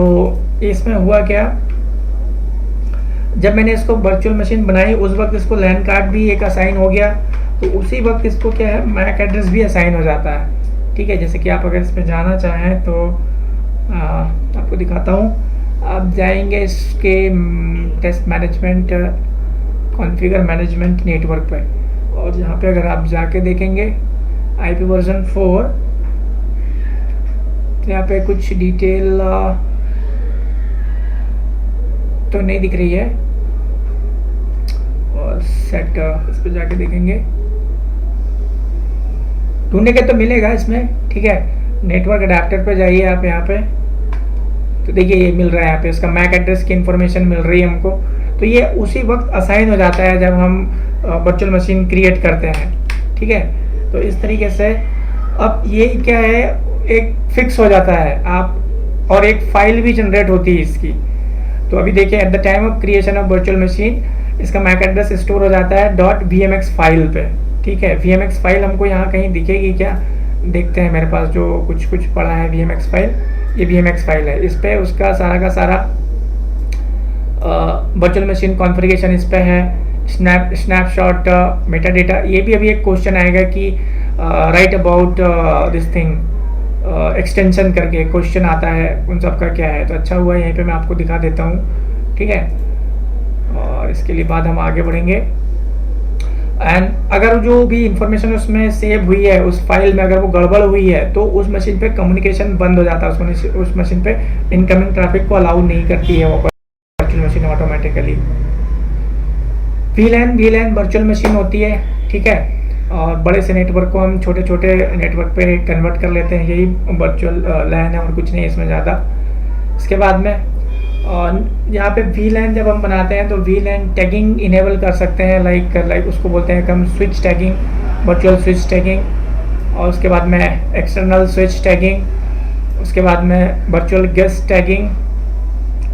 इसमें हुआ क्या, जब मैंने इसको वर्चुअल मशीन बनाई उस वक्त इसको लैन कार्ड भी एक असाइन हो गया, तो उसी वक्त इसको क्या है मैक एड्रेस भी असाइन हो जाता है, ठीक है। जैसे कि आप अगर इस पर जाना चाहें तो आपको दिखाता हूँ। आप जाएंगे इसके test management configure management network पे, और यहाँ पे अगर आप जाके देखेंगे IP वर्जन 4, तो यहाँ पे कुछ डिटेल तो नहीं दिख रही है। और सेट इस पे जाके देखेंगे, ढूंढने के तो मिलेगा इसमें, ठीक है। नेटवर्क अडेप्टर पे जाइए आप, यहाँ पे तो देखिए ये मिल रहा है, यहाँ पे इसका मैक एड्रेस की इंफॉर्मेशन मिल रही है हमको। तो ये उसी वक्त असाइन हो जाता है जब हम वर्चुअल मशीन क्रिएट करते हैं, ठीक है। तो इस तरीके से अब ये क्या है, एक फिक्स हो जाता है आप, और एक फाइल भी जनरेट होती है इसकी। तो अभी देखिए eight the time of creation of virtual machine इसका मैक एड्रेस स्टोर हो जाता है .vmx फाइल पे, ठीक है। VMX फाइल हमको यहाँ कहीं दिखेगी क्या? देखते हैं, मेरे पास जो कुछ पड़ा है VMX फाइल, ये VMX फाइल है। इस पर उसका सारा का सारा वर्चुअल मशीन कॉन्फ़िगरेशन इस पे है। Snapshot, Meta data. ये भी अभी एक क्वेश्चन आएगा कि right about this thing extension करके क्वेश्चन आता है, उन सब का क्या है। तो अच्छा हुआ यहीं पे मैं आपको दिखा देता हूँ, ठीक है। और इसके लिए बाद हम आगे बढ़ेंगे। एंड अगर जो भी इंफॉर्मेशन उसमें सेव हुई है उस फाइल में, अगर वो गड़बड़ हुई है तो उस मशीन पे कम्युनिकेशन बंद हो जाता है। उस मशीन पे इनकमिंग ट्रैफिक को अलाउ नहीं करती है वो virtual machine automatically. VLAN virtual machine होती है, ठीक है। और बड़े से नेटवर्क को हम छोटे छोटे नेटवर्क पे कन्वर्ट कर लेते हैं, यही वर्चुअल लैन है और कुछ नहीं इसमें ज़्यादा। इसके बाद में यहाँ पे VLAN जब हम बनाते हैं तो VLAN टैगिंग इनेबल कर सकते हैं, लाइक उसको बोलते हैं हम switch tagging, virtual switch tagging. और उसके बाद में एक्सटर्नल स्विच टैगिंग, उसके बाद में वर्चुअल गेस्ट टैगिंग,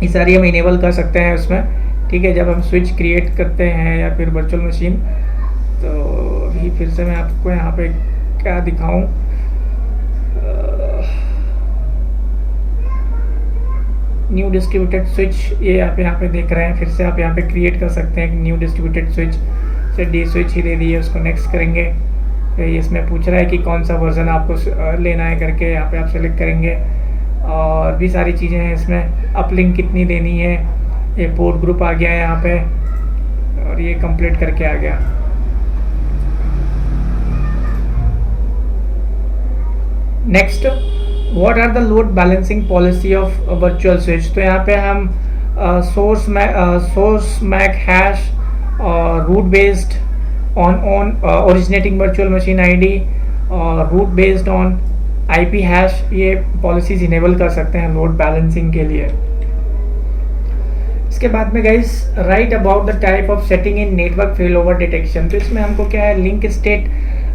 ये सारी हम इनेबल कर सकते हैं उसमें, ठीक है। जब हम स्विच क्रिएट करते हैं या फिर वर्चुअल मशीन। तो अभी फिर से मैं आपको यहाँ पे क्या दिखाऊं, न्यू डिस्ट्रीब्यूटेड स्विच, ये आप यहाँ पे देख रहे हैं। फिर से आप यहाँ पे क्रिएट कर सकते हैं न्यू डिस्ट्रीब्यूटेड स्विच से। डी स्विच ही दे दिए, उसको नेक्स्ट करेंगे। फिर इसमें पूछ रहा है कि कौन सा वर्जन आपको लेना है करके, यहाँ पे आप सेलेक्ट करेंगे। और भी सारी चीज़ें हैं इसमें, अपलिंक कितनी देनी है, ये पोर्ट ग्रुप आ गया है यहाँ पे, और ये कंप्लीट करके आ गया। Next, what are the load balancing policy of virtual switch. तो यहाँ पे हम सोर्स मैक हैश और route based on originating virtual machine ID और route based on IP hash, ये पॉलिसीज इनेबल कर सकते हैं लोड बैलेंसिंग के लिए। इसके बाद में guys, right about the type of setting in network fail over detection. तो इसमें हमको क्या है, लिंक स्टेट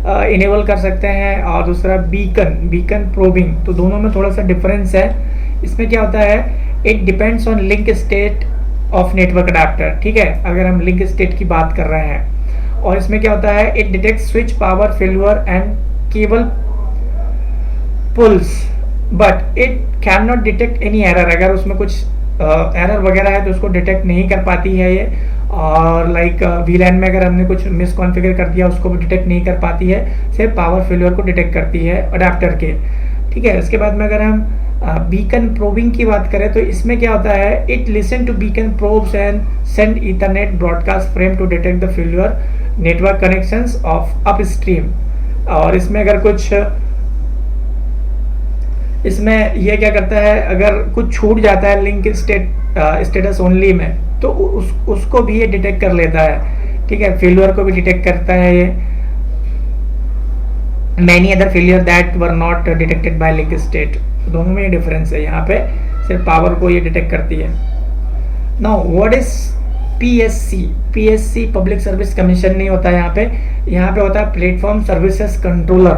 इनेबल कर सकते हैं और दूसरा बीकन प्रोबिंग। तो दोनों में थोड़ा सा डिफरेंस है। इसमें क्या होता है, it depends on link state of network adapter, ठीक है, अगर हम लिंक स्टेट की बात कर रहे हैं। और इसमें क्या होता है, it detect switch power failure and cable pulls but it can not detect any error. अगर उसमें कुछ एरर वगैरह है तो उसको डिटेक्ट नहीं कर पाती है ये। और लाइक VLAN में अगर हमने कुछ मिसकॉन्फ़िगर कर दिया उसको भी डिटेक्ट नहीं कर पाती है, सिर्फ पावर फेल्योर को डिटेक्ट करती है अडेप्टर के, ठीक है। इसके बाद में अगर हम बीकन प्रोबिंग की बात करें तो इसमें क्या होता है, it listen to beacon probes and send ethernet broadcast frame to detect the failure network connections of upstream. और इसमें अगर कुछ, इसमें ये क्या करता है, अगर कुछ छूट जाता है लिंक स्टेटस ओनली में तो उसको भी ये डिटेक्ट कर लेता है, ठीक है। फेल्यूर को भी डिटेक्ट करता है ये। Many other failure that were not detected by link state. दोनों में ये डिफरेंस है, यहाँ पे सिर्फ पावर को ये डिटेक्ट करती है। Now what is PSC public service commission नहीं होता यहाँ पे होता है प्लेटफॉर्म सर्विसेज कंट्रोलर।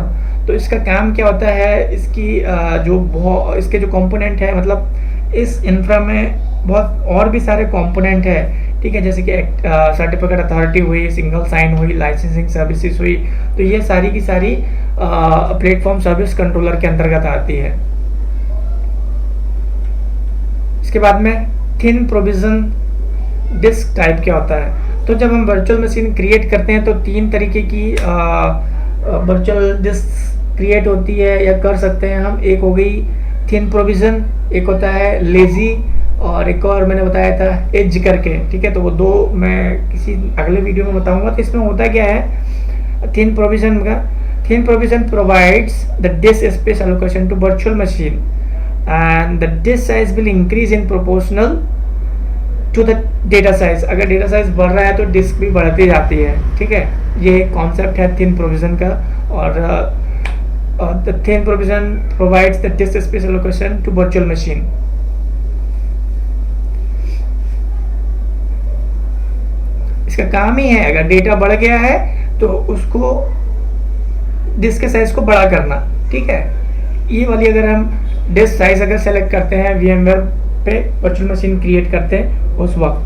तो इसका काम क्या होता है, इसके जो कंपोनेंट है, मतलब इस इंफ्रा में बहुत और भी सारे कंपोनेंट है, ठीक है। जैसे कि सर्टिफिकेट अथॉरिटी हुई, सिंगल साइन हुई, लाइसेंसिंग सर्विसेज हुई। तो ये सारी की सारी प्लेटफॉर्म सर्विस कंट्रोलर के अंतर्गत आती है। इसके बाद में थिन प्रोविजन डिस्क टाइप क्या होता है। तो जब हम वर्चुअल मशीन क्रिएट करते हैं तो 3 तरीके की वर्चुअल डिस्क क्रिएट होती है या कर सकते हैं हम। एक हो गई थिन प्रोविजन, एक होता है लेजी, और एक और मैंने बताया था एज करके, ठीक है। तो वो दो मैं किसी अगले वीडियो में बताऊंगा। तो इसमें होता क्या है, thin provision provides the disk space allocation to virtual machine and the disk size will increase in proportional to the data size. अगर डेटा साइज बढ़ रहा है तो डिस्क भी बढ़ती जाती है, ठीक है। ये कॉन्सेप्ट है थिन प्रोविजन का। और the thin provision provides the disk space allocation to virtual machine. इसका काम ही है, अगर डेटा बढ़ गया है तो उसको डिस्क के साइज को बड़ा करना, ठीक है। ये वाली अगर हम डिस्क साइज अगर सेलेक्ट करते हैं VMware पे वर्चुअल मशीन क्रिएट करते हैं उस वक्त।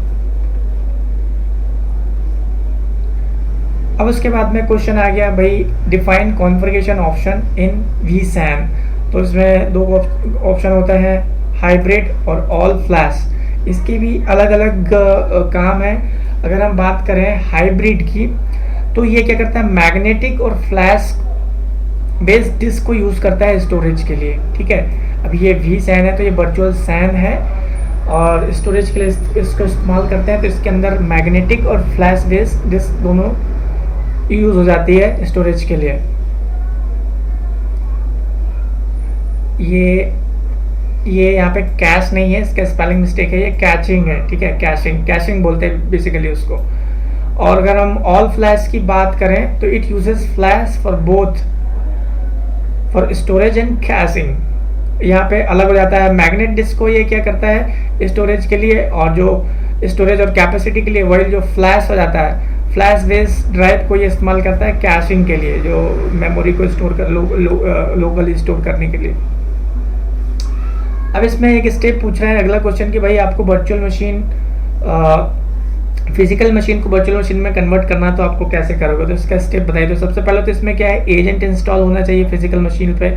अब उसके बाद में क्वेश्चन आ गया भाई, define configuration option in vSAN। तो इसमें दो ऑप्शन होता है, हाइब्रिड और ऑल फ्लैश। इसकी भी अलग अलग काम है। अगर हम बात करें हाइब्रिड की, तो ये क्या करता है, मैग्नेटिक और फ्लैश बेस्ड डिस्क को यूज़ करता है स्टोरेज के लिए। ठीक है, अब ये vSAN है तो ये वर्चुअल सैन है, और स्टोरेज के लिए इसको इस्तेमाल करते हैं। तो इसके अंदर मैग्नेटिक और फ्लैश बेस्ड डिस्क दोनों यूज़ हो जाती है स्टोरेज के लिए। ये यहाँ पे कैश नहीं है, इसका स्पेलिंग मिस्टेक है, ये कैचिंग है। ठीक है, कैशिंग बोलते हैं बेसिकली उसको। और अगर हम ऑल फ्लैश की बात करें तो it uses flash for both for storage and caching. यहाँ पे अलग हो जाता है। मैग्नेट डिस्क को ये क्या करता है स्टोरेज के लिए, और जो स्टोरेज और कैपेसिटी के लिए, वही जो फ्लैश हो जाता है, फ्लैश बेस्ड ड्राइव को ये इस्तेमाल करता है कैशिंग के लिए, जो मेमोरी को स्टोर कर लोकली स्टोर करने के लिए। अब इसमें एक स्टेप पूछ रहा है अगला क्वेश्चन कि भाई आपको वर्चुअल मशीन, फिजिकल मशीन को वर्चुअल मशीन में कन्वर्ट करना, तो आपको कैसे करोगे, तो इसका स्टेप बताइए। तो सबसे पहले तो इसमें क्या है, एजेंट इंस्टॉल होना चाहिए फिजिकल मशीन पे।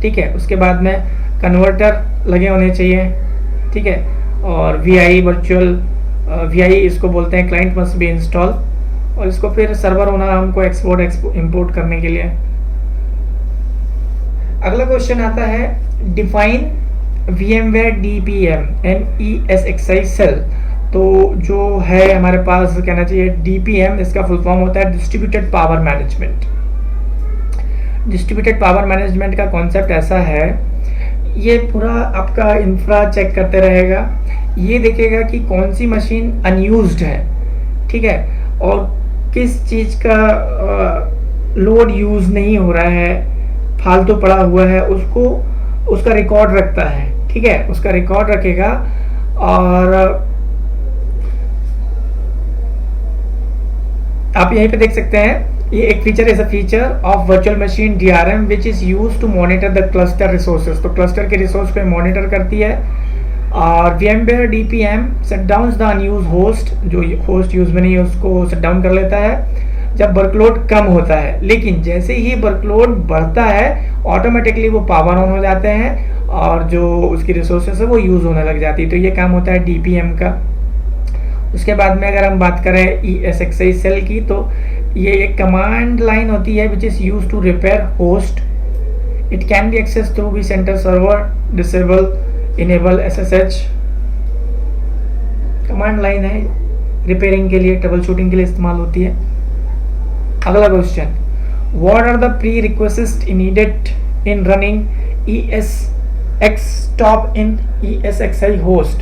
ठीक है, उसके बाद में कन्वर्टर लगे होने चाहिए। ठीक है, और VI इसको बोलते हैं, क्लाइंट मस्ट बी इंस्टॉल, और इसको फिर सर्वर होना हमको एक्सपोर्ट इंपोर्ट करने के लिए। अगला क्वेश्चन आता है, define VMware DPM and ESXi shell. तो जो है हमारे पास कहना चाहिए DPM, इसका फुल फॉर्म होता है distributed power management. Distributed power management का कॉन्सेप्ट ऐसा है, ये पूरा आपका इंफ्रा चेक करते रहेगा, ये देखेगा कि कौन सी मशीन अनयूज्ड है। ठीक है, और किस चीज़ का लोड यूज़ नहीं हो रहा है, फालतू पड़ा हुआ है, उसका रिकॉर्ड रखता है। ठीक है, उसका रिकॉर्ड रखेगा। और आप यहीं पे देख सकते हैं, ये एक feature is a feature of virtual machine DRM which is used to monitor the cluster resources. तो क्लस्टर के रिसोर्स को मॉनिटर करती है। और VMware DPM shut down the unused host, जो होस्ट यूज में नहीं है उसको शट डाउन कर लेता है जब वर्कलोड कम होता है। लेकिन जैसे ही वर्कलोड बढ़ता है ऑटोमेटिकली वो पावर ऑन हो जाते हैं, और जो उसकी रिसोर्सेस है वो यूज़ होने लग जाती है। तो ये काम होता है DPM का। उसके बाद में अगर हम बात करें ESXi सेल की, तो ये एक कमांड लाइन होती है which is use to repair host. It can be access through vCenter server, disable, enable SSH। Command line है, रिपेयरिंग के लिए, ट्रबल शूटिंग के लिए इस्तेमाल होती है। अगला question, what are the pre request needed in running ESX top in ESXi host.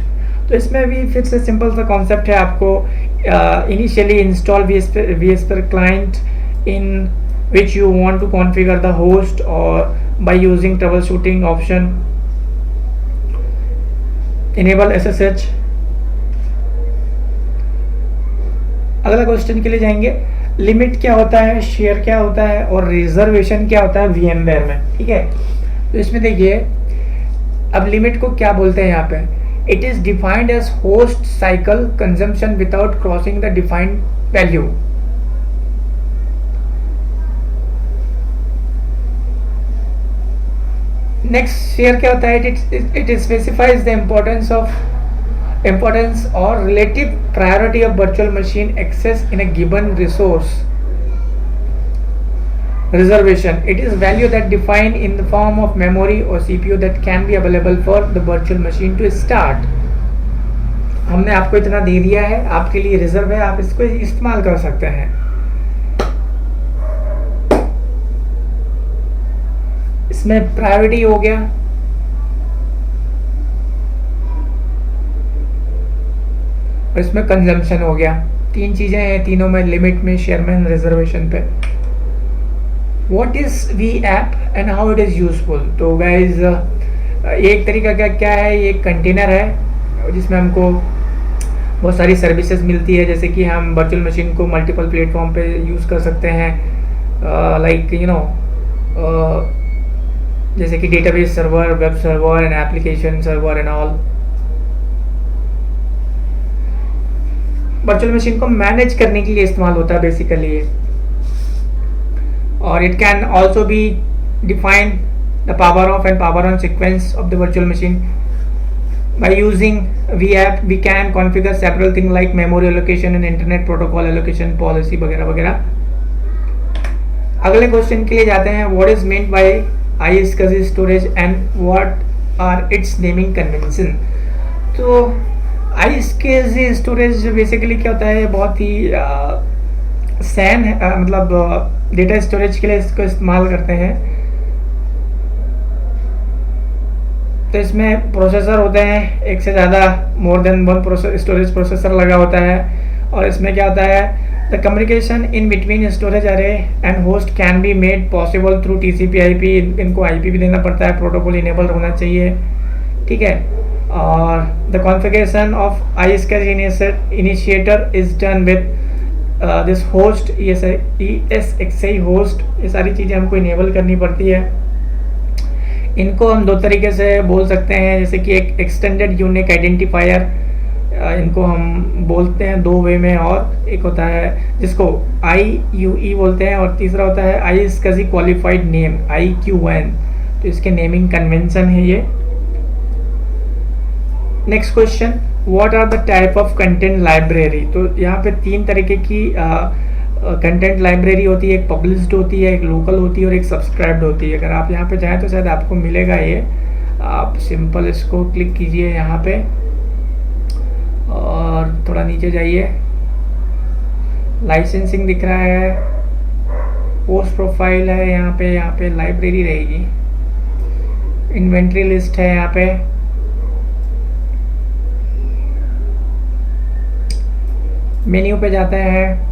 तो इसमें भी फिर से सिंपल सा कॉन्सेप्ट है, आपको initially install vSphere client in which you want to configure the host, or by using troubleshooting option enable SSH। अगला question के लिए जाएंगे, लिमिट क्या होता है, शेयर क्या होता है, और रिजर्वेशन क्या होता है VMware में। ठीक है, तो इसमें देखिए, अब लिमिट को क्या बोलते हैं यहाँ पे, it is defined as host cycle consumption without crossing the defined value. Next share क्या होता है, it specifies the importance or relative priority of virtual machine access in a given resource। Reservation, it is value that defined in the form of memory or CPU that can be available for the virtual machine to start। हमने आपको इतना दे दिया है, आपके लिए reserve है, आप इसको इस्तेमाल कर सकते हैं। इसमें प्रायोरिटी हो गया, और इसमें कंजम्पशन हो गया। तीन चीजें हैं, तीनों में, लिमिट में, शेयर में, रिजर्वेशन पे। What is vApp and how it is useful. तो गाइज एक तरीका क्या है, ये एक कंटेनर है जिसमें हमको बहुत सारी सर्विसेज मिलती है, जैसे कि हम वर्चुअल मशीन को मल्टीपल प्लेटफॉर्म पे यूज़ कर सकते हैं, लाइक यू नो, जैसे कि database server, web server and application server and all. Virtual machine को मैनेज करने के लिए इस्तेमाल होता है बेसिकली ये। और it can also be define the power of and power on sequence of the virtual machine. By using VApp we can configure several things like memory allocation and internet protocol allocation policy वगैरह वगैरह. अगले question के लिए जाते हैं. What is meant by iSCSI storage and what are its naming convention. तो iSCSI storage basically क्या होता है, बहुत ही सैन मतलब डेटा स्टोरेज के लिए इसको इस्तेमाल करते हैं. तो इसमें प्रोसेसर होते हैं, एक से ज़्यादा more than one storage processor लगा होता है. और इसमें क्या होता है, the communication in between storage array and host can be made possible through TCP/IP. इनको IP भी देना पड़ता है, प्रोटोकॉल इनेबल होना चाहिए. ठीक है. और the configuration of iSCSI initiator is done with this host, ESXi host. ये सारी चीज़ें हमको इनेबल करनी पड़ती है. इनको हम दो तरीके से बोल सकते हैं, जैसे कि एक एक्सटेंडेड यूनिक आइडेंटिफायर, इनको हम बोलते हैं दो वे में. और एक होता है जिसको IUE बोलते हैं, और तीसरा होता है iSCSI क्वालिफाइड नेम, IQN. तो इसके नेमिंग कन्वेंशन है ये. Next question, what are the type of content library. तो यहाँ पे तीन तरीके की कंटेंट लाइब्रेरी होती है. एक पब्लिश्ड होती है, एक लोकल होती है और एक सब्सक्राइब्ड होती है. अगर आप यहाँ पे जाएँ तो शायद आपको मिलेगा ये. आप सिंपल इसको क्लिक कीजिए यहाँ पे और थोड़ा नीचे जाइए. लाइसेंसिंग दिख रहा है, पोस्ट प्रोफाइल है यहाँ पे लाइब्रेरी रहेगी. इन्वेंट्री लिस्ट है यहाँ पे. मेन्यू पे जाते हैं,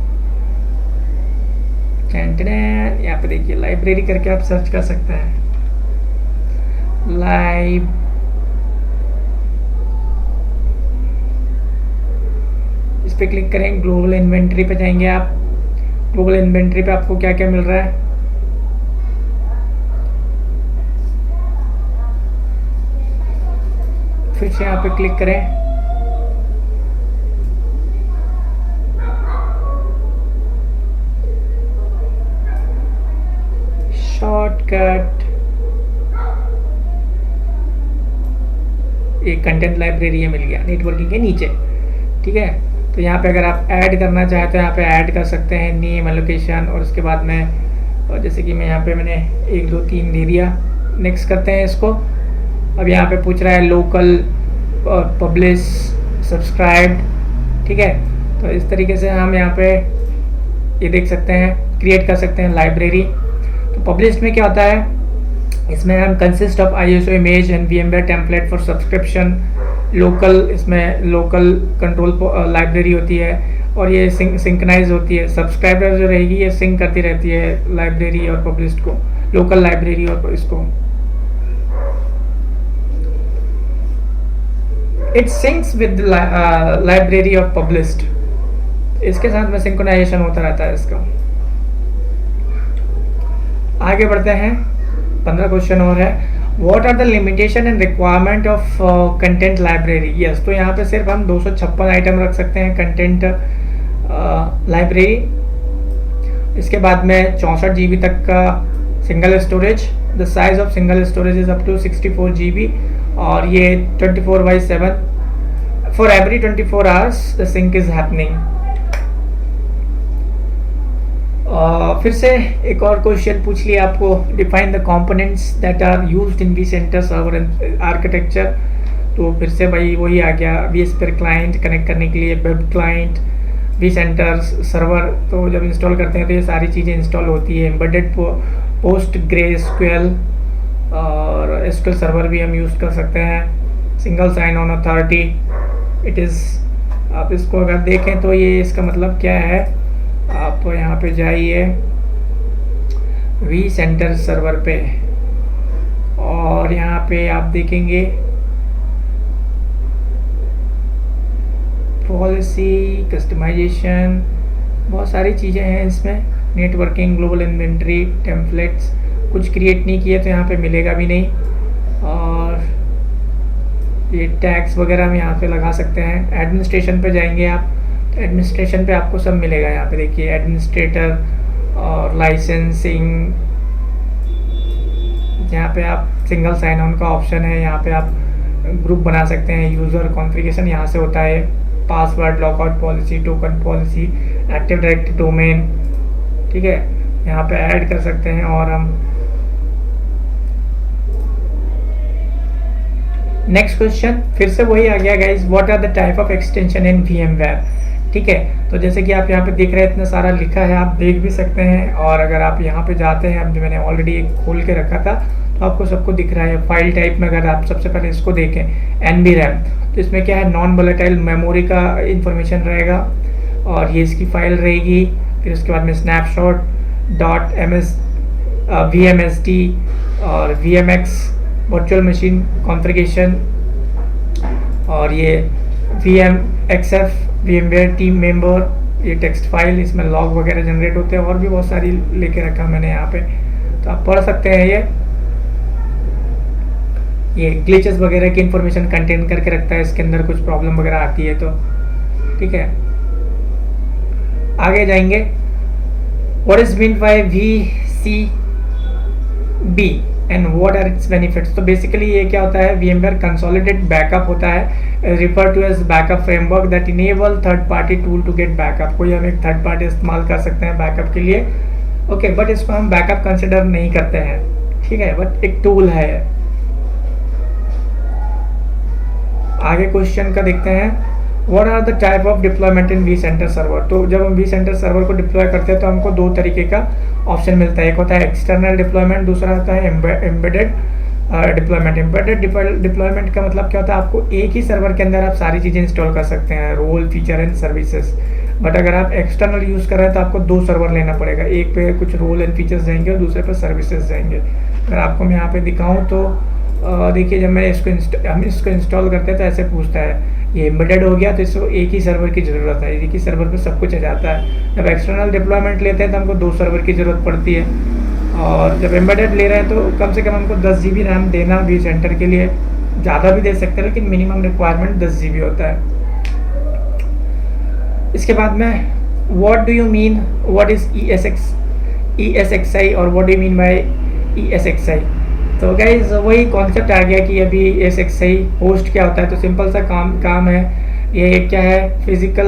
यहाँ पे देखिए लाइब्रेरी करके आप सर्च कर सकते हैं. इस पे क्लिक करें, ग्लोबल इन्वेंट्री पे जाएंगे आप. ग्लोबल इन्वेंट्री पे आपको क्या क्या मिल रहा है. फिर से यहाँ पे क्लिक करें. शॉर्टकट, एक कंटेंट लाइब्रेरी मिल गया नेटवर्किंग के नीचे. ठीक है. तो यहाँ पे अगर आप ऐड करना चाहते हो यहाँ पे ऐड कर सकते हैं, नेम, एलोकेशन. और उसके बाद में, और जैसे कि मैं यहाँ पे मैंने 1 2 3 दे दिया. नेक्स्ट करते हैं इसको. अब यहाँ पे पूछ रहा है लोकल और पब्लिश, सब्सक्राइब. ठीक है. तो इस तरीके से हम यहाँ पे ये देख सकते हैं, क्रिएट कर सकते हैं लाइब्रेरी. तो पब्लिश में क्या होता है, इसमें हम consist of ISO image and VMware template for subscription. Local, इसमें लोकल कंट्रोल लाइब्रेरी होती है और ये सिंक्राइज होती है. सब्सक्राइबर जो रहेगी ये सिंक करती रहती है लाइब्रेरी और पब्लिश्ड को, लोकल लाइब्रेरी और इसको. It sinks with library of published. इसके साथ में सिंक्रोनाइजेशन होता रहता है इसका. आगे बढ़ते हैं. 15 क्वेश्चन और है. What are the limitation and requirement of content library. Yes, तो यहाँ पे सिर्फ हम 256 आइटम रख सकते हैं कंटेंट लाइब्रेरी. इसके बाद में 64 GB तक का single storage. The size of single storage is up to 64 GB. और ये 24/7 for every 24 hours the sync is happening. फिर से एक और क्वेश्चन पूछ लिया आपको. Define the components that are used in vCenter server architecture. तो फिर से भाई वही आ गया. vSphere क्लाइंट कनेक्ट करने के लिए, वेब क्लाइंट, vCenter सर्वर. तो जब इंस्टॉल करते हैं तो ये सारी चीज़ें इंस्टॉल होती है. एम्बेडेड PostgreSQL और SQL सर्वर भी हम यूज़ कर सकते हैं. Single sign on authority it is. आप इसको अगर देखें तो ये इसका मतलब क्या है, आप यहाँ पे जाइए vCenter सर्वर पे और यहाँ पे आप देखेंगे पॉलिसी, कस्टमाइजेशन, बहुत सारी चीज़ें हैं इसमें. Networking, global inventory, templates. कुछ क्रिएट नहीं किए तो यहाँ पे मिलेगा भी नहीं. और ये टैग्स वगैरह हम यहाँ पे लगा सकते हैं. एडमिनिस्ट्रेशन पे जाएंगे आप, एडमिनिस्ट्रेशन पे आपको सब मिलेगा. यहाँ पे देखिए एडमिनिस्ट्रेटर और लाइसेंसिंग, यहाँ पे आप सिंगल साइन ऑन का ऑप्शन है, यहाँ पे आप ग्रुप बना सकते हैं। यूज़र कॉन्फ़िगरेशन यहाँ से होता है, password, lockout policy, token policy, active directory domain, ठीक है, यहाँ पे ऐड कर सकते हैं। और हम नेक्स्ट क्वेश्चन फिर से वही आ गया guys, what are the type of extension in VMware, ठीक है। तो जैसे कि आप यहाँ पे देख रहे हैं इतना सारा लिखा है, आप देख भी सकते हैं। और अगर आप यहाँ पे जाते हैं, जो मैंने ऑलरेडी एक खोल के रखा था, तो आपको सबको दिख रहा है। फाइल टाइप में अगर आप सबसे पहले इसको देखें, NB RAM, तो इसमें क्या है, नॉन वोलेटाइल मेमोरी का इंफॉर्मेशन रहेगा और ये इसकी फाइल रहेगी। फिर उसके बाद में स्नैपशॉट .ms VMST और VMX वर्चुअल मशीन कॉन्फ़िगरेशन, और ये VMXF VMware टीम मेंबर, ये टेक्स्ट फाइल, इसमें लॉग वगैरह जनरेट होते हैं। और भी बहुत सारी लेके रखा मैंने यहाँ पे, तो आप पढ़ सकते हैं। ये ग्लिचेस वगैरह की इंफॉर्मेशन कंटेन करके रखता है, इसके अंदर कुछ प्रॉब्लम वगैरह आती है तो, ठीक है। आगे जाएंगे, what is mean by VCB and what are its benefits. तो बेसिकली ये क्या होता है, VMware कंसोलिडेट बैकअप होता है, refer to as backup framework that enable third party tool to get backup. कोई हम एक थर्ड पार्टी इस्तेमाल कर सकते हैं बैकअप के लिए, ओके, बट इसको हम बैकअप कंसिडर नहीं करते हैं, ठीक है, बट एक टूल है। आगे क्वेश्चन का देखते हैं, what are the type of deployment in vCenter server. तो जब हम vCenter सर्वर को डिप्लॉय करते हैं तो हमको दो तरीके का ऑप्शन मिलता है, एक होता है एक्सटर्नल डिप्लॉयमेंट, दूसरा होता है एम्बेडेड डिप्लॉयमेंट। एम्बेडेड डिप्लॉयमेंट का मतलब क्या होता है, आपको एक ही सर्वर के अंदर आप सारी चीज़ें इंस्टॉल कर सकते हैं, role, feature and services. But अगर आप एक्सटर्नल यूज़ कर रहे हैं तो आपको दो सर्वर लेना पड़ेगा, एक पे कुछ रोल एंड फीचर्स जाएंगे और दूसरे पे सर्विसेज जाएंगे। अगर आपको मैं यहाँ पे दिखाऊँ तो देखिए, जब मैं हम इसको इंस्टॉल करते हैं तो ऐसे पूछता है, ये एम्बेडेड हो गया तो इसको एक ही सर्वर की ज़रूरत है, एक ही सर्वर पे सब कुछ आ जाता है। जब एक्सटर्नल डिप्लॉयमेंट लेते हैं तो हमको दो सर्वर की ज़रूरत पड़ती है, और जब एम्बेडेड ले रहे हैं तो कम से कम हमको 10 GB रैम देना vCenter के लिए, ज़्यादा भी दे सकते हैं लेकिन मिनिमम रिक्वायरमेंट 10 GB होता है। इसके बाद में what do you mean, what is ESXi और what do you mean by ESXi। तो गाइज वही कॉन्सेप्ट आ गया कि अभी ESXi होस्ट क्या होता है। तो सिंपल सा काम है, ये क्या है, फिजिकल,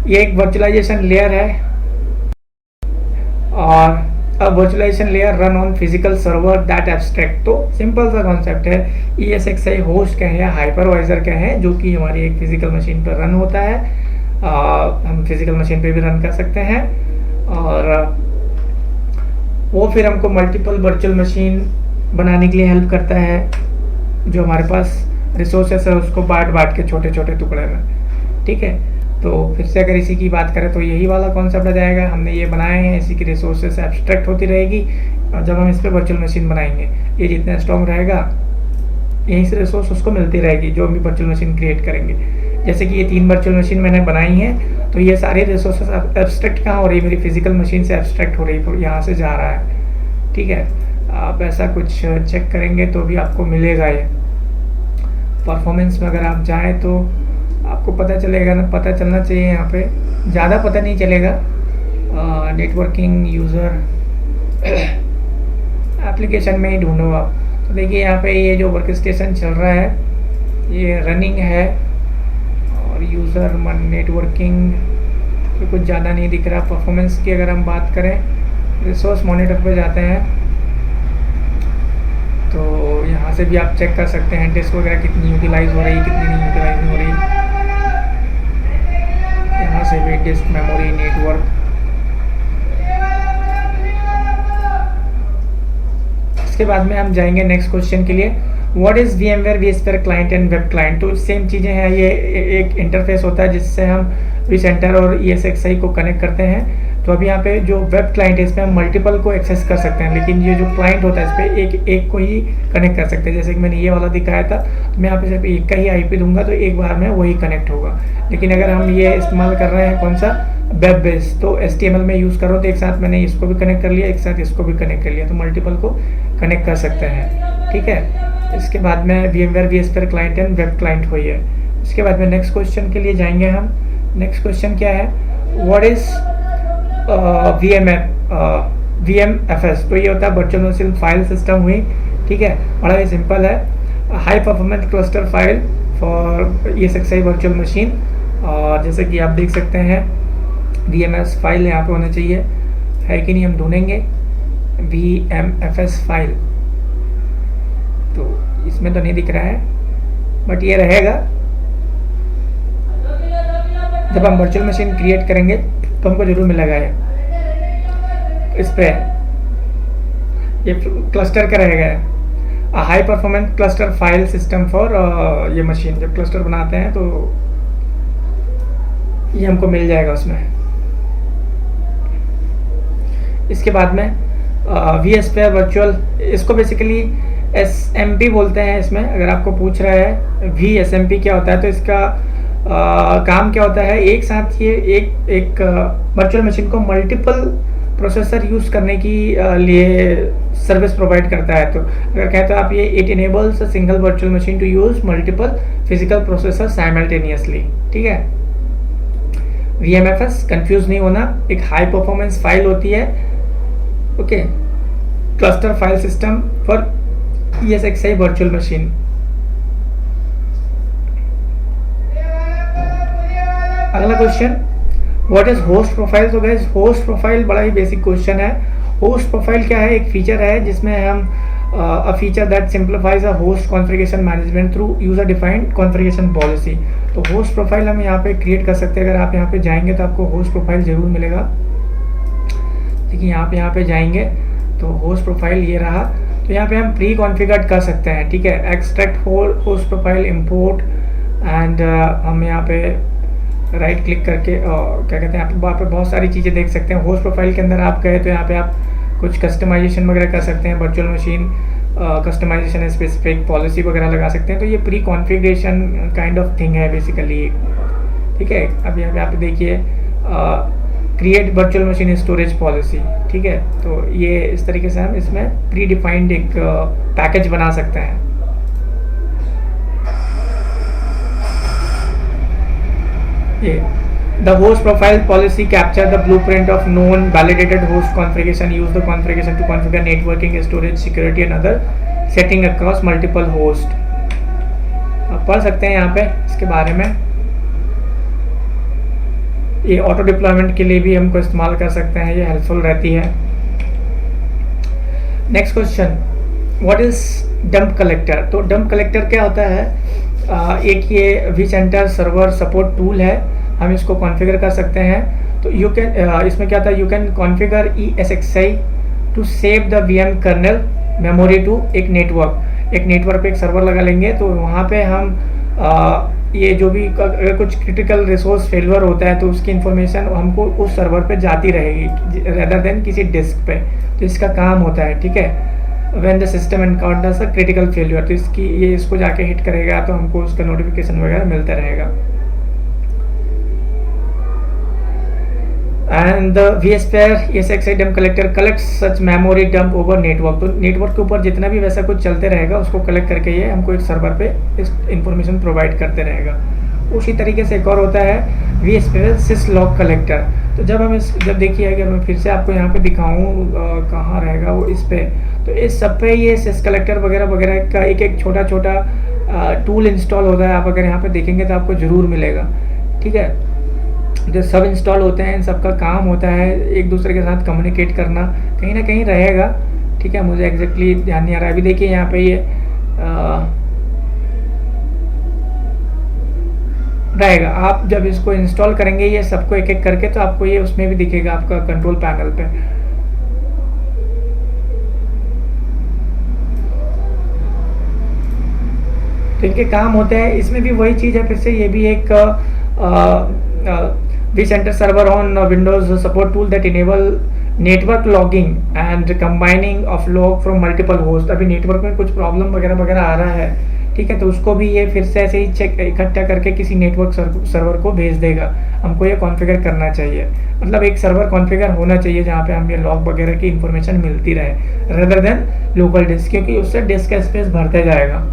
ये एक वर्चुअलाइजेशन लेयर है, और अब virtualization layer run on physical server that abstract. तो सिंपल सा कॉन्सेप्ट है, ESXi होस्ट क्या है, हाइपरवाइजर क्या है, जो कि हमारी एक फिजिकल मशीन पर रन होता है। हम फिजिकल मशीन पे भी रन कर सकते हैं, और वो फिर हमको मल्टीपल वर्चुअल मशीन बनाने के लिए हेल्प करता है। जो हमारे पास रिसोर्सेस है उसको बांट के छोटे छोटे टुकड़े में, ठीक है। तो फिर से अगर इसी की बात करें तो यही वाला कॉन्सेप्ट आ जाएगा, हमने ये बनाए हैं, इसी की रिसोर्सेस एब्स्ट्रैक्ट होती रहेगी, और जब हम इस पर वर्चुअल मशीन बनाएंगे, ये जितना स्ट्रॉन्ग रहेगा यहीं से रिसोर्स उसको मिलती रहेगी जो भी वर्चुअल मशीन क्रिएट करेंगे। जैसे कि ये 3 वर्चुअल मशीन मैंने बनाई हैं, तो ये सारी रिसोर्सेस एब्स्ट्रैक्ट कहाँ हो रही है, मेरी फिजिकल मशीन से एब्स्ट्रैक्ट हो रही है, यहाँ से जा रहा है, ठीक है। आप ऐसा कुछ चेक करेंगे तो भी आपको मिलेगा। ये परफॉर्मेंस में अगर आप जाएँ तो आपको पता चलेगा ना, पता चलना चाहिए, यहाँ पे ज़्यादा पता नहीं चलेगा। नेटवर्किंग यूज़र एप्लीकेशन में ही ढूंढो आप। तो देखिए यहाँ पे ये जो वर्क स्टेशन चल रहा है ये रनिंग है, और यूज़र नेटवर्किंग तो कुछ ज़्यादा नहीं दिख रहा। परफॉर्मेंस की अगर हम बात करें, रिसोर्स मॉनिटर पे जाते हैं तो यहाँ से भी आप चेक कर सकते हैं डिस्क वगैरह कितनी यूटिलाइज हो रही है, कितनी नहीं यूटिलाइज हो रही। यहाँ से भी डिस्क, मेमोरी, नेटवर्क। इसके बाद में हम जाएंगे नेक्स्ट क्वेश्चन के लिए, what is VMware vSphere client and web client. तो सेम चीज़ें हैं, ये एक इंटरफेस होता है जिससे हम vCenter और ESXi को कनेक्ट करते हैं। तो अभी यहाँ पे जो वेब क्लाइंट है इस पर हम मल्टीपल को एक्सेस कर सकते हैं, लेकिन ये जो क्लाइंट होता है इस पर एक को ही कनेक्ट कर सकते हैं। जैसे कि मैंने ये वाला दिखाया था, तो मैं यहाँ पे सिर्फ एक का ही IP दूंगा तो एक बार में वही कनेक्ट होगा। लेकिन अगर हम ये इस्तेमाल कर रहे हैं कौन सा, वेब बेस, तो HTML में यूज़ कर रहा हूँ, तो एक साथ मैंने इसको भी कनेक्ट कर लिया, एक साथ इसको भी कनेक्ट कर लिया, तो मल्टीपल को कनेक्ट कर सकते हैं, ठीक है। इसके बाद में VMware vSphere client and web client हुई है। इसके बाद में नेक्स्ट क्वेश्चन के लिए जाएंगे हम। नेक्स्ट क्वेश्चन क्या है, व्हाट इज़ VMFS, तो ये होता है वर्चुअल मशीन फाइल सिस्टम हुई, ठीक है, बड़ा ही सिंपल है। High performance cluster file for ESXi virtual machine, और जैसे कि आप देख सकते हैं VMS फाइल यहाँ पे होना चाहिए, है कि नहीं, हम ढूंढेंगे VMFS फाइल, तो इसमें तो नहीं दिख रहा है बट ये रहेगा। जब हम वर्चुअल मशीन क्रिएट करेंगे तो हमको जरूर मिलेगा ये, इस पे ये क्लस्टर का रहेगा, high performance cluster file system for ये मशीन। जब क्लस्टर बनाते हैं तो ये हमको मिल जाएगा उसमें। इसके बाद में vSphere वर्चुअल, इसको बेसिकली SMP बोलते हैं इसमें। अगर आपको पूछ रहा है vSMP क्या होता है, तो इसका काम क्या होता है, एक साथ ये एक वर्चुअल मशीन को मल्टीपल प्रोसेसर यूज करने की लिए सर्विस प्रोवाइड करता है। तो अगर कहते हैं आप ये, it enables a single virtual machine to use multiple physical processor simultaneously, ठीक है। VMFS कंफ्यूज नहीं होना, एक हाई परफॉर्मेंस फाइल होती है, okay, cluster file system for ESXi virtual machine. अगला question, what is host profile. तो गाइस होस्ट प्रोफाइल बड़ा ही बेसिक क्वेश्चन है। होस्ट प्रोफाइल क्या है, एक फीचर है जिसमें हम a feature that simplifies a host configuration management through user defined configuration policy. तो होस्ट प्रोफाइल हम यहाँ पे क्रिएट कर सकते हैं। अगर आप यहाँ पे जाएंगे तो आपको होस्ट प्रोफाइल जरूर मिलेगा। देखिए यहाँ पे जाएंगे तो होस्ट प्रोफाइल ये रहा। तो यहाँ पे हम प्री कॉन्फ़िगर्ड कर सकते हैं, ठीक है, extract host profile, import, and हम यहाँ पे राइट क्लिक करके क्या कहते हैं, आप वहाँ पे बहुत सारी चीज़ें देख सकते हैं। होस्ट प्रोफाइल के अंदर आप गए तो यहाँ पे आप कुछ कस्टमाइजेशन वगैरह कर सकते हैं, virtual machine customization specific policy वगैरह लगा सकते हैं। तो ये pre configuration kind of thing है बेसिकली, ठीक है। अब यहाँ पे आप देखिए create virtual machine storage policy, ठीक है। तो ये इस तरीके से हम इसमें प्री डिफाइंड एक पैकेज बना सकते हैं। ये the host profile policy capture the blueprint of known validated host configuration, use the configuration to configure networking, storage, security and other setting across multiple host। आप पढ़ सकते हैं यहाँ पे इसके बारे में। ये ऑटो डिप्लॉयमेंट के लिए भी हमको इस्तेमाल कर सकते हैं, ये हेल्पफुल रहती है। Next question, what is dump collector. तो डंप कलेक्टर क्या होता है, एक ये vCenter सर्वर सपोर्ट टूल है, हम इसको कॉन्फ़िगर कर सकते हैं। तो यू कैन इसमें क्या था, you can configure ESXi to save the VM kernel memory to एक नेटवर्क पे एक सर्वर लगा लेंगे। तो वहाँ पे हम ये जो भी अगर कुछ क्रिटिकल रिसोर्स फेलियर होता है तो उसकी इन्फॉर्मेशन हमको उस सर्वर पे जाती रहेगी रेदर देन किसी डिस्क पे। तो इसका काम होता है, ठीक है, when the system encounters a critical failure, तो इसको जाके हिट करेगा तो हमको उसका नोटिफिकेशन वगैरह मिलता रहेगा। And the vSphere ESXi dump collector collect such memory dump over network. तो नेटवर्क के ऊपर जितना भी वैसा कुछ चलते रहेगा उसको कलेक्ट करके ये हमको एक सर्वर पे इस इंफॉर्मेशन प्रोवाइड करते रहेगा। उसी तरीके से एक और होता है vSphere syslog कलेक्टर। तो जब देखिए, अगर मैं फिर से आपको यहाँ पे दिखाऊँ कहाँ रहेगा वो, इस पे, तो इस सब पे ये sys कलेक्टर वगैरह का एक छोटा टूल इंस्टॉल होता है। आप अगर यहाँ पे देखेंगे तो आपको ज़रूर मिलेगा, ठीक है। जो सब इंस्टॉल होते हैं, इन सब का काम होता है एक दूसरे के साथ कम्युनिकेट करना, कहीं ना कहीं रहेगा, ठीक है। मुझे एग्जैक्टली ध्यान नहीं आ रहा है। अभी देखिए यहाँ पे ये रहेगा। आप जब इसको इंस्टॉल करेंगे ये सबको एक एक करके, तो आपको ये उसमें भी दिखेगा आपका कंट्रोल पैनल पे। तो इनके काम होते हैं। इसमें भी वही चीज़ है, फिर से ये भी एक vCenter server on Windows support tool that enable network logging and combining of log from multiple host। अभी नेटवर्क में कुछ प्रॉब्लम वगैरह आ रहा है, ठीक है, तो उसको भी ये फिर से ऐसे ही चेक इकट्ठा करके किसी नेटवर्क सर्वर को भेज देगा। हमको ये कॉन्फ़िगर करना चाहिए, मतलब एक सर्वर कॉन्फ़िगर होना चाहिए जहाँ पे हम ये लॉग वगैरह की इंफॉर्मेशन मिलती रहे रेदर देन लोकल डिस्क, क्योंकि उससे डिस्क का स्पेस भरते जाएगा।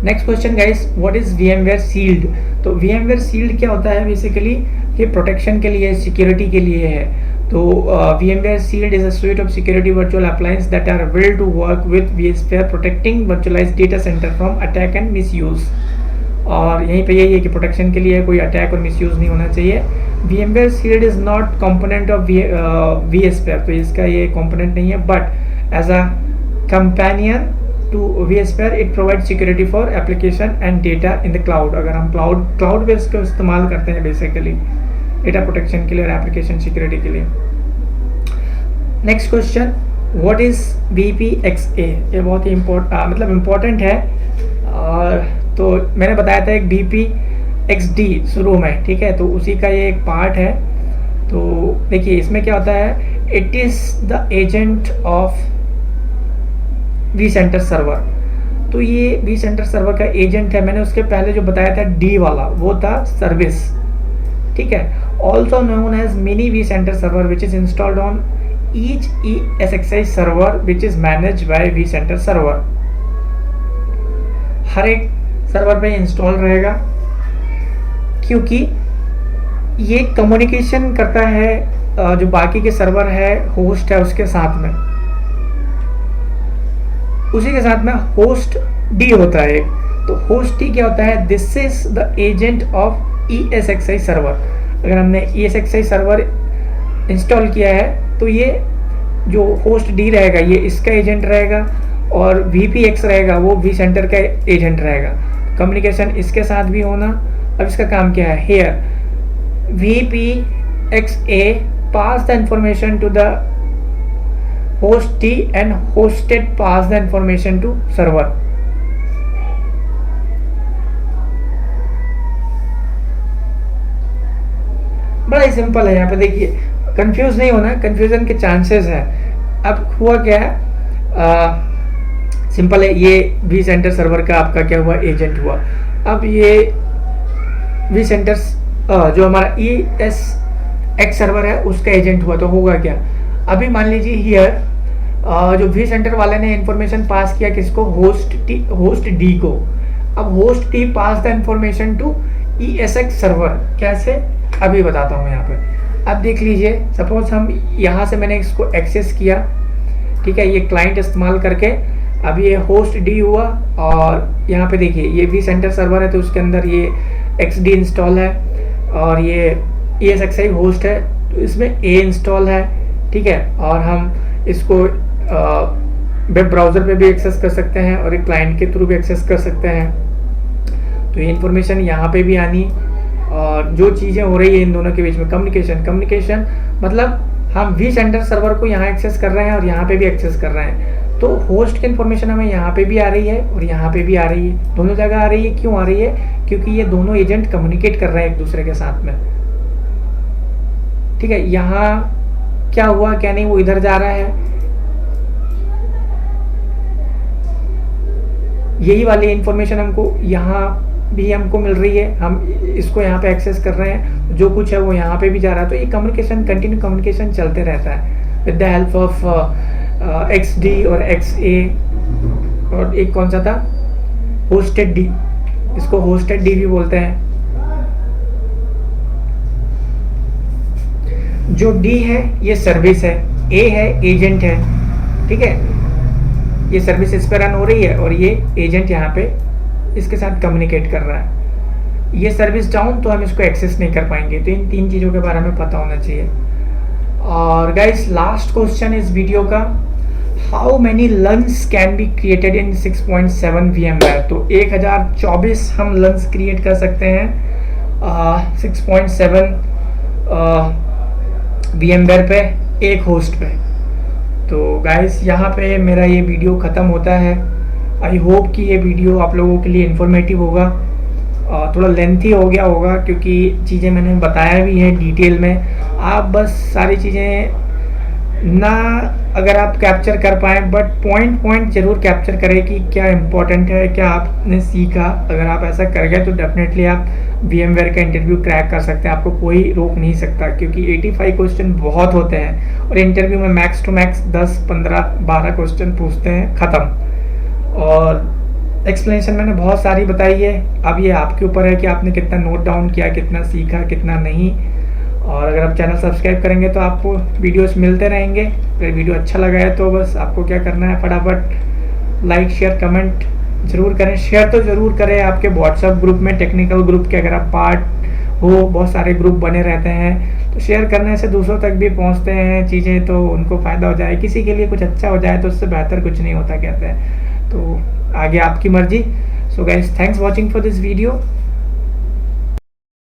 Next question guys, what is VMware shield. तो VMware सील्ड क्या होता है, बेसिकली ये प्रोटेक्शन के लिए, सिक्योरिटी के लिए है। तो VMware Shield is a suite of security virtual appliances that are built to work with vSphere, protecting virtualized data center from attack and misuse। और यहीं पे यही है कि प्रोटेक्शन के लिए कोई अटैक और मिसयूज़ नहीं होना चाहिए। VMware Shield is not component of vSphere, तो इसका ये कंपोनेंट नहीं है, but as a companion to vSphere it provide security for application and data in the cloud. अगर हम क्लाउड बेस्ड को इस्तेमाल करते हैं बेसिकली डेटा प्रोटेक्शन के लिए और एप्लीकेशन सिक्योरिटी के लिए। Next question, what is BPXA? ये बहुत ही इम्पोर्टेंट है। और तो मैंने बताया था एक BPXD शुरू में, ठीक है, तो उसी का ये एक पार्ट है। तो देखिए इसमें क्या होता है, it is the agent of vCenter server. तो ये vCenter सर्वर का एजेंट है। मैंने उसके पहले जो बताया था D वाला, वो था सर्विस, ठीक है। Also known as mini vCenter server which is installed on each ESXi server which is manage by vCenter server. हर एक सर्वर पे इंस्टॉल रहेगा, क्योंकि ये कम्युनिकेशन करता है जो बाकी के सर्वर है, होस्ट है, उसके साथ में, उसी के साथ में होस्ट डी होता है। तो होस्ट डी क्या होता है, this is the agent of ESXi server. अगर हमने ESXi सर्वर इंस्टॉल किया है तो ये जो होस्ट डी रहेगा ये इसका एजेंट रहेगा, और VPX रहेगा वो vCenter का एजेंट रहेगा। कम्युनिकेशन इसके साथ भी होना। अब इसका काम क्या है, here VPXA pass the information to the host D and hosted pass the information to server. बड़ा ही सिंपल है। यहाँ पे देखिए, कंफ्यूज नहीं होना, कंफ्यूजन के चांसेस है। अब हुआ क्या है, सिंपल है, ये vCenter सर्वर का आपका क्या हुआ, एजेंट हुआ। अब ये vCenter जो हमारा ESX सर्वर है उसका एजेंट हुआ, तो होगा क्या, अभी मान लीजिए हियर जो vCenter वाले ने इंफॉर्मेशन पास किया किसको, होस्ट डी को। अब host D pass the information to ESX server. कैसे, अभी बताता हूँ यहाँ पे। अब देख लीजिए, सपोज हम यहाँ से मैंने इसको एक्सेस किया, ठीक है, ये क्लाइंट इस्तेमाल करके। अब ये होस्ट डी हुआ, और यहाँ पे देखिए ये vCenter सर्वर है तो उसके अंदर ये XD इंस्टॉल है, और ये ESXi होस्ट है तो इसमें A इंस्टॉल है, ठीक है। और हम इसको वेब ब्राउज़र पे भी एक्सेस कर सकते हैं और एक क्लाइंट के थ्रू भी एक्सेस कर सकते हैं। तो ये इन्फॉर्मेशन यहाँ पे भी आनी, और जो चीज़ें हो रही है इन दोनों के बीच में कम्युनिकेशन मतलब हम vCenter सर्वर को यहाँ एक्सेस कर रहे हैं और यहाँ पे भी एक्सेस कर रहे हैं। तो होस्ट की इन्फॉर्मेशन हमें यहाँ पे भी आ रही है और यहाँ पे भी आ रही है, दोनों जगह आ रही है। क्यों आ रही है, क्योंकि ये दोनों एजेंट कम्युनिकेट कर रहे हैं एक दूसरे के साथ में, ठीक है। यहाँ क्या हुआ क्या नहीं, वो इधर जा रहा है, यही वाली इंफॉर्मेशन हमको यहाँ भी हमको मिल रही है, हम इसको यहाँ पे एक्सेस कर रहे हैं, जो कुछ है वो यहाँ पे भी जा रहा है। तो ये कम्युनिकेशन, कंटिन्यू कम्युनिकेशन चलते रहता है with the help of XD और XA, और एक कौन सा था, होस्टेड डी, इसको होस्टेड डी भी बोलते हैं। जो D है ये सर्विस है, A है एजेंट है, ठीक है। ये सर्विस इस पर रन हो रही है और ये एजेंट यहाँ पे इसके साथ कम्युनिकेट कर रहा है। ये सर्विस डाउन तो हम इसको एक्सेस नहीं कर पाएंगे। तो इन तीन चीज़ों के बारे में पता होना चाहिए। और गाइस लास्ट क्वेश्चन इस वीडियो का, how many lunch can be created in 6.7 VMware? तो 1024 हम लंच क्रिएट कर सकते हैं 6.7 VMware पे, एक होस्ट पे। तो गाइस यहाँ पे मेरा ये वीडियो ख़त्म होता है। आई होप कि ये वीडियो आप लोगों के लिए इन्फॉर्मेटिव होगा। थोड़ा लेंथी हो गया होगा क्योंकि चीज़ें मैंने बताया भी है डिटेल में। आप बस सारी चीज़ें ना अगर आप कैप्चर कर पाए, बट पॉइंट ज़रूर कैप्चर करें कि क्या इम्पोर्टेंट है, क्या आपने सीखा। अगर आप ऐसा कर गए तो डेफिनेटली आप VMware का इंटरव्यू क्रैक कर सकते हैं, आपको कोई रोक नहीं सकता, क्योंकि 85 क्वेश्चन बहुत होते हैं और इंटरव्यू में मैक्स टू मैक्स 10, 15, 12 क्वेश्चन पूछते हैं, ख़त्म। और एक्सप्लेनेशन मैंने बहुत सारी बताई है। अब ये आपके ऊपर है कि आपने कितना नोट डाउन किया, कितना सीखा, कितना नहीं। और अगर आप चैनल सब्सक्राइब करेंगे तो आपको वीडियोस मिलते रहेंगे। अगर वीडियो अच्छा लगा है तो बस आपको क्या करना है, फटाफट लाइक शेयर कमेंट ज़रूर करें। शेयर तो ज़रूर करें आपके व्हाट्सएप ग्रुप में, टेक्निकल ग्रुप के अगर आप पार्ट हो, बहुत सारे ग्रुप बने रहते हैं, तो शेयर करने से दूसरों तक भी पहुंचते हैं चीज़ें, तो उनको फ़ायदा हो जाए, किसी के लिए कुछ अच्छा हो जाए तो उससे बेहतर कुछ नहीं होता कहते हैं। तो आगे आपकी मर्जी। So guys, thanks watching for this video.